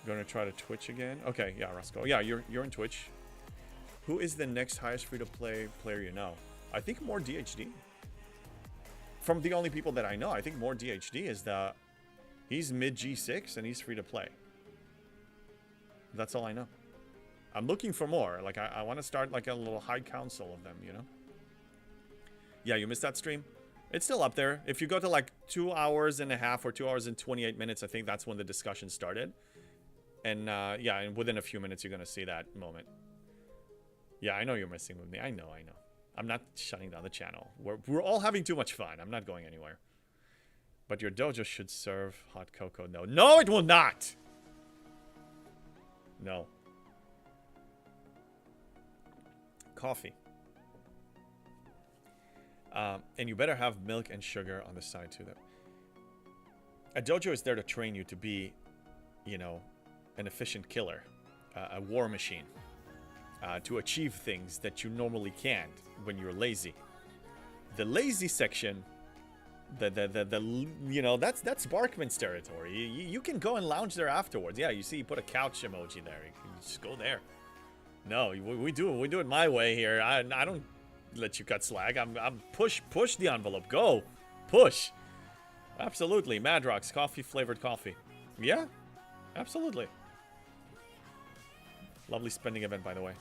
Speaker 1: Gonna try to Twitch again? Okay, yeah, Roscoe. Yeah, you're in Twitch. Who is the next highest free-to-play player you know? I think more DHD. From the only people that I know, I think more DHD is the... He's mid G6 and he's free-to-play. That's all I know. I'm looking for more. Like, I want to start like a little high council of them, you know? Yeah, you missed that stream? It's still up there. If you go to like 2 hours and a half or 2 hours and 28 minutes, I think that's when the discussion started. And yeah, and within a few minutes, you're going to see that moment. Yeah, I know you're messing with me. I know. I'm not shutting down the channel. We're all having too much fun. I'm not going anywhere. But your dojo should serve hot cocoa. No. No, it will not! No. Coffee. And you better have milk and sugar on the side too. A dojo is there to train you to be, you know, an efficient killer. A war machine. To achieve things that you normally can't when you're lazy. The lazy section... you know, that's Barkman's territory. You can go and lounge there afterwards. Yeah, you see, you put a couch emoji there. You can just go there. No, we do it my way here. I don't let you cut slack. I'm push the envelope. Go, push. Absolutely, Madrox coffee flavored coffee. Yeah, absolutely. Lovely spending event, by the way.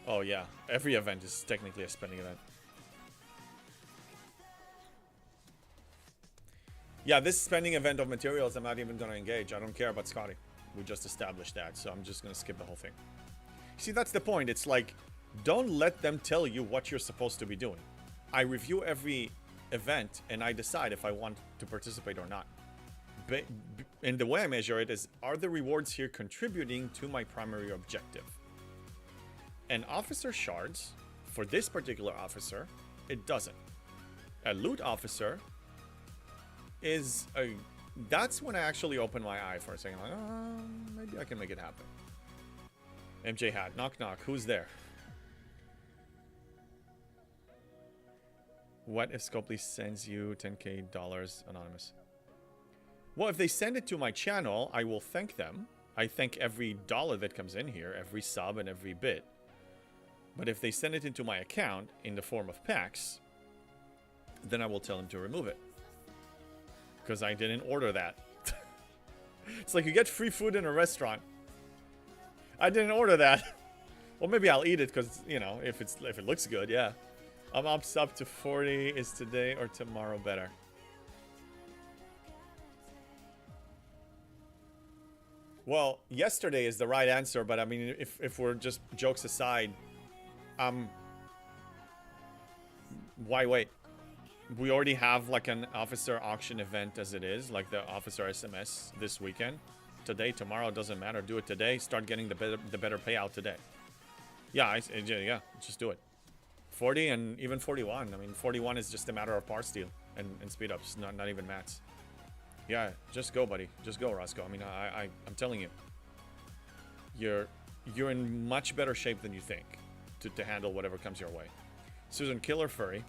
Speaker 1: Oh yeah, every event is technically a spending event. Yeah, this spending event of materials, I'm not even going to engage. I don't care about Scotty. We just established that, so I'm just going to skip the whole thing. See, that's the point. It's like, don't let them tell you what you're supposed to be doing. I review every event, and I decide if I want to participate or not. And the way I measure it is, are the rewards here contributing to my primary objective? And officer shards, for this particular officer, it doesn't. A loot officer... that's when I actually open my eye for a second, like, maybe I can make it happen. MJ Hat, knock knock, who's there? What if Scopely sends you $10K anonymous? Well, if they send it to my channel, I will thank them. I thank every dollar that comes in here, every sub and every bit. But if they send it into my account in the form of packs, then I will tell them to remove it. Because I didn't order that. It's like you get free food in a restaurant. I didn't order that. Well, maybe I'll eat it because, you know, if it looks good, yeah. I'm up to 40. Is today or tomorrow better? Well, yesterday is the right answer, but I mean, if we're just jokes aside, why wait? We already have like an officer auction event as it is, like the officer SMS this weekend. Today, tomorrow, doesn't matter. Do it today. Start getting the better payout today. Yeah, yeah, just do it. 40 and even 41. I mean, 41 is just a matter of par steal and speed ups, not even mats. Yeah, just go, buddy. Just go, Roscoe. I mean, I'm telling you, you're in much better shape than you think to handle whatever comes your way. Susan, Killer Furry.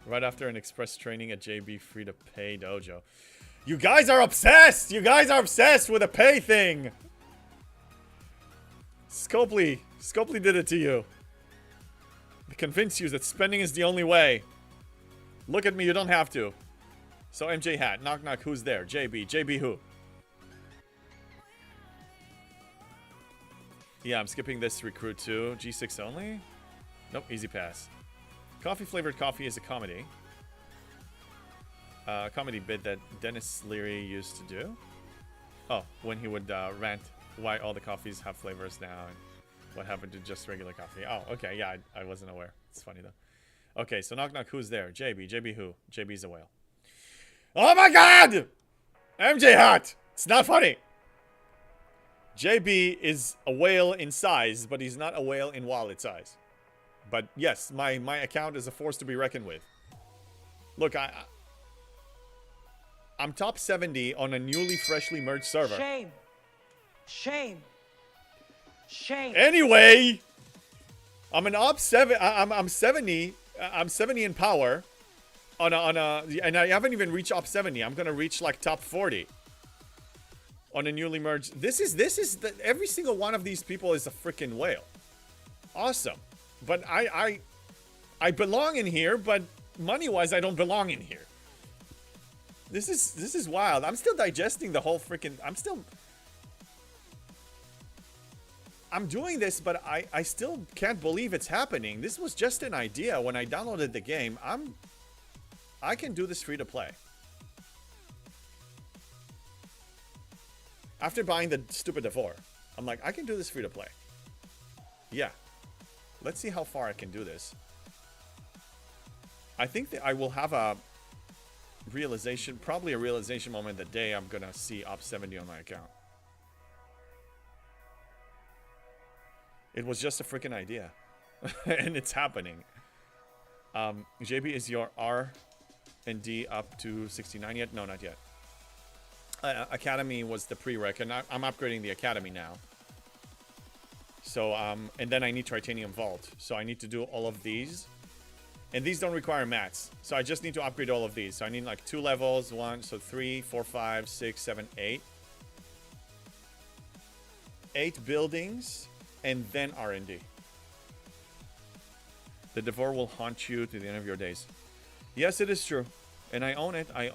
Speaker 1: Right after an express training at JB free to pay dojo. You guys are obsessed! You guys are obsessed with a pay thing! Scopely did it to you. To convince you that spending is the only way. Look at me, you don't have to. So MJ Hat, knock knock, who's there? JB who? Yeah, I'm skipping this recruit too. G6 only? Nope, easy pass. Coffee flavored coffee is a comedy. Comedy bit that Dennis Leary used to do. Oh, when he would rant why all the coffees have flavors now and what happened to just regular coffee. Oh, okay, yeah, I wasn't aware. It's funny though. Okay, so knock knock, who's there? JB who? JB's a whale. Oh my god! MJ Hat! It's not funny! JB is a whale in size, but he's not a whale in wallet size. But yes, my account is a force to be reckoned with. Look, I'm top 70 on a newly freshly merged server.
Speaker 3: Shame. Shame. Shame.
Speaker 1: Anyway, I'm an op 7. I'm 70. I'm 70 in power. And I haven't even reached op 70. I'm gonna reach like top 40 on a newly merged. Every single one of these people is a freaking whale. Awesome. But I belong in here, but money-wise, I don't belong in here. This is wild. I'm still digesting the whole freaking. I'm doing this, but I still can't believe it's happening. This was just an idea when I downloaded the game. I can do this free to play. After buying the stupid Devore, I'm like, I can do this free to play. Yeah. Let's see how far I can do this. I think that I will have a realization, probably a realization moment the day I'm gonna see up 70 on my account. It was just a freaking idea. And it's happening. JB, is your R&D up to 69 yet? No, not yet. Academy was the prereq, and I'm upgrading the Academy now. So, and then I need Titanium Vault. So I need to do all of these. And these don't require mats. So I just need to upgrade all of these. So I need like 2 levels, 1, so 3, 4, 5, 6, 7, 8. 8 buildings, and then R&D. The Devore will haunt you to the end of your days. Yes, it is true. And I own it. I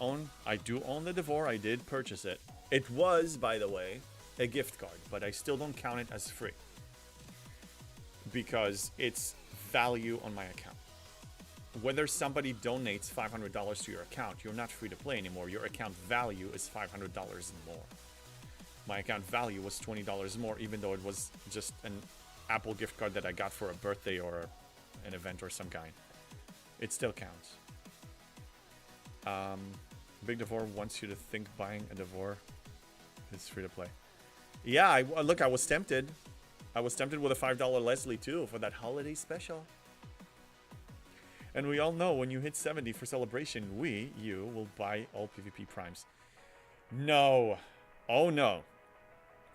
Speaker 1: do own the Devore. I did purchase it. It was, by the way, a gift card, but I still don't count it as free. Because it's value on my account. Whether somebody donates $500 to your account, you're not free to play anymore. Your account value is $500 more. My account value was $20 more, even though it was just an Apple gift card that I got for a birthday or an event or some kind. It still counts. Big Devore wants you to think buying a Devore is free to play. Yeah, look, I was tempted. I was tempted with a $5 Leslie too for that holiday special. And we all know when you hit 70 for celebration, you will buy all PvP primes. No. Oh no.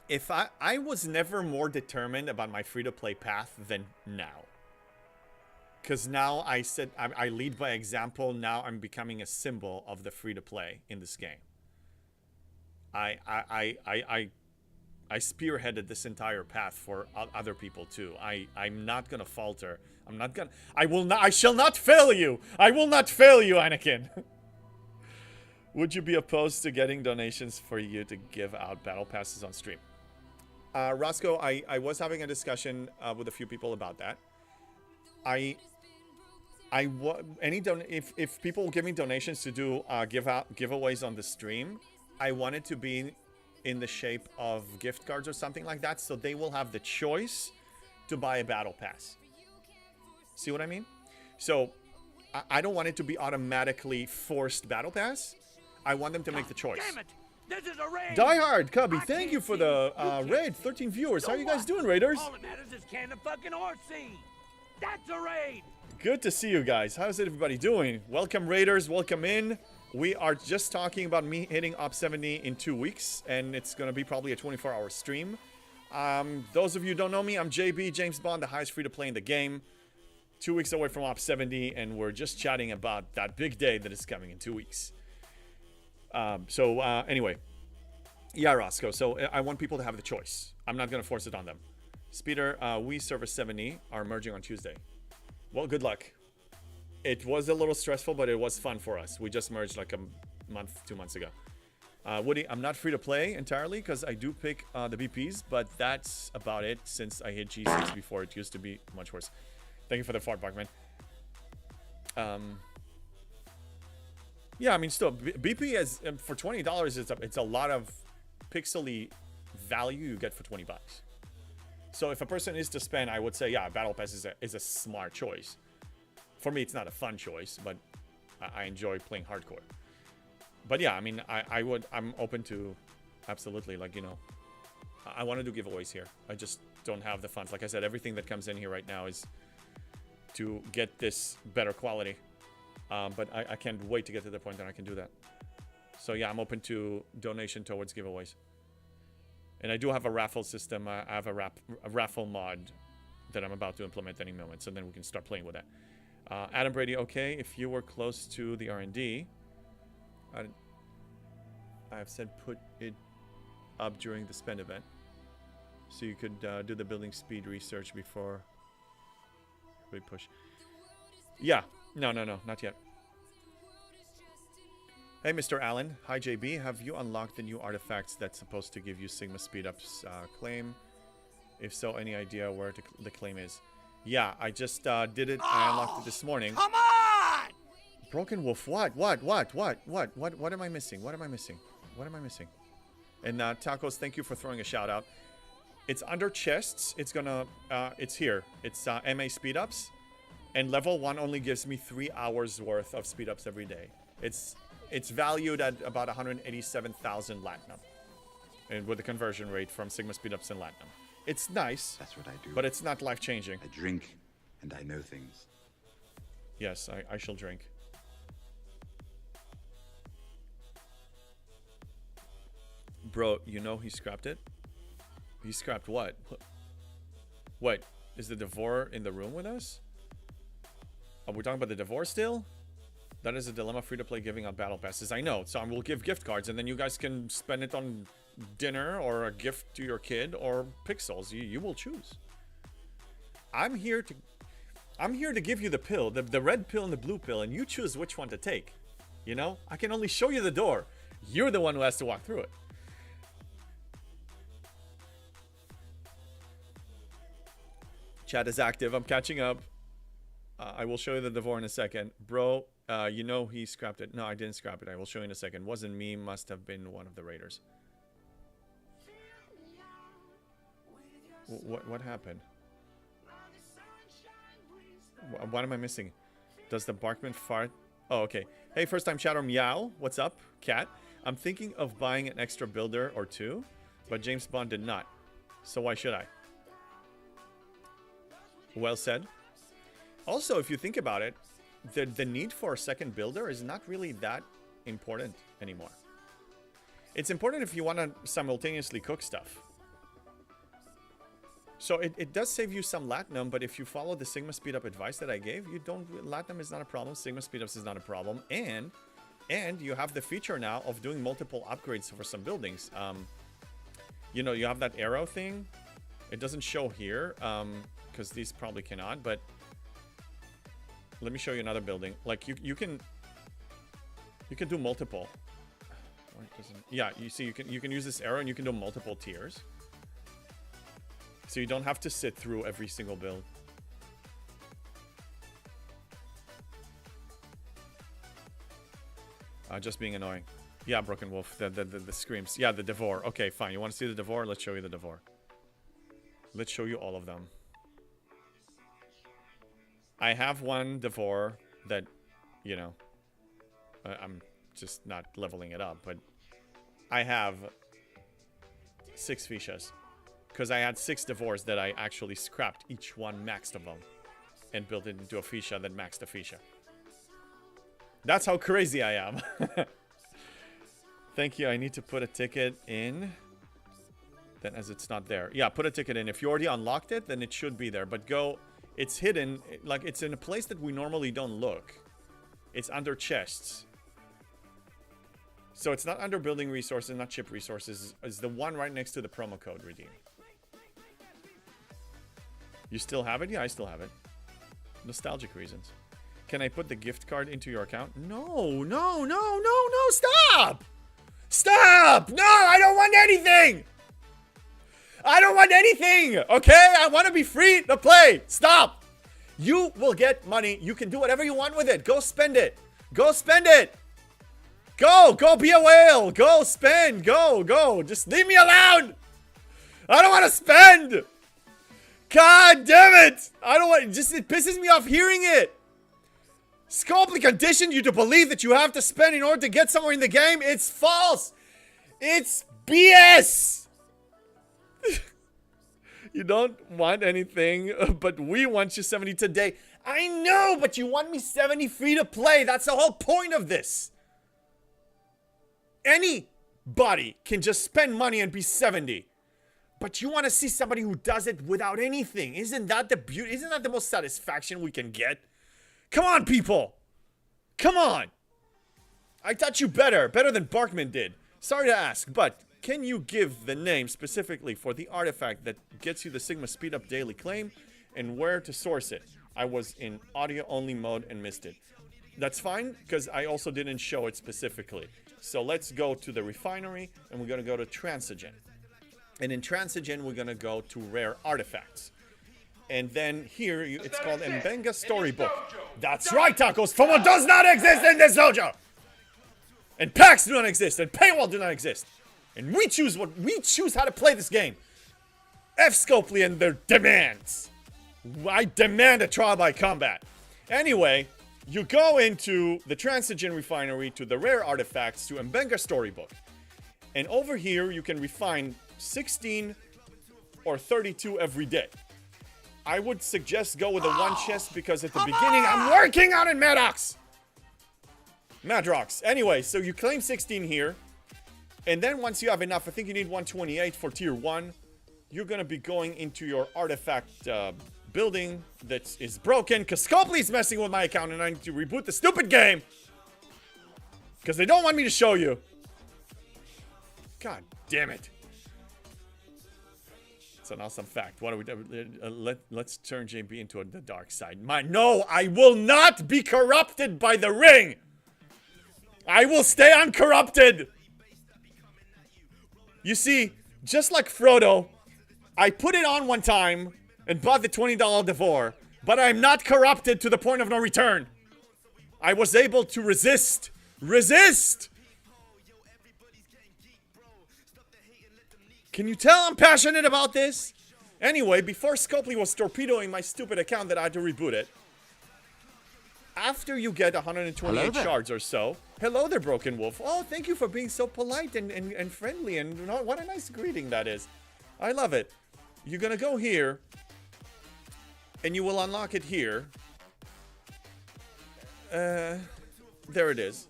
Speaker 1: If I was never more determined about my free-to-play path than now. Because now I lead by example. Now I'm becoming a symbol of the free-to-play in this game. I spearheaded this entire path for other people too. I'm not gonna falter. I shall not fail you. I will not fail you, Anakin. Would you be opposed to getting donations for you to give out battle passes on stream? Roscoe, I was having a discussion with a few people about that. If people give me donations to do giveaways on the stream, I want it to be in the shape of gift cards or something like that, so they will have the choice to buy a battle pass. See what I mean? So I don't want it to be automatically forced battle pass. I want them to make the choice.
Speaker 4: Damn it! This is a raid!
Speaker 1: Die Hard, Cubby, thank you for the raid. 13 viewers. How you guys doing, Raiders?
Speaker 4: All that matters is can of fucking horse seed. That's a raid.
Speaker 1: Good to see you guys. How's everybody doing? Welcome, Raiders. Welcome in. We are just talking about me hitting Op 70 in 2 weeks, and it's going to be probably a 24-hour stream. Those of you who don't know me, I'm JB, James Bond, the highest free-to-play in the game. 2 weeks away from Op 70, and we're just chatting about that big day that is coming in 2 weeks. Anyway. Yeah, Roscoe. So I want people to have the choice. I'm not going to force it on them. Speeder, we Service 70 are merging on Tuesday. Well, good luck. It was a little stressful, but it was fun for us. We just merged like a month, 2 months ago. Woody, I'm not free to play entirely because I do pick the BPs, but that's about it since I hit G6 before. It used to be much worse. Thank you for the fart, man. Yeah, I mean, still, BP is for $20. It's a lot of pixely value you get for $20. So if a person is to spend, I would say, yeah, Battle Pass is a smart choice. For me, it's not a fun choice, but I enjoy playing hardcore. But yeah, I mean, I'm open to absolutely, like, you know, I want to do giveaways here. I just don't have the funds. Like I said, everything that comes in here right now is to get this better quality. But I can't wait to get to the point that I can do that. So yeah, I'm open to donation towards giveaways. And I do have a raffle system. I have a raffle mod that I'm about to implement any moment. So then we can start playing with that. Adam Brady, okay, if you were close to the R&D, I have said put it up during the spend event. So you could do the building speed research before we push. Yeah, no, not yet. Hey, Mr. Allen. Hi, JB. Have you unlocked the new artifacts that's supposed to give you Sigma speed ups claim? If so, any idea where the claim is? Yeah, I just did it. I unlocked it this morning.
Speaker 4: Come on!
Speaker 1: Broken Wolf. What am I missing? What am I missing? And Tacos, thank you for throwing a shout out. It's under chests. It's gonna. It's here. It's MA speed ups, and level 1 only gives me 3 hours worth of speed ups every day. It's It's valued at about 187,000 Latinum. And with the conversion rate from Sigma Speedups and Latinum. It's nice.
Speaker 2: That's what I do.
Speaker 1: But it's not life-changing.
Speaker 2: I drink, and I know things.
Speaker 1: Yes, I shall drink. Bro, you know he scrapped it? He scrapped what? What? Is the Devore in the room with us? Are we talking about the Devore still? That is a dilemma, free-to-play giving out battle passes. I know, so I will give gift cards, and then you guys can spend it on dinner, or a gift to your kid, or pixels. You will choose. I'm here to give you the pill, the red pill and the blue pill, and you choose which one to take. You know? I can only show you the door. You're the one who has to walk through it. Chat is active. I'm catching up. I will show you the Devore in a second. Bro, you know he scrapped it. No, I didn't scrap it. I will show you in a second. Wasn't me. Must have been one of the raiders. What happened? What am I missing? Does the Barkman fart? Oh, okay. Hey, first time chatter meow. What's up, cat? I'm thinking of buying an extra builder or two, but James Bond did not. So why should I? Well said. Also, if you think about it, the need for a second builder is not really that important anymore. It's important if you want to simultaneously cook stuff. So it does save you some Latinum, but if you follow the Sigma Speedup advice that I gave, you don't. Latinum is not a problem. Sigma Speedups is not a problem, and you have the feature now of doing multiple upgrades for some buildings. You know, you have that arrow thing. It doesn't show here, because these probably cannot. But let me show you another building. Like you can do multiple. Yeah, you see, you can use this arrow and you can do multiple tiers. So you don't have to sit through every single build. Just being annoying. Yeah, Broken Wolf. The screams. Yeah, the Devore. Okay, fine. You want to see the Devore? Let's show you the Devore. Let's show you all of them. I have one Devore that, you know, I'm just not leveling it up, but I have 6 Fichas. Because I had 6 Devores that I actually scrapped each one maxed of them and built it into a Ficha that maxed a Ficha. That's how crazy I am. Thank you. I need to put a ticket in. Then as it's not there. Yeah, put a ticket in. If you already unlocked it, then it should be there. But go, it's hidden. Like, it's in a place that we normally don't look. It's under chests. So it's not under building resources, not chip resources. It's the one right next to the promo code redeem. You still have it? Yeah, I still have it. Nostalgic reasons. Can I put the gift card into your account? No, no, no, no, no, stop! Stop! No, I don't want anything! I don't want anything, okay? I want to be free to play. Stop! You will get money. You can do whatever you want with it. Go spend it. Go spend it. Go be a whale. Go spend. Go. Just leave me alone. I don't want to spend. God damn it. I don't want, it pisses me off hearing it. Scopely conditioned you to believe that you have to spend in order to get somewhere in the game. It's false. It's BS. You don't want anything, but we want you 70 today. I know, but you want me 70 free to play. That's the whole point of this. Anybody can just spend money and be 70. But you want to see somebody who does it without anything. Isn't that the beauty? Isn't that the most satisfaction we can get? Come on, people. Come on. I taught you better than Barkman did. Sorry to ask, but can you give the name specifically for the artifact that gets you the Sigma Speedup daily claim and where to source it? I was in audio only mode and missed it. That's fine, because I also didn't show it specifically. So let's go to the refinery and we're going to go to Transigen. And in Transigen, we're going to go to rare artifacts. And then here, it's called Mbenga Storybook. That's right, Tacos. FOMO does not exist in this dojo. And packs do not exist. And paywall do not exist. And we choose how to play this game. F Scopely and their demands. I demand a trial by combat. Anyway, You go into the Transigen Refinery to the rare artifacts to Mbenga Storybook. And over here, you can refine 16 or 32 every day. I would suggest go with the one chest because at the beginning, I'm working on it, Madrox! Madrox. Anyway, so you claim 16 here. And then once you have enough, I think you need 128 for tier 1. You're going to be going into your artifact building that is broken. Because Scopely's messing with my account and I need to reboot the stupid game. Because they don't want me to show you. God damn it. It's an awesome fact. What do we do? Let's turn JB into the dark side. No, I will not be corrupted by the ring. I will stay uncorrupted. You see, just like Frodo, I put it on one time and bought the $20 Devore, but I'm not corrupted to the point of no return. I was able to resist. Resist! Can you tell I'm passionate about this? Anyway, before Scopely was torpedoing my stupid account that I had to reboot it, after you get 128 shards or so, hello there, Broken Wolf. Oh, thank you for being so polite and friendly, and what a nice greeting that is. I love it. You're gonna go here, and you will unlock it here. There it is.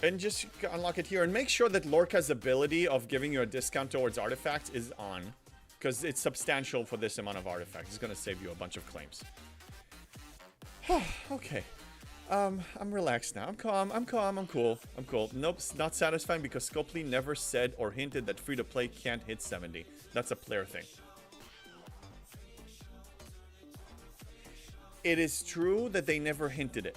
Speaker 1: And just unlock it here, and make sure that Lorca's ability of giving you a discount towards artifacts is on, because it's substantial for this amount of artifacts. It's gonna save you a bunch of claims. Okay. I'm relaxed now. I'm calm. I'm cool. Nope, it's not satisfying because Scopely never said or hinted that free-to-play can't hit 70. That's a player thing. It is true that they never hinted it.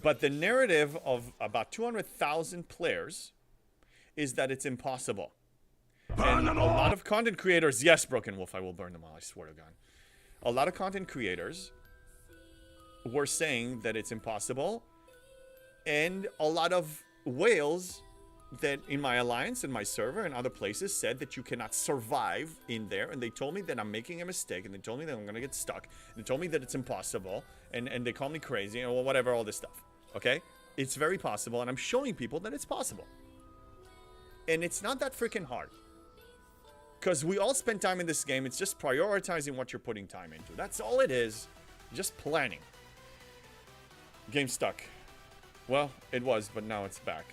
Speaker 1: But the narrative of about 200,000 players is that it's impossible. And a lot of content creators... Yes, Broken Wolf, I will burn them all, I swear to God. A lot of content creators were saying that it's impossible, and a lot of whales that in my alliance and my server and other places said that you cannot survive in there, and they told me that I'm making a mistake, and they told me that I'm gonna get stuck, and they told me that it's impossible, and they call me crazy, and whatever, all this stuff. Okay, it's very possible, and I'm showing people that it's possible, and it's not that freaking hard, because we all spend time in this game. It's just prioritizing what you're putting time into. That's all it is. Just planning. Game stuck. Well, it was, but now it's back.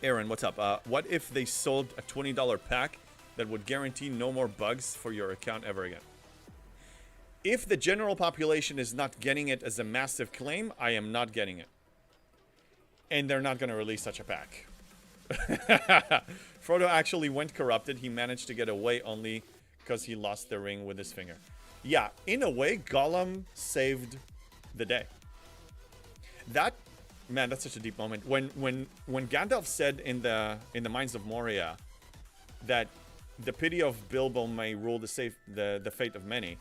Speaker 1: Aaron, what's up? What if they sold a $20 pack that would guarantee no more bugs for your account ever again? If the general population is not getting it as a massive claim, I am not getting it. And they're not going to release such a pack. Frodo actually went corrupted. He managed to get away only because he lost the ring with his finger. Yeah, in a way, Gollum saved the day. That, man, that's such a deep moment. When Gandalf said in the Mines of Moria that the pity of Bilbo may rule the fate of many,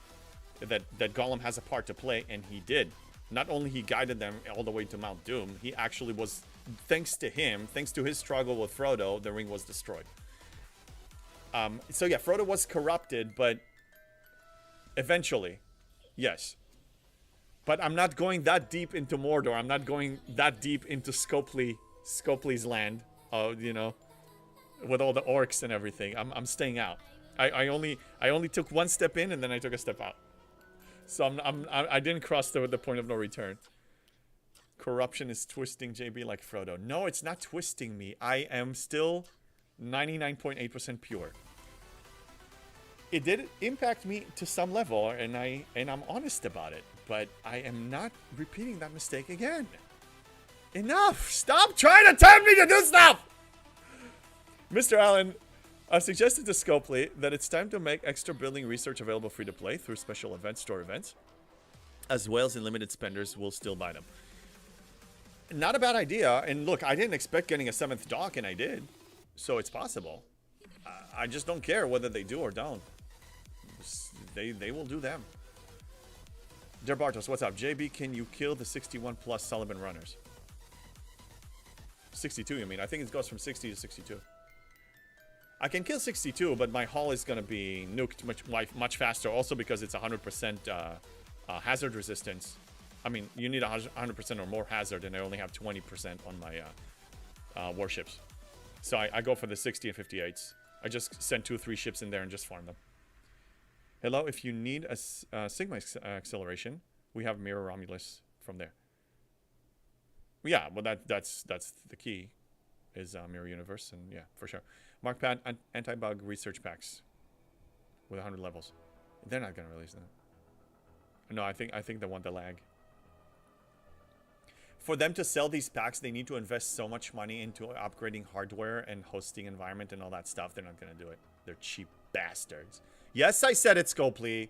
Speaker 1: that Gollum has a part to play, and he did. Not only he guided them all the way to Mount Doom, he actually was, thanks to him, thanks to his struggle with Frodo, the ring was destroyed. So yeah, Frodo was corrupted, but eventually, yes. But I'm not going that deep into Mordor. I'm not going that deep into Scopely's land, you know, with all the orcs and everything. I'm staying out. I only took one step in, and then I took a step out. So I didn't cross the point of no return. Corruption is twisting JB like Frodo. No, it's not twisting me. I am still 99.8% pure. It did impact me to some level, and I'm honest about it. But I am not repeating that mistake again. Enough! Stop trying to tempt me to do stuff! Mr. Allen, I've suggested to Scopely that it's time to make extra building research available free to play through special events, store events, as whales and limited spenders will still buy them. Not a bad idea. And look, I didn't expect getting a 7th dock, and I did. So it's possible. I just don't care whether they do or don't. They will do them. Der Bartos, what's up? JB, can you kill the 61 plus Sullivan runners? 62, you mean? I think it goes from 60 to 62. I can kill 62, but my hull is going to be nuked much faster. Also because it's 100% hazard resistance. I mean, you need 100% or more hazard, and I only have 20% on my warships. So I go for the 60 and 58s. I just send 2 or 3 ships in there and just farm them. Hello, if you need a Sigma acceleration, we have Mirror Romulus from there. Yeah, well that's the key, is Mirror Universe, and yeah, for sure. Mark Pad anti-bug research packs with 100 levels. They're not gonna release that. No, I think they want the lag. For them to sell these packs, they need to invest so much money into upgrading hardware and hosting environment and all that stuff. They're not gonna do it. They're cheap bastards. Yes, I said it, Scopely.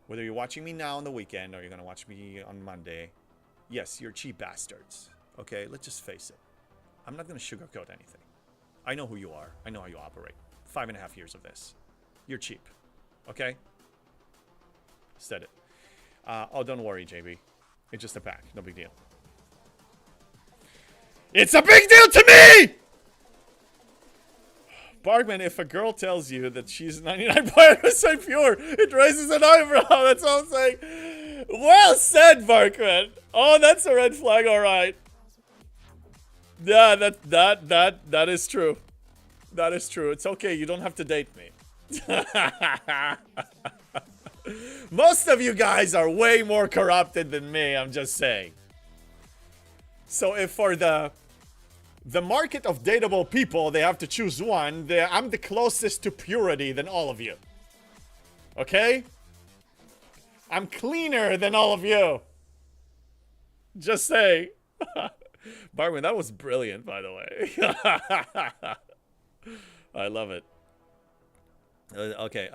Speaker 1: Whether you're watching me now on the weekend or you're gonna watch me on Monday, yes, you're cheap bastards. Okay, let's just face it. I'm not gonna sugarcoat anything. I know who you are. I know how you operate. 5.5 years of this. You're cheap. Okay? Said it. Oh, don't worry, JB. It's just a pack. No big deal. It's a big deal to me! Barkman, if a girl tells you that she's 99% pure, it raises an eyebrow. That's all I'm saying. Well said, Barkman. Oh, that's a red flag, alright. Yeah, that is true. That is true. It's okay, you don't have to date me. Most of you guys are way more corrupted than me, I'm just saying. So if for the market of dateable people, they have to choose one, I'm the closest to purity than all of you. Okay? I'm cleaner than all of you. Just say. Barwin, that was brilliant, by the way. I love it. Okay,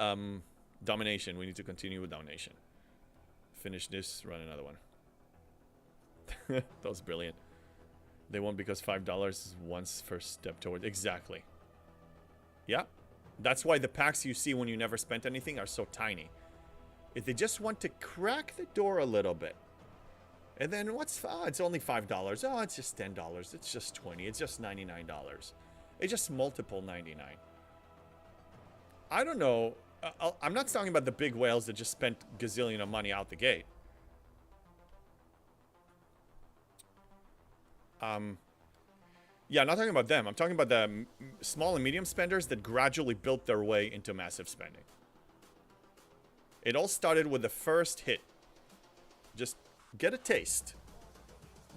Speaker 1: domination. We need to continue with domination. Finish this, run another one. That was brilliant. They won't because $5 is one's first step toward. Exactly. Yeah. That's why the packs you see when you never spent anything are so tiny. If they just want to crack the door a little bit. And then what's... Oh, it's only $5. Oh, it's just $10. It's just $20. It's just $99. It's just multiple 99. I don't know. I'm not talking about the big whales that just spent gazillion of money out the gate. Yeah, not talking about them. I'm talking about the small and medium spenders that gradually built their way into massive spending. It all started with the first hit. Just get a taste.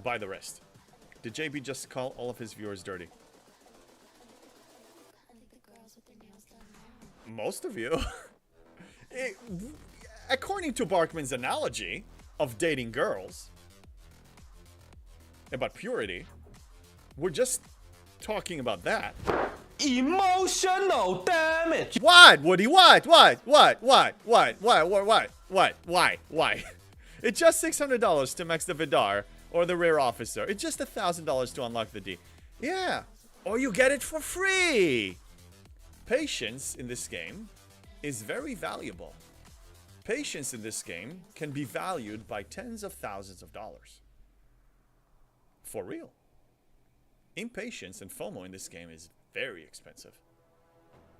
Speaker 1: Buy the rest. Did JB just call all of his viewers dirty? Most of you. According to Barkman's analogy of dating girls about purity, we're just talking about that.
Speaker 5: Emotional damage.
Speaker 1: What, Woody? What? Why? It's just $600 to max the Vidar or the rear officer. It's just $1,000 to unlock the D. Yeah, or you get it for free. Patience in this game is very valuable. Patience in this game can be valued by tens of thousands of dollars. For real. Impatience and FOMO in this game is very expensive.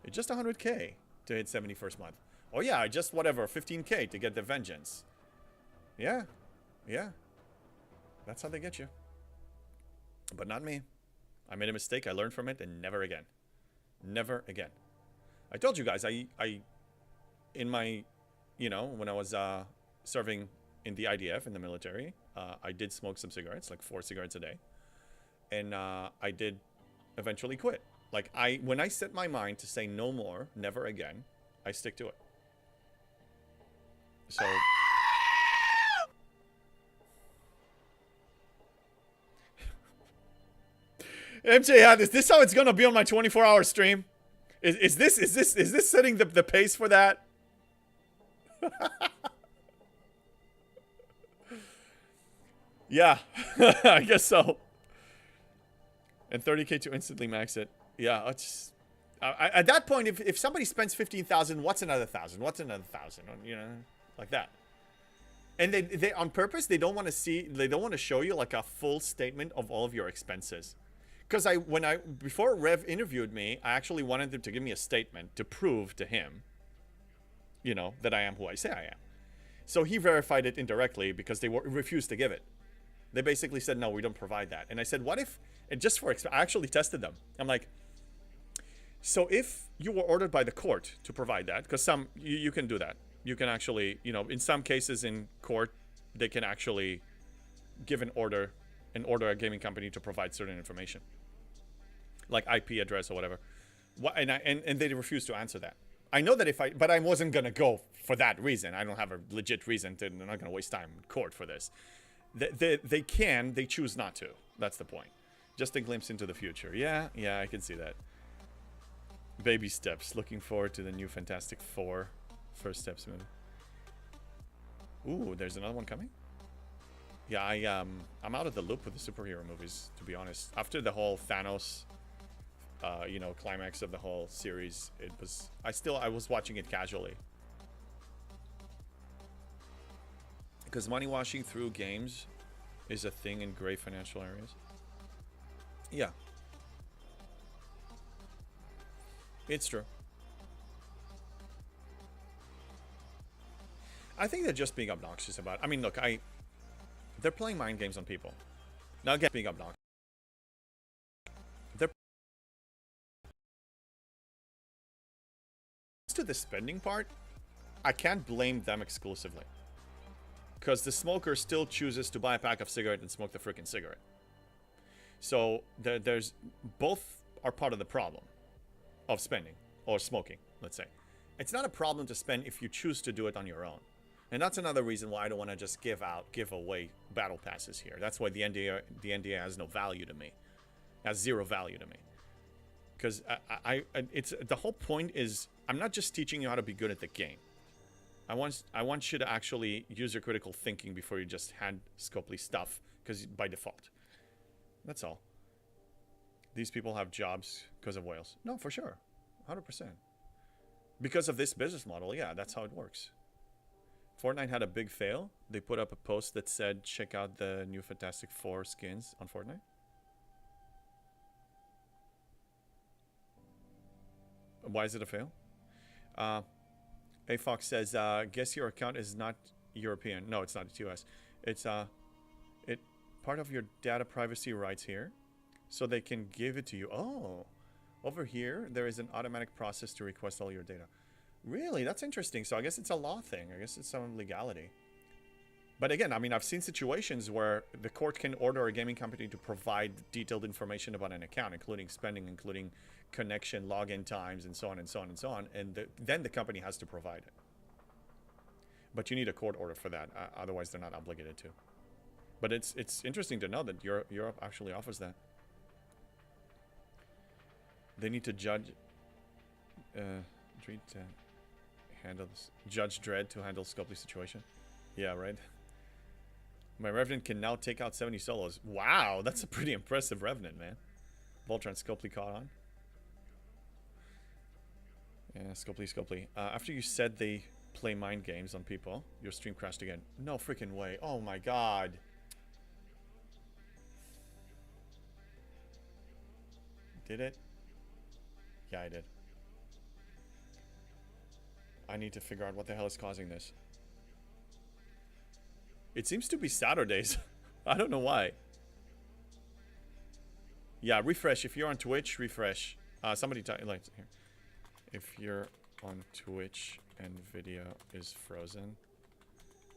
Speaker 1: It's just 100k to hit 71st month. Oh yeah, just whatever, 15k to get the vengeance. Yeah. That's how they get you. But not me. I made a mistake, I learned from it, and never again. Never again. I told you guys, I in my, you know, when I was serving in the IDF, in the military, I did smoke some cigarettes, like 4 cigarettes a day. And I did eventually quit. Like, when I set my mind to say no more, never again, I stick to it. So... MJ had this. This how it's gonna be on my 24-hour stream? Is this setting the pace for that? Yeah, I guess so. And 30k to instantly max it. Yeah, it's at that point, if somebody spends 15,000, what's another 1,000? What's another 1,000? You know, like that. And they on purpose, they don't want to show you like a full statement of all of your expenses. Because before Rev interviewed me, I actually wanted them to give me a statement to prove to him, you know, that I am who I say I am. So he verified it indirectly because they refused to give it. They basically said, no, we don't provide that. And I said, what if, and just for, I actually tested them. I'm like, so if you were ordered by the court to provide that, because some, you can do that. You can actually, you know, in some cases in court, they can actually give an order a gaming company to provide certain information. Like IP address or whatever. And they refused to answer that. I know that but I wasn't going to go for that reason. I don't have a legit reason to, I'm not going to waste time in court for this. They choose not to. That's the point. Just a glimpse into the future. Yeah, I can see that. Baby steps. Looking forward to the new Fantastic Four First Steps movie. Ooh, there's another one coming? Yeah, I'm out of the loop with the superhero movies, to be honest. After the whole Thanos, you know, climax of the whole series, I was watching it casually. Because money washing through games is a thing in gray financial areas. Yeah. It's true. I think they're just being obnoxious about it. I mean, look, they're playing mind games on people. Now again, being obnoxious. To the spending part, I can't blame them exclusively. Because the smoker still chooses to buy a pack of cigarette and smoke the freaking cigarette. So there's both are part of the problem of spending or smoking, let's say. It's not a problem to spend if you choose to do it on your own. And that's another reason why I don't want to just give away battle passes here. That's why the NDA has no value to me. Has zero value to me. Because it's the whole point is I'm not just teaching you how to be good at the game. I want you to actually use your critical thinking before you just hand Scopely stuff, because by default. That's all. These people have jobs because of whales. No, for sure. 100%. Because of this business model, yeah, that's how it works. Fortnite had a big fail. They put up a post that said, check out the new Fantastic Four skins on Fortnite. Why is it a fail? A Fox says, guess your account is not European. No, it's not. It's US. It's part of your data privacy rights here, so they can give it to you. Oh, over here there is an automatic process to request all your data. Really, that's interesting. So I guess it's a law thing. I guess it's some legality. But again, I mean, I've seen situations where the court can order a gaming company to provide detailed information about an account, including spending, including connection, login times, and so on and so on and so on. And then the company has to provide it. But you need a court order for that. Otherwise, they're not obligated to. But it's interesting to know that Europe actually offers that. They need to judge Judge Dredd to handle Scopely situation. Yeah, right. My Revenant can now take out 70 solos. Wow, that's a pretty impressive Revenant, man. Voltron Scopely caught on. Yeah, Scopely. After you said they play mind games on people, your stream crashed again. No freaking way. Oh my god. Did it? Yeah, I did. I need to figure out what the hell is causing this. It seems to be Saturdays. I don't know why. Yeah, refresh. If you're on Twitch, refresh. Somebody like here. If you're on Twitch and video is frozen,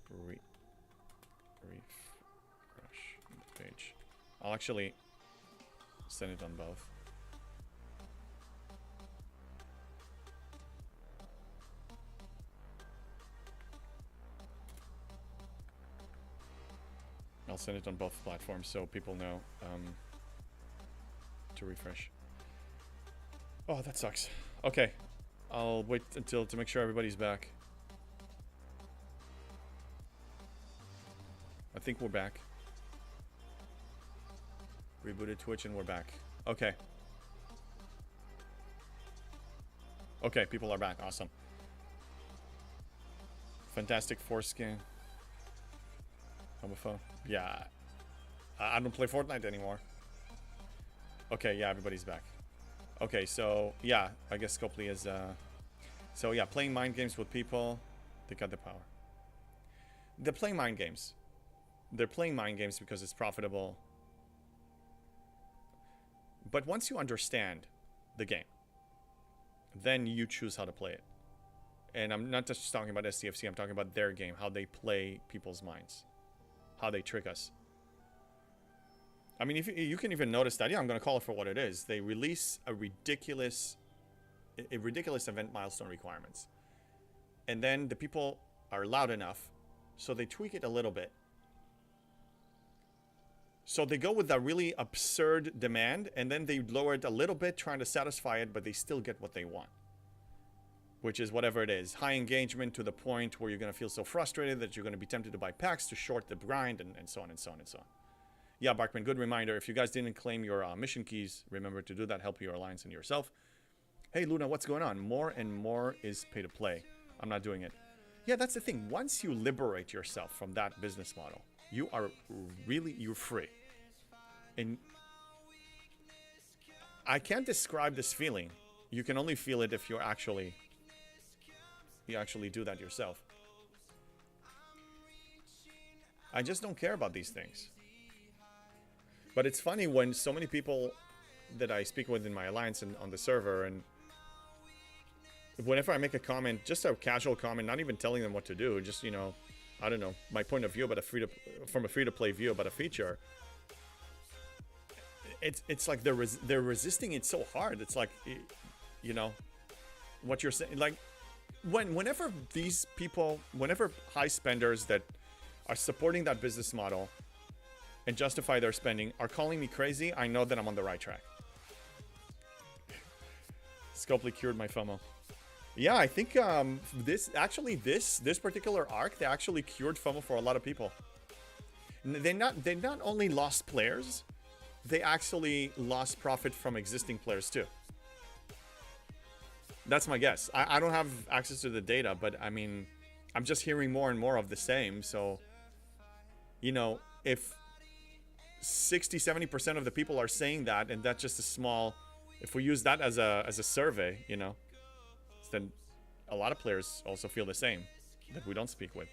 Speaker 1: refresh the page. I'll actually send it on both. I'll send it on both platforms so people know to refresh. Oh, that sucks. Okay, I'll wait until to make sure everybody's back. I think we're back. Rebooted Twitch and we're back. Okay. Okay, people are back. Awesome. Fantastic Foreskin. Homophone. Yeah. I don't play Fortnite anymore. Okay, yeah, everybody's back. Okay, so, yeah, I guess Scopely is, so, yeah, playing mind games with people, they got the power. They're playing mind games. They're playing mind games because it's profitable. But once you understand the game, then you choose how to play it. And I'm not just talking about STFC, I'm talking about their game, how they play people's minds, how they trick us. I mean, if you can even notice that, yeah, I'm going to call it for what it is. They release a ridiculous event milestone requirements. And then the people are loud enough, so they tweak it a little bit. So they go with a really absurd demand, and then they lower it a little bit, trying to satisfy it, but they still get what they want. Which is whatever it is. High engagement to the point where you're going to feel so frustrated that you're going to be tempted to buy packs to short the grind, and so on and so on and so on. Yeah, Barkman, good reminder. If you guys didn't claim your mission keys, remember to do that. Help your alliance and yourself. Hey, Luna, what's going on? More and more is pay to play. I'm not doing it. Yeah, that's the thing. Once you liberate yourself from that business model, you're free. And I can't describe this feeling. You can only feel it if you actually do that yourself. I just don't care about these things. But it's funny when so many people that I speak with in my alliance and on the server, and whenever I make a comment, just a casual comment, not even telling them what to do, just, you know, I don't know, my point of view about from a free-to-play view about a feature, it's like they're resisting it so hard. It's like, you know, what you're saying, like whenever these people, whenever high spenders that are supporting that business model and justify their spending are calling me crazy, I know that I'm on the right track. Scopely cured my FOMO. Yeah, I think this particular arc, they actually cured FOMO for a lot of people. They not only lost players, they actually lost profit from existing players too. That's my guess. I don't have access to the data, but I mean, I'm just hearing more and more of the same. So, you know, if 60-70% of the people are saying that, and that's just a small, if we use that as a survey, you know, then a lot of players also feel the same that we don't speak with.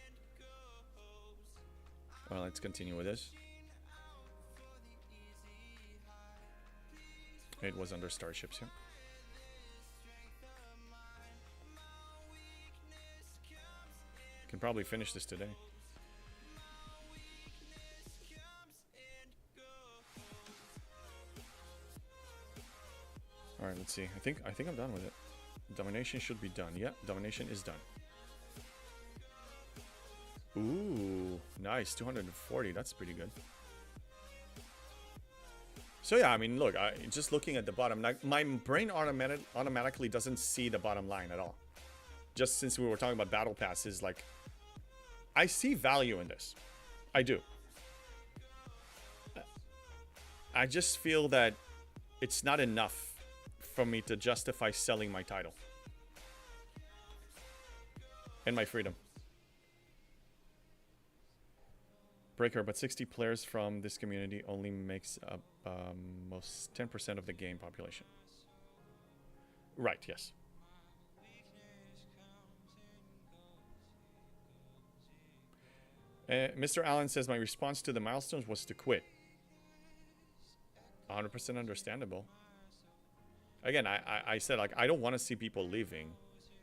Speaker 1: Well, let's continue with this. It was under starships here. Can probably finish this today. All right, let's see. I think I'm done with it. Domination should be done. Yeah, domination is done. Ooh, nice. 240. That's pretty good. So yeah, I mean, look, just looking at the bottom, my brain automatically doesn't see the bottom line at all. Just since we were talking about battle passes, like, I see value in this. I do. I just feel that it's not enough for me to justify selling my title and my freedom. Breaker, but 60 players from this community only makes up most 10% of the game population. Right, yes. Mr. Allen says, my response to the milestones was to quit. 100% understandable. Again, I said, like, I don't want to see people leaving.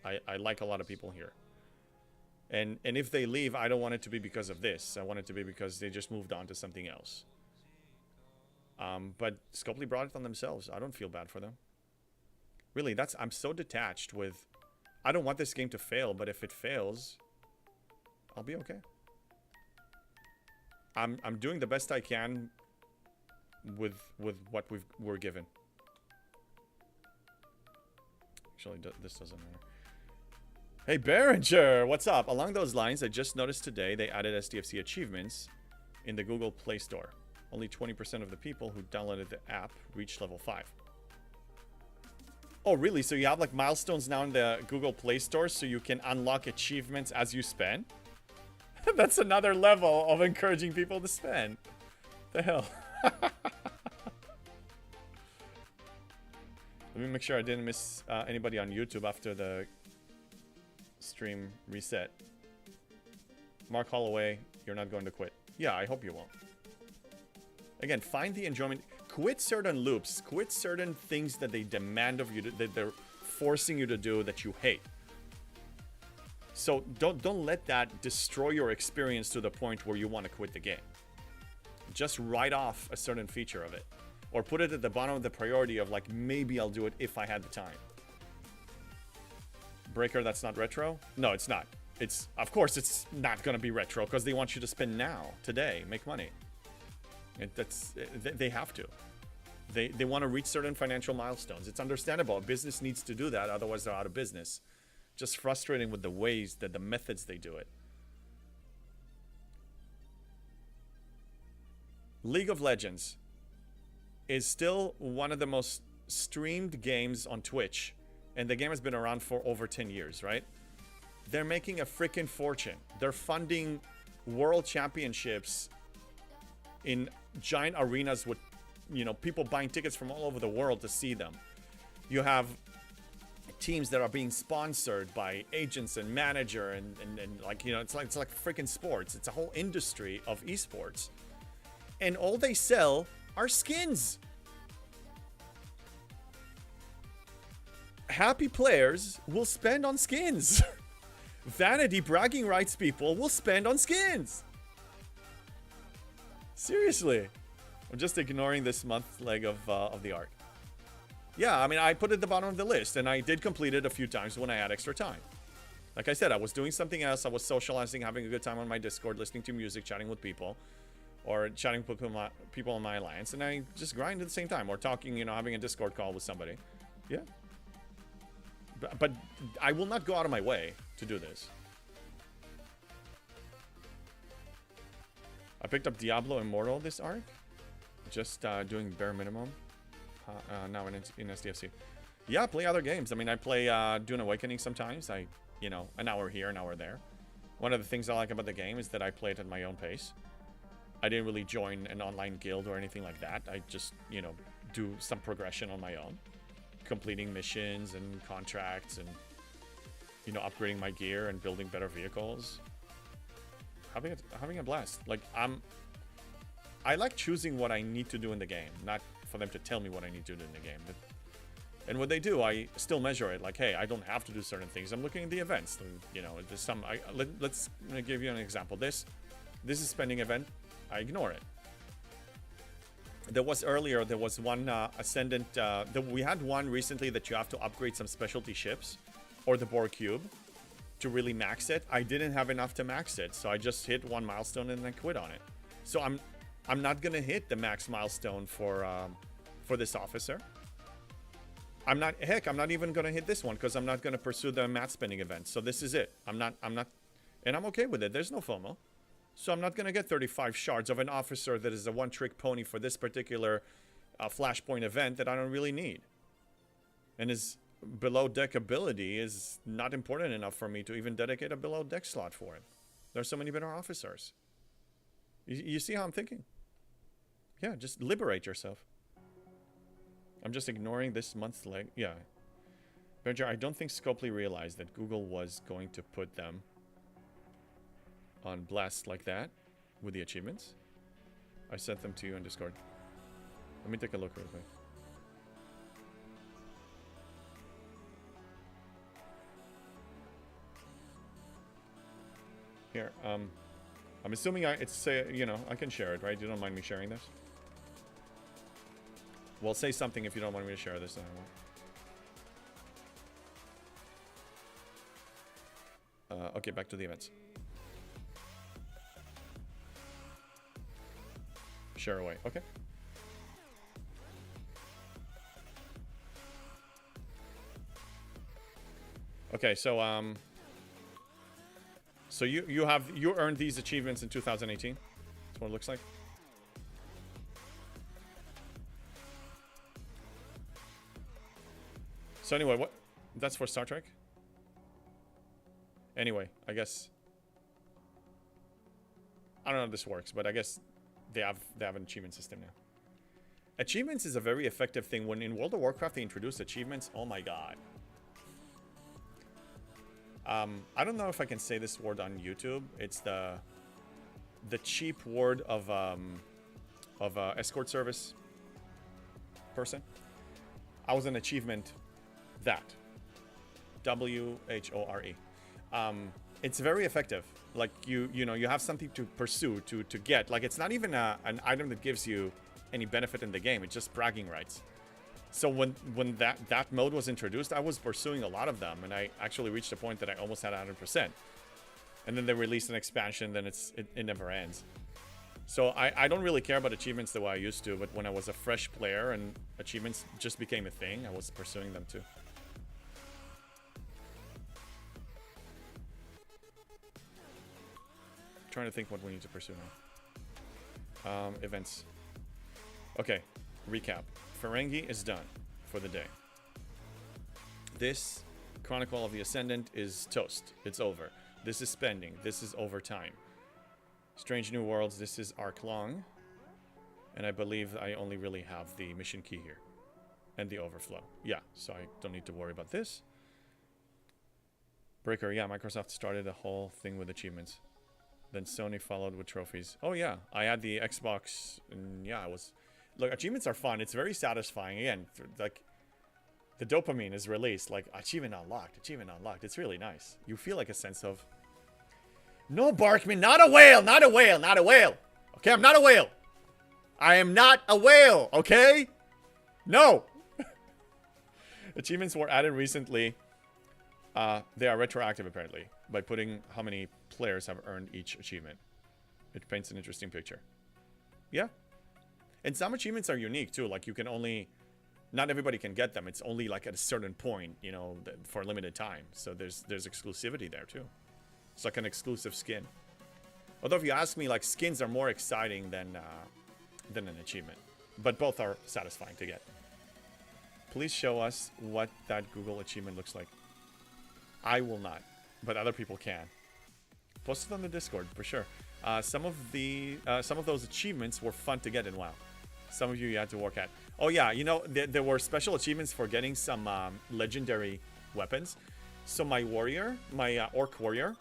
Speaker 1: I like a lot of people here. And if they leave, I don't want it to be because of this. I want it to be because they just moved on to something else. But Scopely brought it on themselves. I don't feel bad for them. Really, I'm so detached with, I don't want this game to fail, but if it fails, I'll be okay. I'm doing the best I can with what we're given. Actually, this doesn't matter. Hey, Behringer, what's up? Along those lines, I just noticed today they added STFC achievements in the Google Play Store. Only 20% of the people who downloaded the app reached level 5. Oh, really? So you have like milestones now in the Google Play Store so you can unlock achievements as you spend? That's another level of encouraging people to spend. The hell? Let me make sure I didn't miss anybody on YouTube after the stream reset. Mark Holloway, you're not going to quit. Yeah, I hope you won't. Again, find the enjoyment. Quit certain loops. Quit certain things that they demand of you, that they're forcing you to do that you hate. So don't let that destroy your experience to the point where you want to quit the game. Just write off a certain feature of it. Or put it at the bottom of the priority of like, maybe I'll do it if I had the time. Breaker, that's not retro? No, it's not. It's, of course it's not going to be retro because they want you to spend now, today, make money. They have to. They want to reach certain financial milestones. It's understandable. A business needs to do that, otherwise they're out of business. Just frustrating with the ways that the methods they do it. League of Legends is still one of the most streamed games on Twitch, and the game has been around for over 10 years, right? They're making a freaking fortune. They're funding world championships in giant arenas with, you know, people buying tickets from all over the world to see them. You have teams that are being sponsored by agents and manager and like, you know, it's like freaking sports. It's a whole industry of esports. And all they sell are skins. Happy players will spend on skins. Vanity bragging rights people will spend on skins. Seriously. I'm just ignoring this month leg of the arc. Yeah, I mean, I put it at the bottom of the list, and I did complete it a few times when I had extra time. Like I said, I was doing something else. I was socializing, having a good time on my Discord, listening to music, chatting with people, or chatting with people on my alliance, and I just grind at the same time, or talking, you know, having a Discord call with somebody. Yeah. But I will not go out of my way to do this. I picked up Diablo Immortal this arc. Just doing bare minimum. Now in SDFC. Yeah, play other games. I mean, I play Dune Awakening sometimes. You know, an hour here, an hour there. One of the things I like about the game is that I play it at my own pace. I didn't really join an online guild or anything like that. I just, you know, do some progression on my own. Completing missions and contracts and, you know, upgrading my gear and building better vehicles. Having a blast. Like, I like choosing what I need to do in the game, not for them to tell me what I need to do in the game. And what they do, I still measure it. Like, hey, I don't have to do certain things. I'm looking at the events. You know, there's some. Let's give you an example. This is spending event. I ignore it. There was one Ascendant. We had one recently that you have to upgrade some specialty ships or the Borg Cube to really max it. I didn't have enough to max it, so I just hit one milestone and then quit on it. So I'm not gonna hit the max milestone for this officer. I'm not even gonna hit this one because I'm not gonna pursue the mat spending event. So this is it. I'm not, and I'm okay with it. There's no FOMO. So I'm not gonna get 35 shards of an officer that is a one-trick pony for this particular Flashpoint event that I don't really need. And his below deck ability is not important enough for me to even dedicate a below deck slot for it. There are so many better officers. You see how I'm thinking? Yeah, just liberate yourself. I'm just ignoring this month's leg. Yeah. Benjar, I don't think Scopely realized that Google was going to put them on blast like that with the achievements. I sent them to you in Discord. Let me take a look real quick. Here, I'm assuming you know, I can share it, right? You don't mind me sharing this? Well, say something if you don't want me to share this. Then I won't. Okay, back to the events. Share away. Okay. Okay, so so you earned these achievements in 2018. That's what it looks like. So anyway, what? That's for Star Trek? Anyway, I guess I don't know how this works, but I guess they have an achievement system now. Achievements is a very effective thing. When in World of Warcraft they introduced achievements, oh my god. I don't know if I can say this word on YouTube. It's the cheap word of escort service person. I was an achievement that. WHORE. It's very effective. Like you know, you have something to pursue, to get. Like it's not even an item that gives you any benefit in the game. It's just bragging rights. So when that mode was introduced, I was pursuing a lot of them, and I actually reached a point that I almost had 100%. And then they released an expansion, then it never ends. So I don't really care about achievements the way I used to, but when I was a fresh player and achievements just became a thing, I was pursuing them too. Trying to think what we need to pursue now. Events. Okay, recap. Ferengi is done for the day. This Chronicle of the Ascendant is toast. It's over. This is spending. This is overtime. Strange New Worlds, this is Arc Long. And I believe I only really have the mission key here. And the overflow. Yeah, so I don't need to worry about this. Breaker, yeah, Microsoft started a whole thing with achievements. Then Sony followed with trophies. Oh yeah, I had the Xbox, and yeah, it was... Look, achievements are fun. It's very satisfying. Again, like, the dopamine is released. Like, achievement unlocked, achievement unlocked. It's really nice. You feel like a sense of... No, Barkman, not a whale, not a whale, not a whale. Okay, I'm not a whale. I am not a whale, okay? No. Achievements were added recently. They are retroactive, apparently, by putting how many players have earned each achievement. It paints an interesting picture. Yeah. And some achievements are unique, too. Like, you can only... Not everybody can get them. It's only, like, at a certain point, you know, for a limited time. So there's exclusivity there, too. It's like an exclusive skin. Although, if you ask me, like, skins are more exciting than an achievement. But both are satisfying to get. Please show us what that Google achievement looks like. I will not, but other people can. Post it on the Discord, for sure. Some of those achievements were fun to get in WoW. Some of you had to work at. Oh yeah, you know, there were special achievements for getting some legendary weapons. So my warrior, my orc warrior,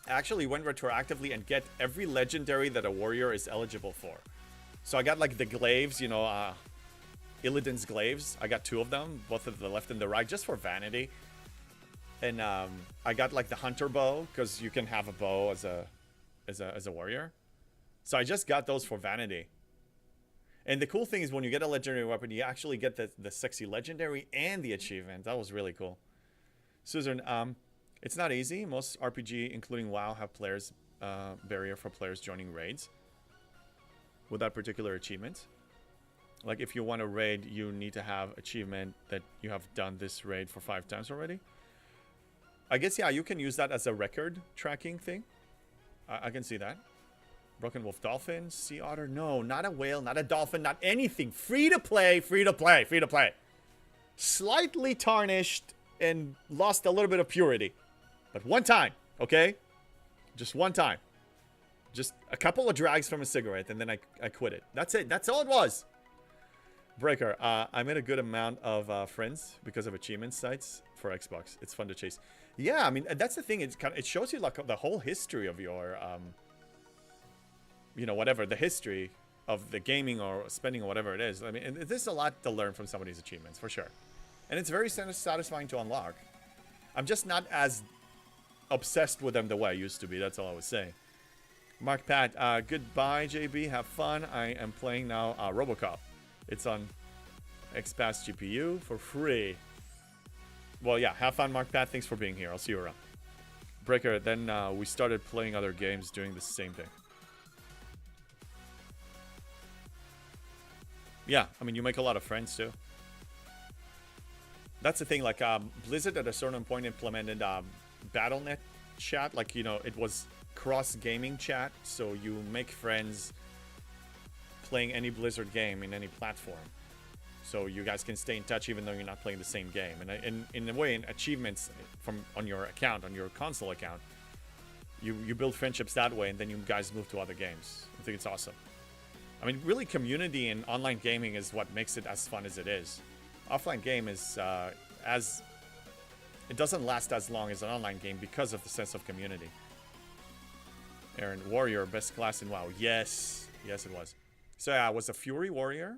Speaker 1: actually went retroactively and get every legendary that a warrior is eligible for. So I got like the glaives, you know, Illidan's glaives. I got 2 of them, both of the left and the right, just for vanity. And I got like the hunter bow, because you can have a bow as a warrior. So I just got those for vanity. And the cool thing is when you get a legendary weapon, you actually get the sexy legendary and the achievement. That was really cool. Susan, it's not easy. Most RPG, including WoW, have players barrier for players joining raids with that particular achievement. Like if you want to raid, you need to have achievement that you have done this raid for 5 times already. I guess, yeah, you can use that as a record tracking thing. I can see that. Broken Wolf Dolphin, Sea Otter. No, not a whale, not a dolphin, not anything. Free to play, free to play, free to play. Slightly tarnished and lost a little bit of purity. But one time, okay? Just one time. Just a couple of drags from a cigarette, and then I quit it. That's it. That's all it was. Breaker, I made a good amount of friends because of achievement sites for Xbox. It's fun to chase. Yeah, I mean, that's the thing. It shows you like the whole history of your, you know, whatever, the history of the gaming or spending or whatever it is. I mean, there's a lot to learn from some of these achievements, for sure. And it's very satisfying to unlock. I'm just not as obsessed with them the way I used to be. That's all I was saying. Mark Pat, goodbye, JB. Have fun. I am playing now RoboCop. It's on XPass GPU for free. Well, yeah, have fun, Mark Pat. Thanks for being here. I'll see you around. Breaker, then we started playing other games doing the same thing. Yeah, I mean, you make a lot of friends, too. That's the thing, like, Blizzard at a certain point implemented BattleNet chat. Like, you know, it was cross-gaming chat, so you make friends playing any Blizzard game in any platform. So you guys can stay in touch even though you're not playing the same game. And in a way, in achievements from on your account, on your console account, you build friendships that way, and then you guys move to other games. I think it's awesome. I mean, really, community and online gaming is what makes it as fun as it is. Offline game is as it doesn't last as long as an online game because of the sense of community. Aaron, warrior, best class in WoW. Yes, yes it was. So yeah, I was a Fury warrior.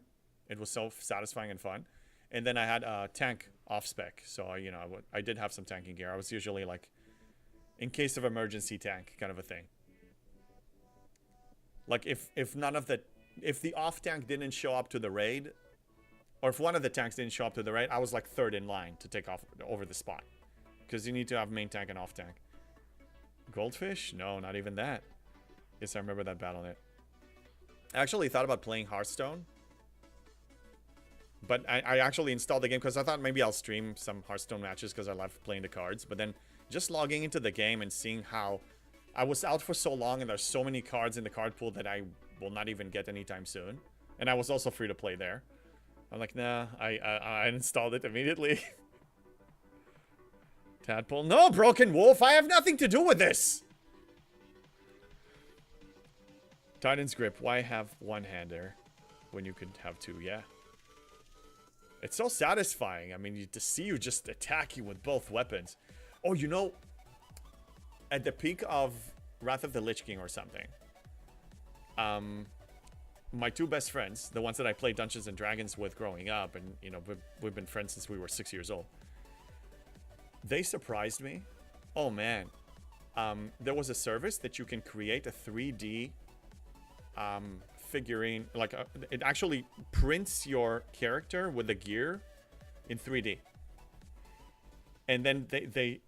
Speaker 1: It was so satisfying and fun. And then I had a tank off spec. So, you know, I did have some tanking gear. I was usually like, in case of emergency tank kind of a thing. Like if none of the, if the off tank didn't show up to the raid, or if one of the tanks didn't show up to the raid, I was like third in line to take off over the spot. Because you need to have main tank and off tank. Goldfish? No, not even that. Yes, I remember that Battle.net. I actually thought about playing Hearthstone. But I actually installed the game because I thought maybe I'll stream some Hearthstone matches because I love playing the cards. But then just logging into the game and seeing how I was out for so long and there's so many cards in the card pool that I will not even get anytime soon. And I was also free to play there. I'm like, nah, I installed it immediately. Tadpole. No, Broken Wolf, I have nothing to do with this. Titan's Grip. Why have one-hander when you could have two? Yeah. It's so satisfying. I mean, to see you just attack you with both weapons. Oh, you know, at the peak of Wrath of the Lich King or something, my two best friends, the ones that I played Dungeons and Dragons with growing up, and, you know, we've been friends since we were 6 years old. They surprised me. Oh, man. There was a service that you can create a 3D figurine, like it actually prints your character with the gear in 3D, and then they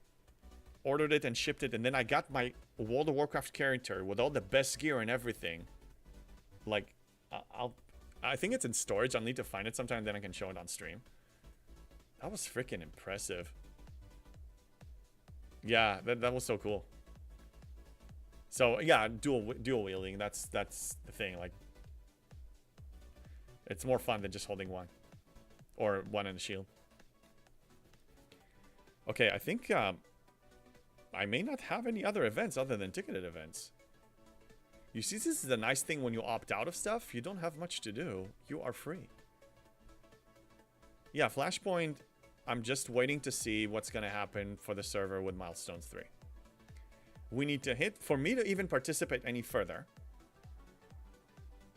Speaker 1: ordered it and shipped it, and then I got my World of Warcraft character with all the best gear and everything. Like, I think it's in storage. I'll need to find it sometime, then I can show it on stream. That was freaking impressive. Yeah, that was so cool. So yeah, dual wielding. That's the thing. Like, it's more fun than just holding one, or one in a shield. Okay, I think I may not have any other events other than ticketed events. You see, this is the nice thing when you opt out of stuff. You don't have much to do. You are free. Yeah, Flashpoint. I'm just waiting to see what's gonna happen for the server with Milestones 3. We need to hit, for me to even participate any further,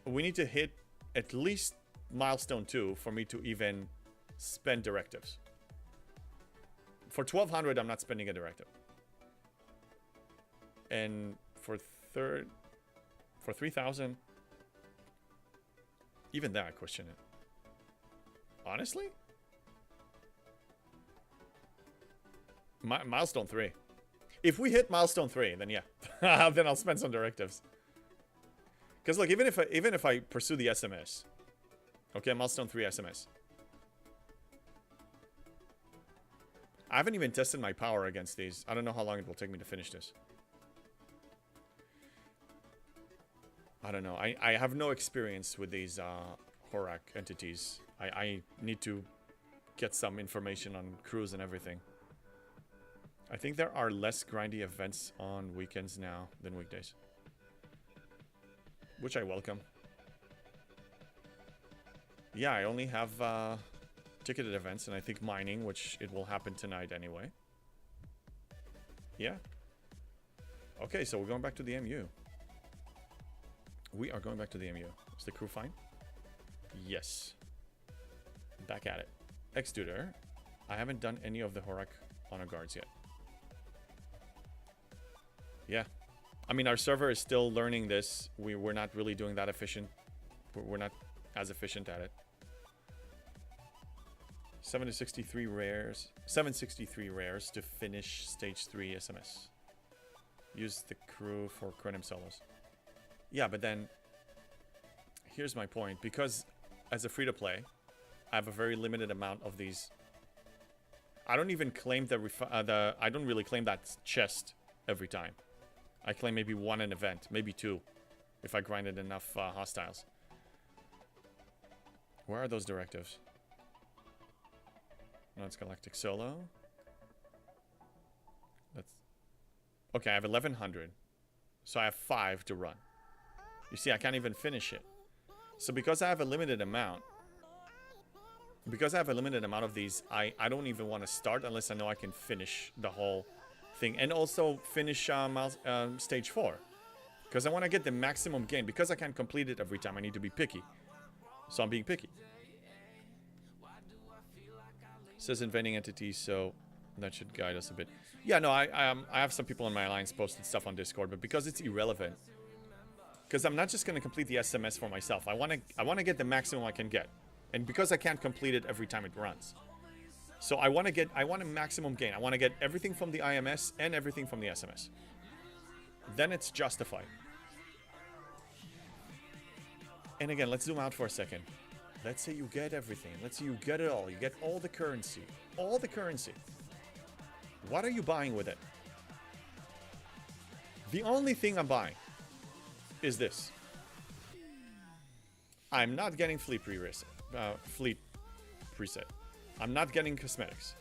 Speaker 1: we need to hit at least Milestone 2 for me to even spend directives. For 1200, I'm not spending a directive. And for 3000, even that I question it. Honestly? Milestone 3. If we hit Milestone 3, then yeah. Then I'll spend some directives. Because look, even if I pursue the SMS. Okay, Milestone 3 SMS. I haven't even tested my power against these. I don't know how long it will take me to finish this. I don't know. I have no experience with these Horak entities. I need to get some information on crews and everything. I think there are less grindy events on weekends now than weekdays. Which I welcome. Yeah, I only have ticketed events, and I think mining, which it will happen tonight anyway. Yeah. Okay, so we're going back to the MU. We are going back to the MU. Is the crew fine? Yes. Back at it. Extutor. I haven't done any of the Horak honor guards yet. Yeah. I mean, our server is still learning this. We're not really doing that efficient. We're not as efficient at it. 763 rares. 763 rares to finish stage 3 SMS. Use the crew for Chronim solos. Yeah, but then here's my point. Because as a free-to-play, I have a very limited amount of these. I don't even claim I don't really claim that chest every time. I claim maybe one an event, maybe two, if I grinded enough hostiles. Where are those directives? No, it's Galactic Solo. That's okay. I have 1100, so I have 5 to run. You see, I can't even finish it. So because I have a limited amount, because I have a limited amount of these, I don't even want to start unless I know I can finish the whole thing. And also finish stage 4. Because I want to get the maximum gain. Because I can't complete it every time, I need to be picky. So I'm being picky. Says invading entities, so that should guide us a bit. Yeah, no, I have some people in my alliance posted stuff on Discord, but because it's irrelevant. Because I'm not just going to complete the SMS for myself. I want to get the maximum I can get. And because I can't complete it every time it runs. So I want a maximum gain. I want to get everything from the IMS and everything from the SMS. Then it's justified. And again, let's zoom out for a second. Let's say you get everything. Let's say you get it all. You get all the currency. All the currency. What are you buying with it? The only thing I'm buying is this. I'm not getting fleet preset. I'm not getting cosmetics.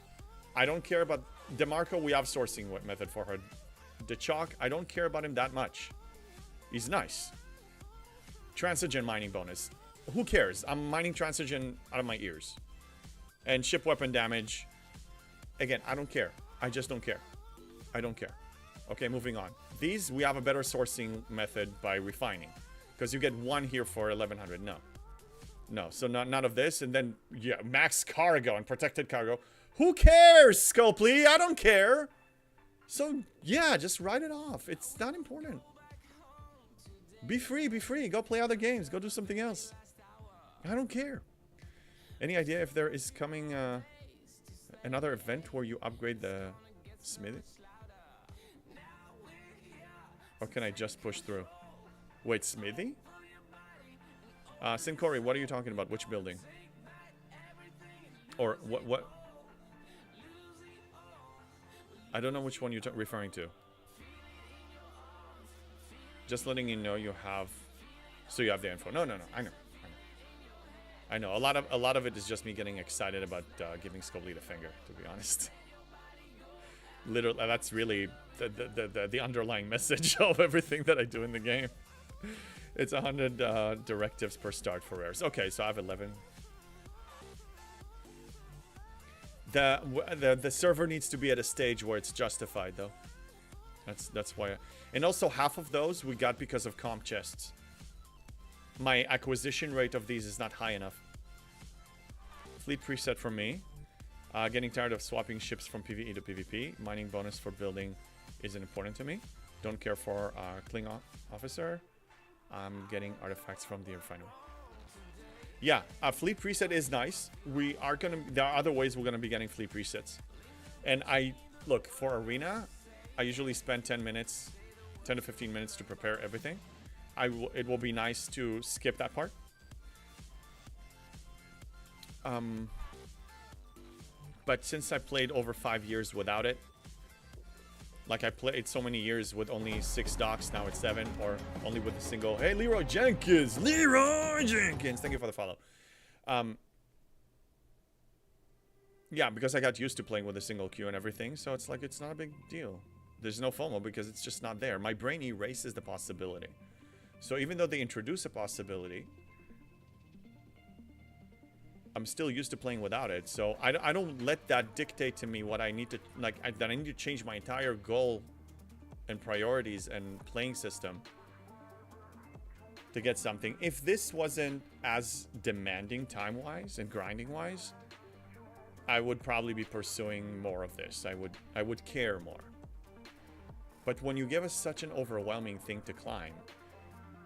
Speaker 1: I don't care about DeMarco. We have sourcing method for her. The Chalk, I don't care about him that much. He's nice. Transigen mining bonus. Who cares? I'm mining Transigen out of my ears. And ship weapon damage. Again, I don't care. I just don't care. I don't care. Okay, moving on. These, we have a better sourcing method by refining. Because you get one here for 1100. No. No, so none of this. And then, yeah, max cargo and protected cargo. Who cares, Scopely? I don't care. So, yeah, just write it off. It's not important. Be free, be free. Go play other games. Go do something else. I don't care. Any idea if there is coming another event where you upgrade the smithy? Or can I just push through? Wait, smithy? Sincori, what are you talking about? Which building? Or what? I don't know which one you're referring to. Just letting you know you have... So you have the info. No. I know. A lot of it is just me getting excited about giving Scopely the finger, to be honest. Literally, that's really the underlying message of everything that I do in the game. It's 100 directives per start for rares. Okay, so I have 11. The server needs to be at a stage where it's justified, though. That's why. And also, half of those we got because of comp chests. My acquisition rate of these is not high enough. Fleet preset for me. Getting tired of swapping ships from PvE to PvP. Mining bonus for building isn't important to me. Don't care for Klingon officer. I'm getting artifacts from the refinery. Yeah, fleet preset is nice. There are other ways we're gonna be getting fleet presets. And look, for arena, I usually spend 10 to 15 minutes to prepare everything. It will be nice to skip that part. But since I played over 5 years without it, like I played so many years with only 6 docks, now it's 7, or only with a single. Hey, Leroy Jenkins! Leroy Jenkins! Thank you for the follow. Yeah, because I got used to playing with a single queue and everything, so it's like, it's not a big deal. There's no FOMO because it's just not there. My brain erases the possibility. So even though they introduce a possibility, I'm still used to playing without it. So I don't let that dictate to me what I need to, like, that I need to change my entire goal and priorities and playing system to get something. If this wasn't as demanding time-wise and grinding-wise, I would probably be pursuing more of this. I would care more. But when you give us such an overwhelming thing to climb,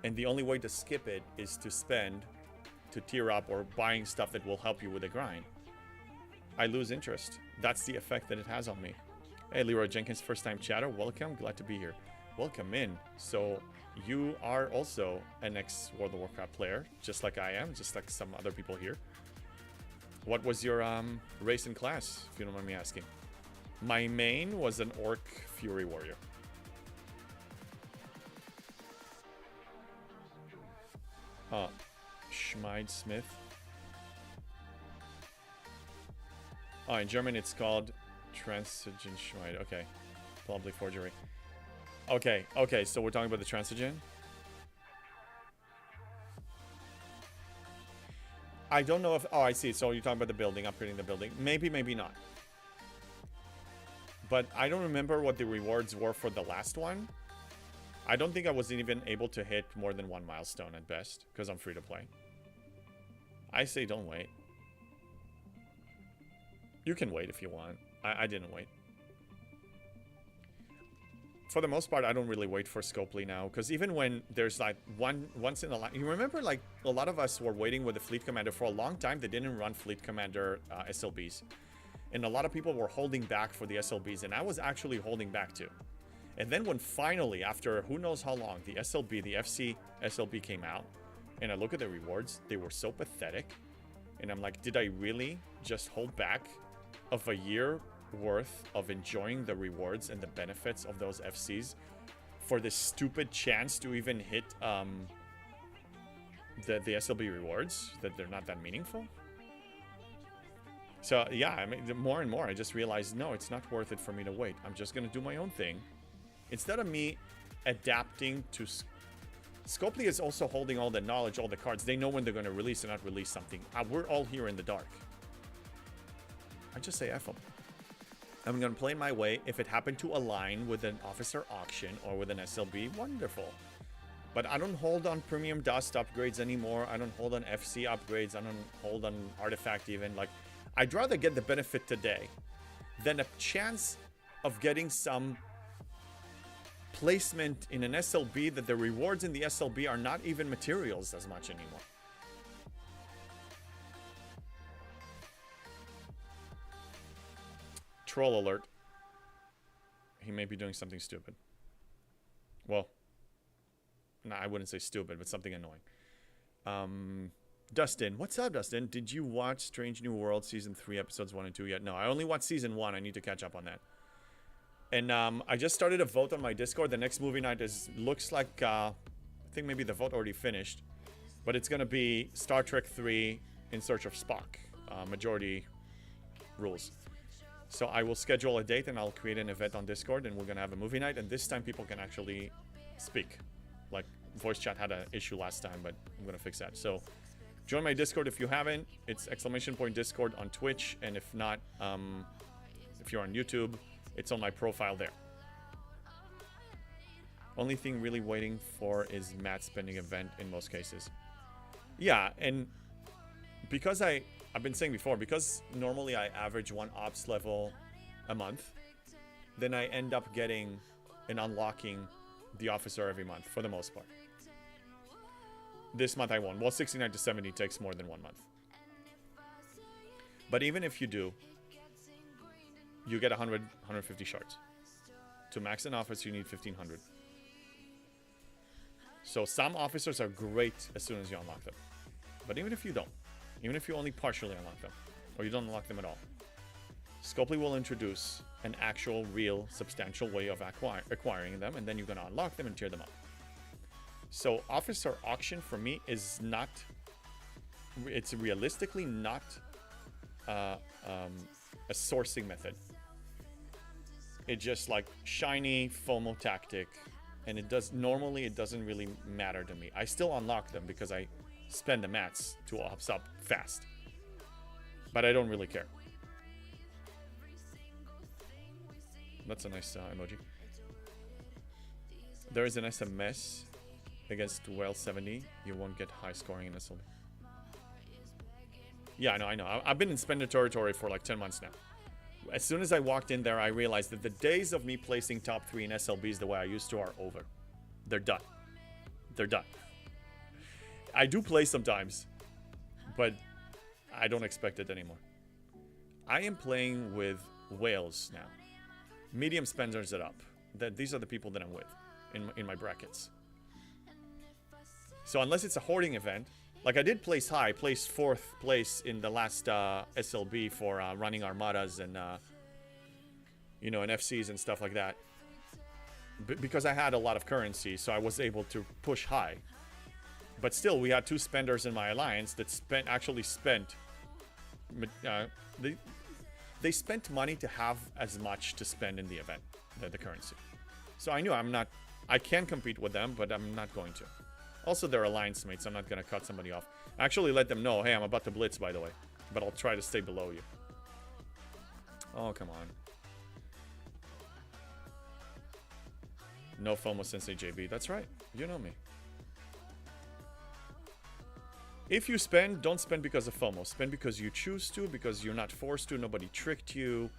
Speaker 1: and the only way to skip it is to spend, to tier up, or buying stuff that will help you with the grind, I lose interest. That's the effect that it has on me. Hey, Leroy Jenkins, first time chatter. Welcome, glad to be here. Welcome in. So you are also an ex-World of Warcraft player, just like I am, just like some other people here. What was your race and class, if you don't mind me asking? My main was an Orc Fury Warrior. Schmid Smith. Oh, in German it's called Transigen Schmid. Okay. Probably forgery. Okay, so we're talking about the Transigen. I don't know if... Oh, I see. So you're talking about the building, upgrading the building. Maybe, maybe not. But I don't remember what the rewards were for the last one. I don't think I was even able to hit more than 1 milestone at best, because I'm free to play. I say don't wait. You can wait if you want. I didn't wait. For the most part, I don't really wait for Scopely now, because even when there's like once in a lot, you remember like a lot of us were waiting with the Fleet Commander for a long time. They didn't run Fleet Commander SLBs, and a lot of people were holding back for the SLBs, and I was actually holding back too. And then when finally, after who knows how long, the SLB, the FC SLB came out, and I look at the rewards, they were so pathetic, and I'm like, did I really just hold back of a year worth of enjoying the rewards and the benefits of those FCs for this stupid chance to even hit the SLB rewards, that they're not that meaningful? So yeah, I mean, the more and more I just realized, no, it's not worth it for me to wait. I'm just gonna do my own thing instead of me adapting to Scopely is also holding all the knowledge, all the cards. They know when they're going to release or not release something. We're all here in the dark. I just say F them. I'm going to play my way. If it happened to align with an officer auction or with an SLB, wonderful. But I don't hold on premium dust upgrades anymore. I don't hold on FC upgrades. I don't hold on artifact even. Like, I'd rather get the benefit today than a chance of getting some placement in an SLB that the rewards in the SLB are not even materials as much anymore. Troll alert. He may be doing something stupid. Well, no, I wouldn't say stupid, but something annoying. Dustin, what's up, Dustin? Did you watch Strange New World Season 3 Episodes 1 and 2 yet? No, I only watched Season 1. I need to catch up on that. And I just started a vote on my Discord. The next movie night looks like, I think maybe the vote already finished. But it's going to be Star Trek 3 In Search of Spock. Majority rules. So I will schedule a date and I'll create an event on Discord and we're going to have a movie night. And this time people can actually speak. Like, voice chat had an issue last time, but I'm going to fix that. So join my Discord if you haven't. It's !Discord on Twitch. And if not, if you're on YouTube, it's on my profile there. Only thing really waiting for is Matt spending event in most cases. Yeah, and because I've been saying before, because normally I average 1 ops level a month, then I end up getting and unlocking the officer every month for the most part. This month I won. Well, 69 to 70 takes more than 1 month. But even if you do, you get 100, 150 shards. To max an officer, you need 1500. So some officers are great as soon as you unlock them. But even if you don't, even if you only partially unlock them, or you don't unlock them at all, Scopely will introduce an actual, real, substantial way of acquiring them, and then you're going to unlock them and tear them up. So officer auction for me is not, it's realistically not a sourcing method. It's just like shiny FOMO tactic, and it doesn't really matter to me. I still unlock them because I spend the mats to ops up fast, but I don't really care. That's a nice emoji. There is an SMS against Well 70. You won't get high scoring in SLB. Yeah, I know. I've been in spender territory for like 10 months now. As soon as I walked in there, I realized that the days of me placing top 3 in SLBs the way I used to are over. They're done. They're done. I do play sometimes, but I don't expect it anymore. I am playing with whales now. Medium spenders it up. These are the people that I'm with in my brackets. So unless it's a hoarding event, like I did place high, placed 4th place in the last SLB for running armadas and you know, and FCs and stuff like that. Because I had a lot of currency, so I was able to push high. But still, we had 2 spenders in my alliance that actually spent. They spent money to have as much to spend in the event, the currency. So I knew I can compete with them, but I'm not going to. Also, they're alliance mates. I'm not gonna cut somebody off. Actually, let them know, hey, I'm about to blitz, by the way. But I'll try to stay below you. Oh, come on. No FOMO Sensei JB. That's right. You know me. If you spend, don't spend because of FOMO. Spend because you choose to, because you're not forced to. Nobody tricked you.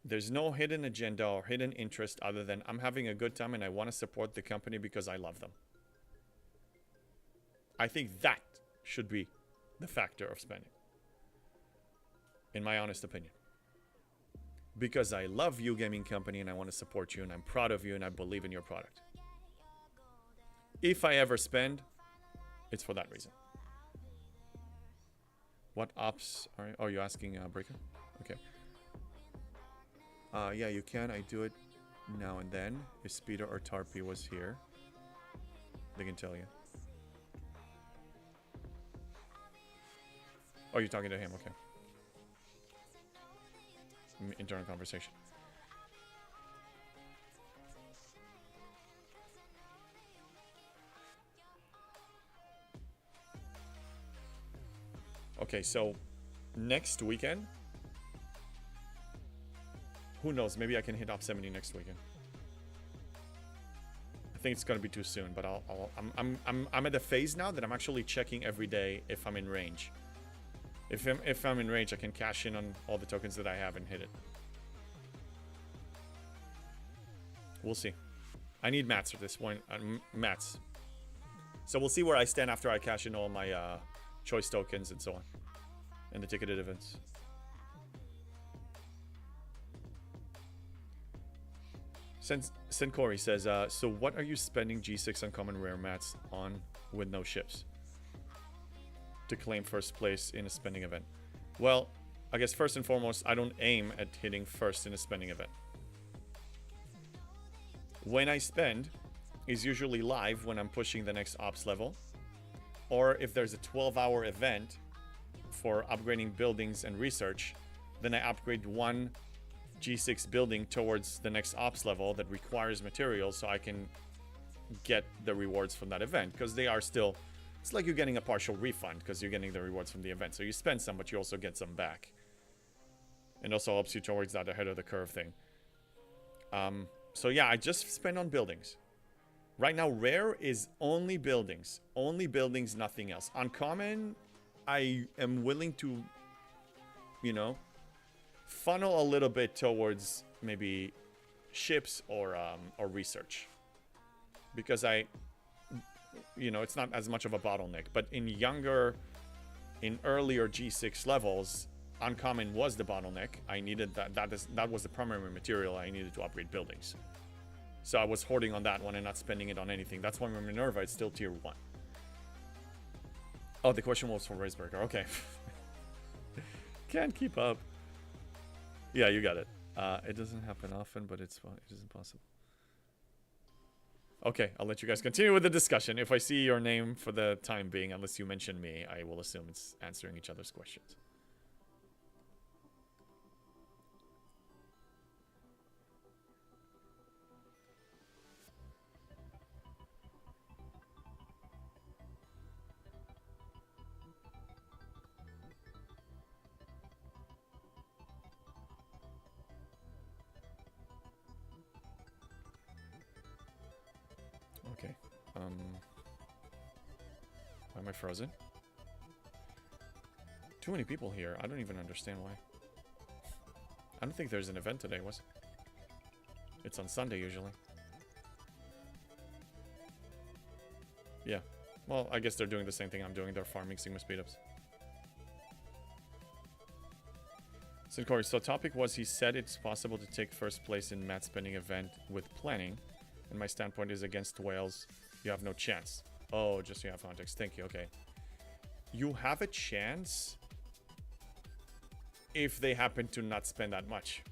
Speaker 1: There's no hidden agenda or hidden interest other than I'm having a good time and I want to support the company because I love them. I think that should be the factor of spending. In my honest opinion. Because I love you, gaming company, and I want to support you, and I'm proud of you, and I believe in your product. If I ever spend, it's for that reason. What ops are... Oh, you're asking Breaker? Okay. Yeah, you can. I do it now and then. If Speeder or Tarpy was here, they can tell you. Oh, you're talking to him. Okay. Internal conversation. Okay, so next weekend, who knows? Maybe I can hit up 70 next weekend. I think it's gonna be too soon, but I'm at the phase now that I'm actually checking every day if I'm in range. If I'm in range, I can cash in on all the tokens that I have and hit it. We'll see. I need mats at this point. Mats. So we'll see where I stand after I cash in all my choice tokens and so on. And the ticketed events. Senkori says, so what are you spending G6 uncommon rare mats on with no ships? To claim first place in a spending event. Well, I guess first and foremost, I don't aim at hitting first in a spending event. When I spend is usually live when I'm pushing the next ops level, or if there's a 12-hour event for upgrading buildings and research, then I upgrade one G6 building towards the next ops level that requires materials so I can get the rewards from that event, because they are still... It's like you're getting a partial refund because you're getting the rewards from the event. So you spend some, but you also get some back. And also helps you towards that ahead of the curve thing. So yeah, I just spend on buildings. Right now, rare is only buildings. Only buildings, nothing else. Uncommon, I am willing to, you know, funnel a little bit towards maybe ships or research. Because you know, it's not as much of a bottleneck. But in earlier G6 levels, uncommon was the bottleneck. I needed that was the primary material I needed to upgrade buildings. So I was hoarding on that one and not spending it on anything. That's why my Minerva is still tier 1. Oh, the question was for Raceberger. Okay. Can't keep up. Yeah, you got it. It doesn't happen often, but it isn't possible. Okay, I'll let you guys continue with the discussion. If I see your name for the time being, unless you mention me, I will assume it's answering each other's questions. Okay. Why am I frozen? Too many people here. I don't even understand why. I don't think there's an event today, was it? It's on Sunday usually. Yeah. Well, I guess they're doing the same thing I'm doing. They're farming Sigma speedups. Sincori, so topic was he said it's possible to take first place in mat spending event with planning. And my standpoint is against whales, you have no chance. Oh, just so you have context. Thank you. Okay. You have a chance if they happen to not spend that much.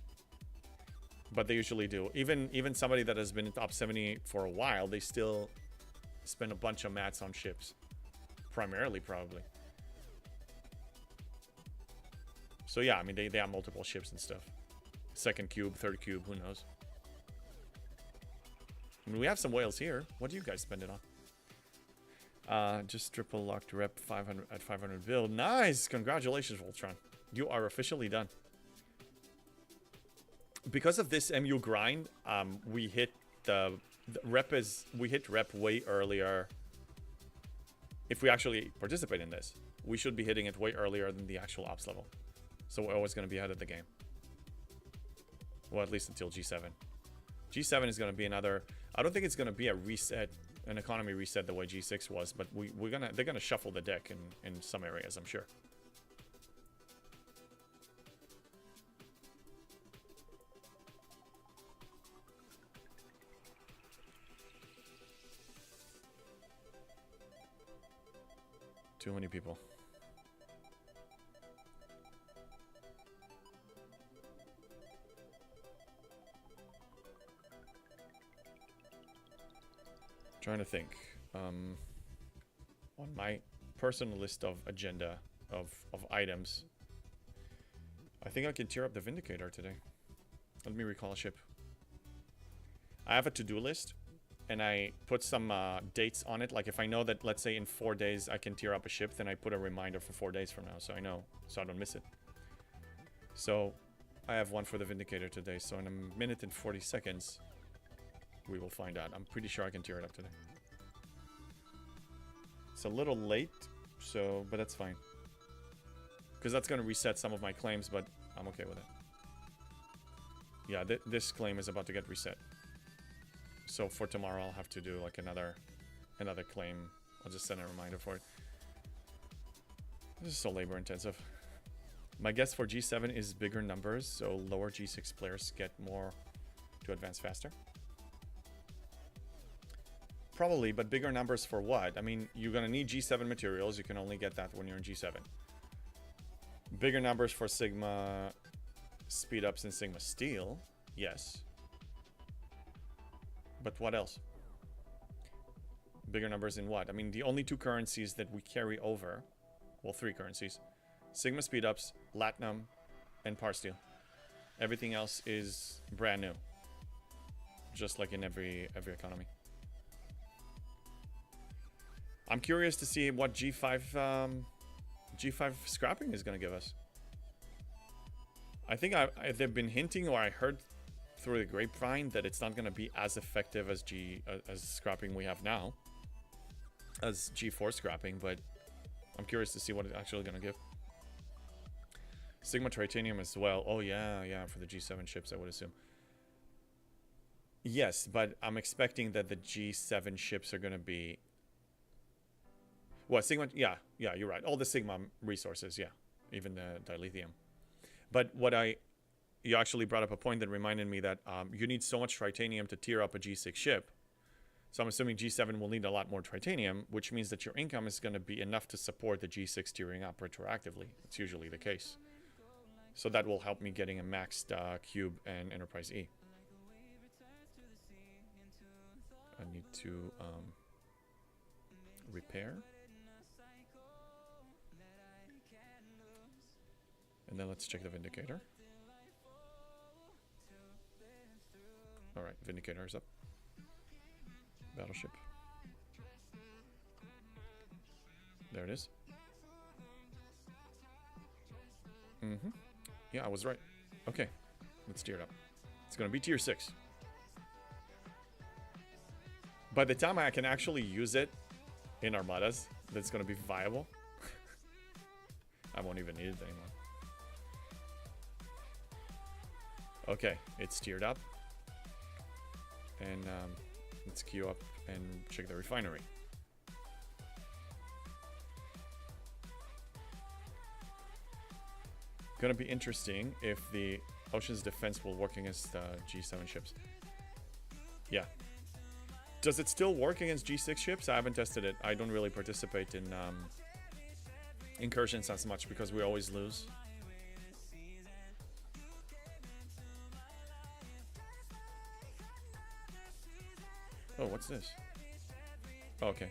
Speaker 1: But they usually do. Even somebody that has been in top 70 for a while, they still spend a bunch of mats on ships. Primarily, probably. So yeah, I mean, they have multiple ships and stuff. Second cube, third cube, who knows? I mean, we have some whales here. What do you guys spend it on? Just triple locked rep 500 at 500 build. Nice! Congratulations, Voltron. You are officially done. Because of this MU grind, we hit we hit rep way earlier. If we actually participate in this, we should be hitting it way earlier than the actual ops level. So we're always going to be ahead of the game. Well, at least until G7. G7 is going to be another... I don't think it's going to be a reset, an economy reset the way G6 was, but they're going to shuffle the deck in some areas, I'm sure. Too many people. Trying to think. On my personal list of agenda of items, I think I can tear up the Vindicator today. Let me recall a ship. I have a to-do list, and I put some dates on it. Like if I know that, let's say in 4 days I can tear up a ship, then I put a reminder for 4 days from now, so I know, so I don't miss it. So I have one for the Vindicator today, so in a minute and 40 seconds, we will find out. I'm pretty sure I can tear it up today. It's a little late, so, but that's fine. Because that's going to reset some of my claims, but I'm okay with it. Yeah, this claim is about to get reset. So for tomorrow, I'll have to do like another claim. I'll just send a reminder for it. This is so labor intensive. My guess for G7 is bigger numbers, so lower G6 players get more to advance faster. Probably, but bigger numbers for what? I mean, you're gonna need G7 materials. You can only get that when you're in G7. Bigger numbers for Sigma speed ups and Sigma steel, yes. But what else? Bigger numbers in what? I mean, the only two currencies that we carry over, well, three currencies: Sigma speed ups, Latinum, and Par steel. Everything else is brand new, just like in every economy. I'm curious to see what G5 scrapping is going to give us. I think they've been hinting, or I heard through the grapevine, that it's not going to be as effective as scrapping we have now, as G4 scrapping, but I'm curious to see what it's actually going to give. Sigma titanium as well. Oh yeah, for the G7 ships, I would assume. Yes, but I'm expecting that the G7 ships are going to be... What, Sigma? Yeah, you're right. All the Sigma resources, yeah. Even the dilithium. But you actually brought up a point that reminded me that you need so much titanium to tier up a G6 ship. So I'm assuming G7 will need a lot more titanium, which means that your income is going to be enough to support the G6 tiering up retroactively. It's usually the case. So that will help me getting a maxed Cube and Enterprise E. I need to repair. And then let's check the Vindicator. Alright, Vindicator is up. Battleship. There it is. Yeah, I was right. Okay, let's tier it up. It's gonna be tier 6. By the time I can actually use it in armadas, that's gonna be viable. I won't even need it anymore. Okay, it's tiered up. And let's queue up and check the refinery. Gonna be interesting if the Ocean's Defense will work against G7 ships. Yeah. Does it still work against G6 ships? I haven't tested it. I don't really participate in incursions as much because we always lose. Oh, what's this? Oh, okay.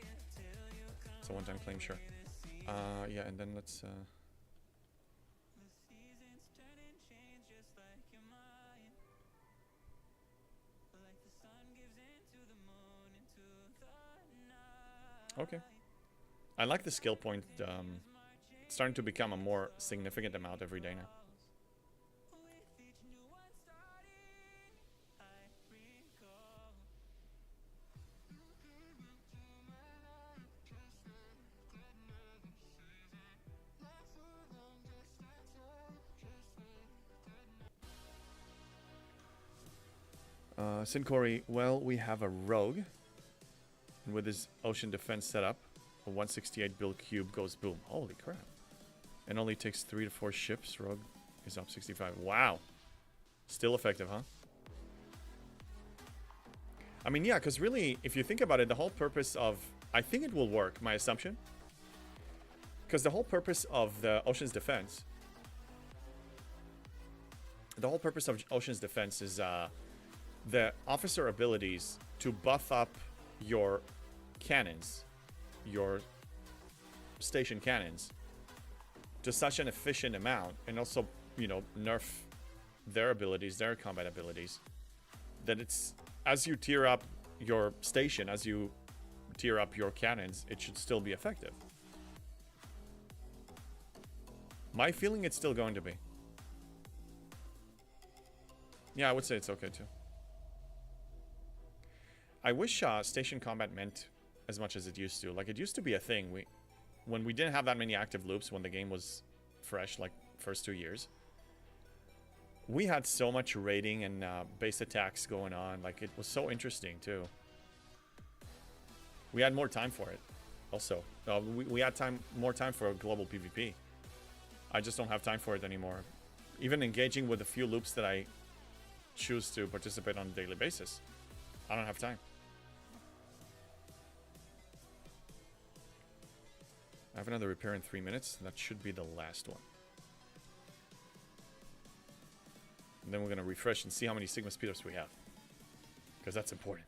Speaker 1: It's a one-time claim, sure. Yeah, and then let's... Okay. I like the skill point starting to become a more significant amount every day now. Sincori, well, we have a rogue. And with his ocean defense setup, a 168 build cube goes boom. Holy crap. And only takes 3 to 4 ships. Rogue is up 65. Wow. Still effective, huh? I mean, yeah, because really, if you think about it, the whole purpose of... I think it will work, my assumption. Because the whole purpose of the Ocean's Defense... The whole purpose of Ocean's Defense is the officer abilities to buff up your cannons, your station cannons, to such an efficient amount, and also, you know, nerf their abilities, their combat abilities, that it's, as you tier up your station, as you tier up your cannons, it should still be effective. My feeling, it's still going to be. Yeah, I would say it's okay too. I wish station combat meant as much as it used to. Like, it used to be a thing. When we didn't have that many active loops, when the game was fresh, like first 2 years, we had so much raiding and base attacks going on. Like, it was so interesting too. We had more time for it. Also, we had more time for global PvP. I just don't have time for it anymore. Even engaging with the few loops that I choose to participate on a daily basis, I don't have time. I have another repair in 3 minutes. That should be the last one. And then we're going to refresh and see how many Sigma speedups we have, because that's important.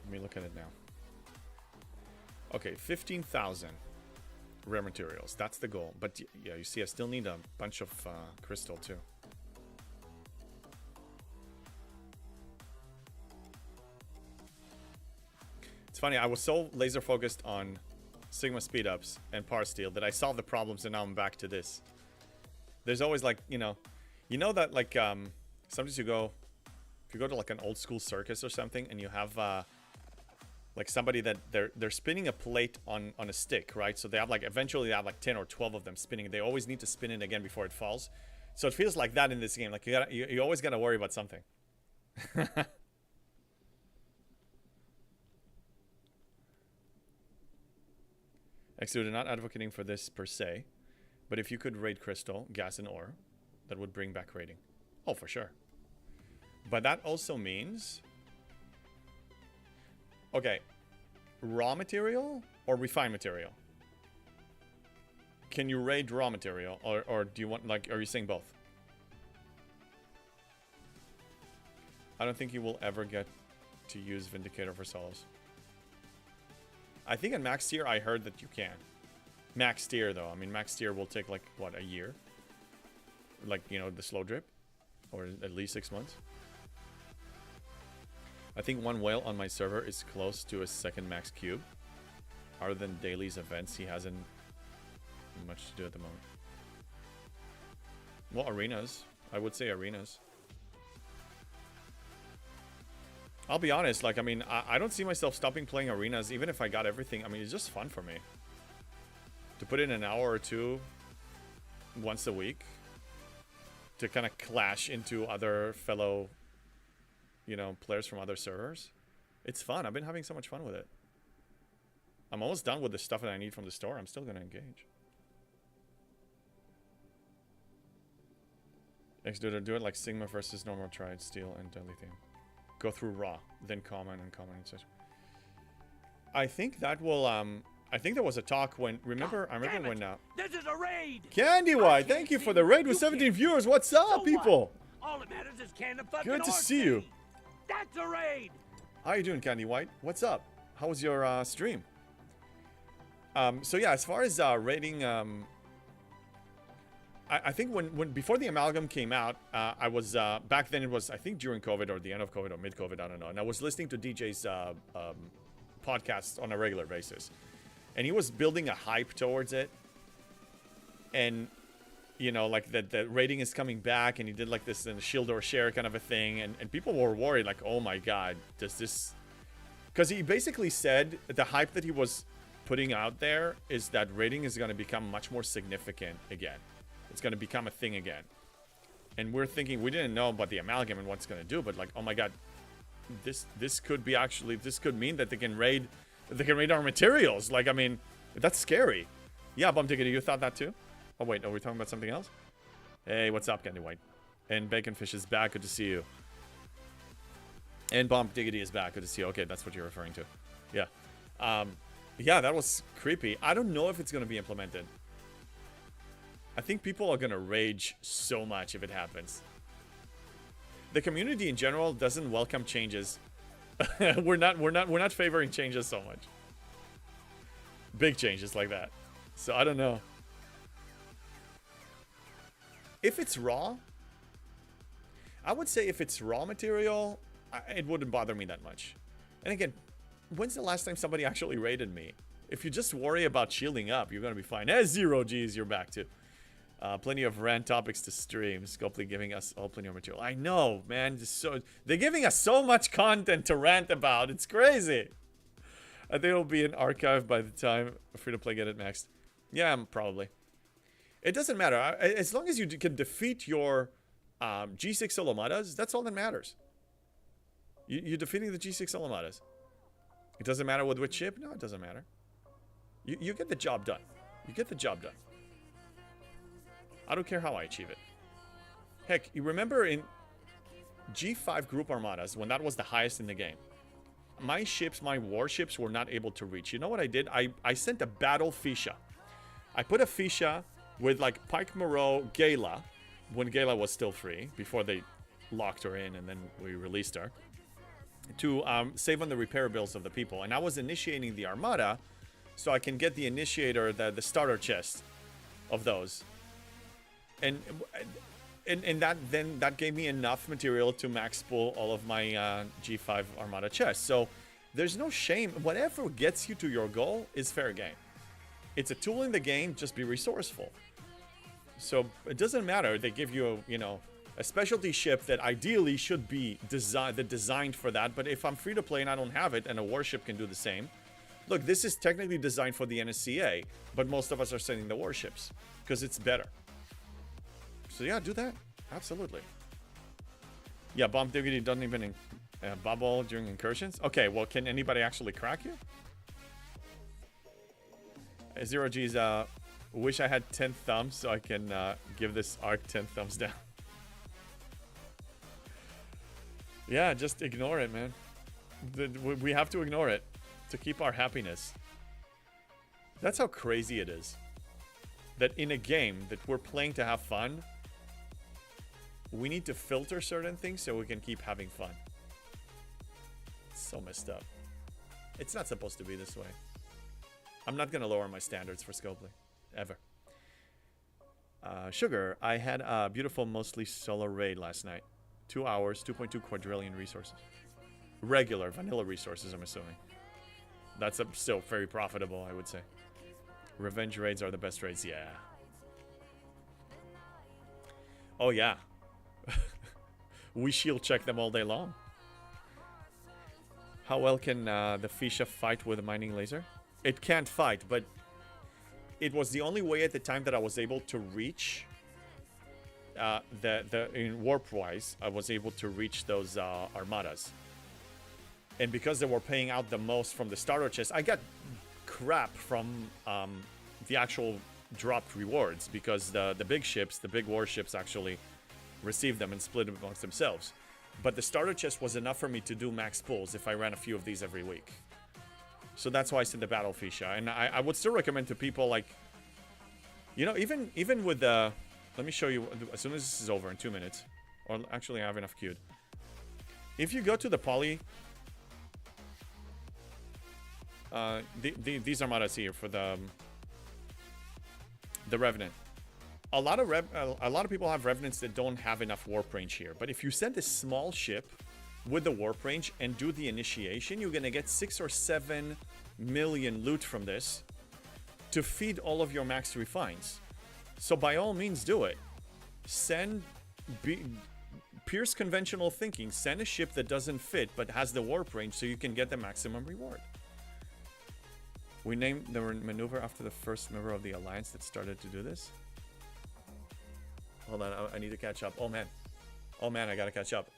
Speaker 1: Let me look at it now. Okay, 15,000 rare materials. That's the goal. But yeah, you see, I still need a bunch of crystal too. It's funny, I was so laser focused on Sigma speedups and Power Steel that I solved the problems, and now I'm back to this. There's always, like, you know that, like, sometimes if you go to like an old school circus or something, and you have like somebody that they're spinning a plate on a stick, right? So they have, like, eventually they have like 10 or 12 of them spinning. They always need to spin it again before it falls. So it feels like that in this game. Like, you always gotta worry about something. Exude, not advocating for this per se, but if you could raid crystal, gas, and ore, that would bring back raiding. Oh, for sure. But that also means... Okay, raw material or refined material? Can you raid raw material, or do you want, like, are you saying both? I don't think you will ever get to use Vindicator for solos. I think in max tier I heard that you can. Max tier though, I mean, max tier will take, like, what, a year? Like, you know, the slow drip, or at least 6 months. I think one whale on my server is close to a second max cube. Other than Daly's events, he hasn't much to do at the moment. Well, arenas. I would say arenas. I'll be honest, like, I mean, I don't see myself stopping playing arenas, even if I got everything. I mean, it's just fun for me. To put in an hour or two once a week. To kind of clash into other fellow, you know, players from other servers. It's fun. I've been having so much fun with it. I'm almost done with the stuff that I need from the store. I'm still going to engage. X-Duder, do it like Sigma versus normal tried, steel, and deadly theme. Go through raw, then common, and common, etc. I think that will, I think there was a talk when, remember, I remember when,
Speaker 4: This is a raid!
Speaker 1: Candy White, thank you for the raid with 17 viewers. What's up, people?
Speaker 4: All that matters is can the fucking
Speaker 1: Good to
Speaker 4: horse
Speaker 1: see you.
Speaker 4: That's a raid.
Speaker 1: How you doing, Candy White? What's up? How was your stream? So yeah, as far as rating, I think when before the amalgam came out, I was back then. It was, I think, during COVID or the end of COVID or mid COVID. I don't know. And I was listening to DJ's podcast on a regular basis, and he was building a hype towards it. And you know, like the rating is coming back, and he did like this in shield or share kind of a thing, and people were worried, like, oh my god, does this? Because he basically said the hype that he was putting out there is that rating is going to become much more significant again. It's going to become a thing again. And we're thinking, we didn't know about the amalgam and what it's going to do, but like, oh my god, this could be actually, this could mean that they can raid our materials. Like, I mean, that's scary. Yeah, Bum Diggity, you thought that too? Oh wait, are we talking about something else? Hey, what's up, Candy White? And Baconfish is back, good to see you. And Bum Diggity is back, good to see you. Okay, that's what you're referring to. Yeah. Yeah, that was creepy. I don't know if it's going to be implemented. I think people are going to rage so much if it happens. The community in general doesn't welcome changes. we're not favoring changes so much. Big changes like that. So I don't know. If it's raw, I would say if it's raw material, it wouldn't bother me that much. And again, when's the last time somebody actually raided me? If you just worry about shielding up, you're going to be fine. Zero G's, you're back to. Plenty of rant topics to stream. Scopely giving us all plenty of material. I know, man. They're giving us so much content to rant about. It's crazy. I think it'll be an archive by the time free-to-play get it maxed. Yeah, probably. It doesn't matter. As long as you can defeat your G6 Olomadas, that's all that matters. You're defeating the G6 Olomadas. It doesn't matter with which ship. No, it doesn't matter. You get the job done. You get the job done. I don't care how I achieve it. Heck, you remember in G5 Group Armadas, when that was the highest in the game, my ships, my warships, were not able to reach. You know what I did? I sent a battle Fisha. I put a Fisha with like Pike Moreau Gala, when Gala was still free, before they locked her in and then we released her, to save on the repair bills of the people. And I was initiating the Armada, so I can get the initiator, the starter chest of those. And that gave me enough material to max pull all of my G5 Armada chests. So there's no shame. Whatever gets you to your goal is fair game. It's a tool in the game. Just be resourceful. So it doesn't matter. They give you a specialty ship that ideally should be designed for that. But if I'm free to play and I don't have it, and a warship can do the same. Look, this is technically designed for the NSCA, but most of us are sending the warships because it's better. So yeah, do that. Absolutely. Yeah, Bomb Diggity doesn't even bubble during incursions. Okay, well, can anybody actually crack you? Zero G's, wish I had 10 thumbs so I can give this arc 10 thumbs down. Yeah, just ignore it, man. We have to ignore it to keep our happiness. That's how crazy it is. That in a game that we're playing to have fun, we need to filter certain things so we can keep having fun. It's so messed up. It's not supposed to be this way. I'm not going to lower my standards for Scopely. Ever. Sugar, I had a beautiful, mostly solo raid last night. 2 hours, 2.2 quadrillion resources. Regular, vanilla resources, I'm assuming. That's still very profitable, I would say. Revenge raids are the best raids, yeah. Oh, yeah. We shield check them all day long. How well can the Fisha fight with a mining laser? It can't fight, but it was the only way at the time that I was able to reach in warp-wise, I was able to reach those armadas. And because they were paying out the most from the starter chest, I got crap from the actual dropped rewards because the big ships, the big warships actually received them and split them amongst themselves. But the starter chest was enough for me to do max pulls if I ran a few of these every week. So that's why I said the Battle Fisha. And I would still recommend to people, like, even with the... Let me show you, as soon as this is over in 2 minutes, Or actually, I have enough queued. If you go to the poly... these armadas here for the Revenant. A lot of people have Revenants that don't have enough warp range here. But if you send a small ship with the warp range and do the initiation, you're gonna get 6 or 7 million loot from this to feed all of your max refines. So by all means, do it. Pierce conventional thinking. Send a ship that doesn't fit but has the warp range so you can get the maximum reward. We named the maneuver after the first member of the Alliance that started to do this. Hold on, I need to catch up. Oh man. Oh man, I gotta catch up.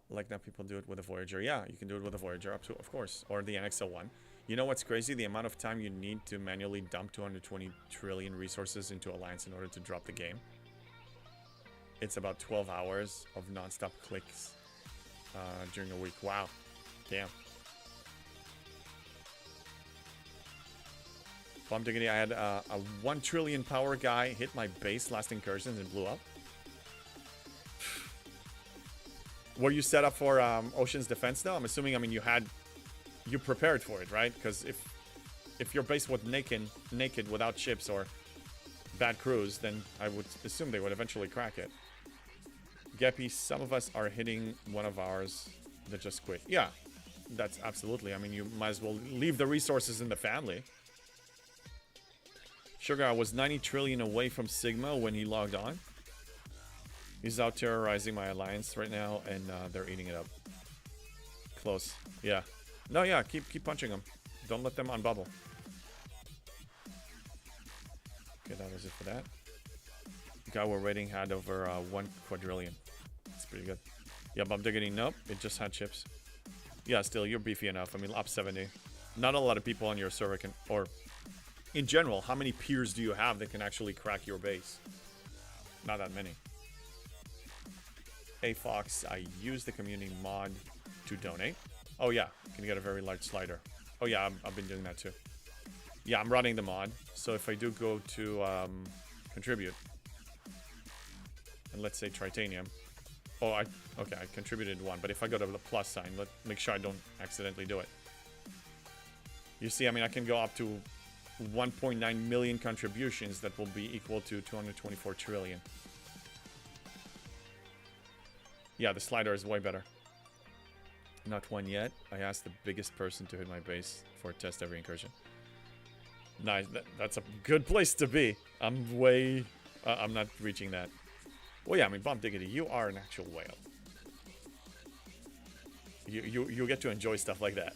Speaker 1: Like now people do it with a Voyager. Yeah, you can do it with a Voyager up to, of course. Or the NXL-1. You know what's crazy? The amount of time you need to manually dump 220 trillion resources into Alliance in order to drop the game. It's about 12 hours of non-stop clicks during a week. Wow. Damn. Bomb Diggity, I had a 1 trillion power guy hit my base last incursions and blew up. Were you set up for Ocean's Defense though? I'm assuming, I mean, you prepared for it, right? Because if your base was naked without ships or bad crews, then I would assume they would eventually crack it. Geppy, some of us are hitting one of ours that just quit. Yeah, that's absolutely. I mean, you might as well leave the resources in the family. Sugar, I was 90 trillion away from Sigma when he logged on. He's out terrorizing my alliance right now, and they're eating it up. Close. Yeah. No, yeah, keep punching them. Don't let them unbubble. Okay, that was it for that. Guy we're rating had over 1 quadrillion. That's pretty good. Yeah, Bomb Diggity, nope. It just had chips. Yeah, still, you're beefy enough. I mean, up 70. Not a lot of people on your server can... Or, in general, how many peers do you have that can actually crack your base? Not that many. Hey, Fox, I use the community mod to donate. Oh, yeah. You can get a very large slider. Oh, yeah, I've been doing that, too. Yeah, I'm running the mod. So if I do go to contribute, and let's say Tritanium. Oh, okay, I contributed 1. But if I go to the plus sign, let's make sure I don't accidentally do it. You see, I mean, I can go up to 1.9 million contributions that will be equal to 224 trillion. Yeah, the slider is way better. Not one yet. I asked the biggest person to hit my base for a test every incursion. Nice. That's a good place to be. I'm way... I'm not reaching that. Well, yeah, I mean, Bomb Diggity, you are an actual whale. You get to enjoy stuff like that.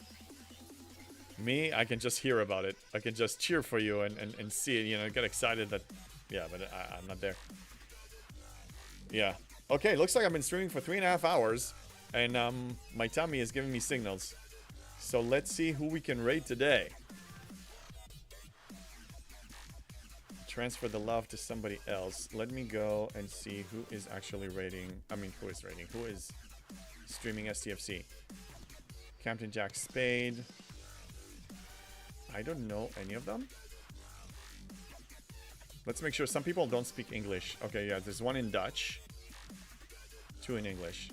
Speaker 1: Me, I can just hear about it. I can just cheer for you and see it, you know, get excited that... Yeah, but I'm not there. Yeah. Okay, looks like I've been streaming for 3.5 hours. And my tummy is giving me signals. So let's see who we can raid today. Transfer the love to somebody else. Let me go and see who is actually raiding. I mean, who is raiding? Who is streaming STFC? Captain Jack Spade. I don't know any of them. Let's make sure. Some people don't speak English. Okay, yeah, there's 1 in Dutch. 2 in English.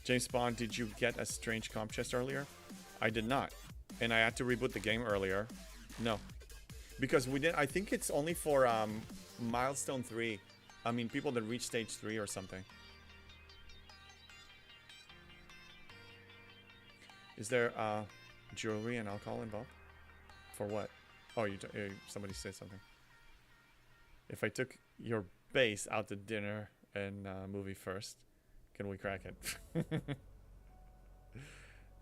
Speaker 1: James Bond, did you get a strange comp chest earlier? I did not. And I had to reboot the game earlier. No. Because we did. I think it's only for milestone 3. I mean, people that reach stage 3 or something. Is there jewelry and alcohol involved? For what? Oh, somebody said something. If I took your base out to dinner and movie first, can we crack it?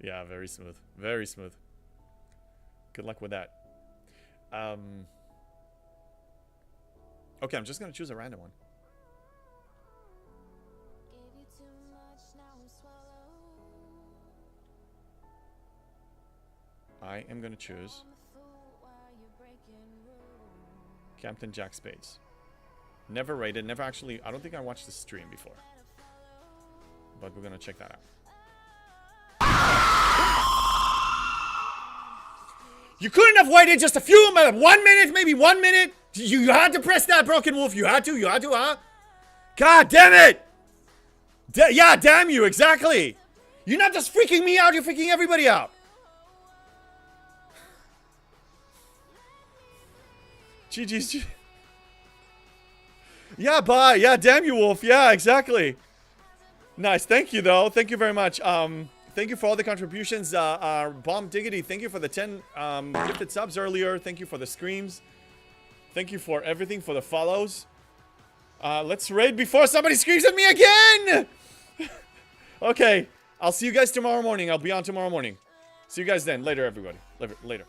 Speaker 1: Yeah, very smooth. Very smooth. Good luck with that. Okay, I'm just going to choose a random one. I am going to choose Captain Jack Spades. Never rated, never actually... I don't think I watched the stream before. But we're going to check that out. You couldn't have waited just a few minutes, 1 minute, maybe 1 minute. You had to press that, Broken Wolf. You had to, huh? God damn it! Yeah, damn you, exactly. You're not just freaking me out, you're freaking everybody out. GG's. Yeah, bye. Yeah, damn you, Wolf. Yeah, exactly. Nice. Thank you, though. Thank you very much. Thank you for all the contributions. Bomb Diggity, thank you for the 10 gifted subs earlier. Thank you for the screams. Thank you for everything, for the follows. Let's raid before somebody screams at me again! Okay. I'll see you guys tomorrow morning. I'll be on tomorrow morning. See you guys then. Later, everybody. Later.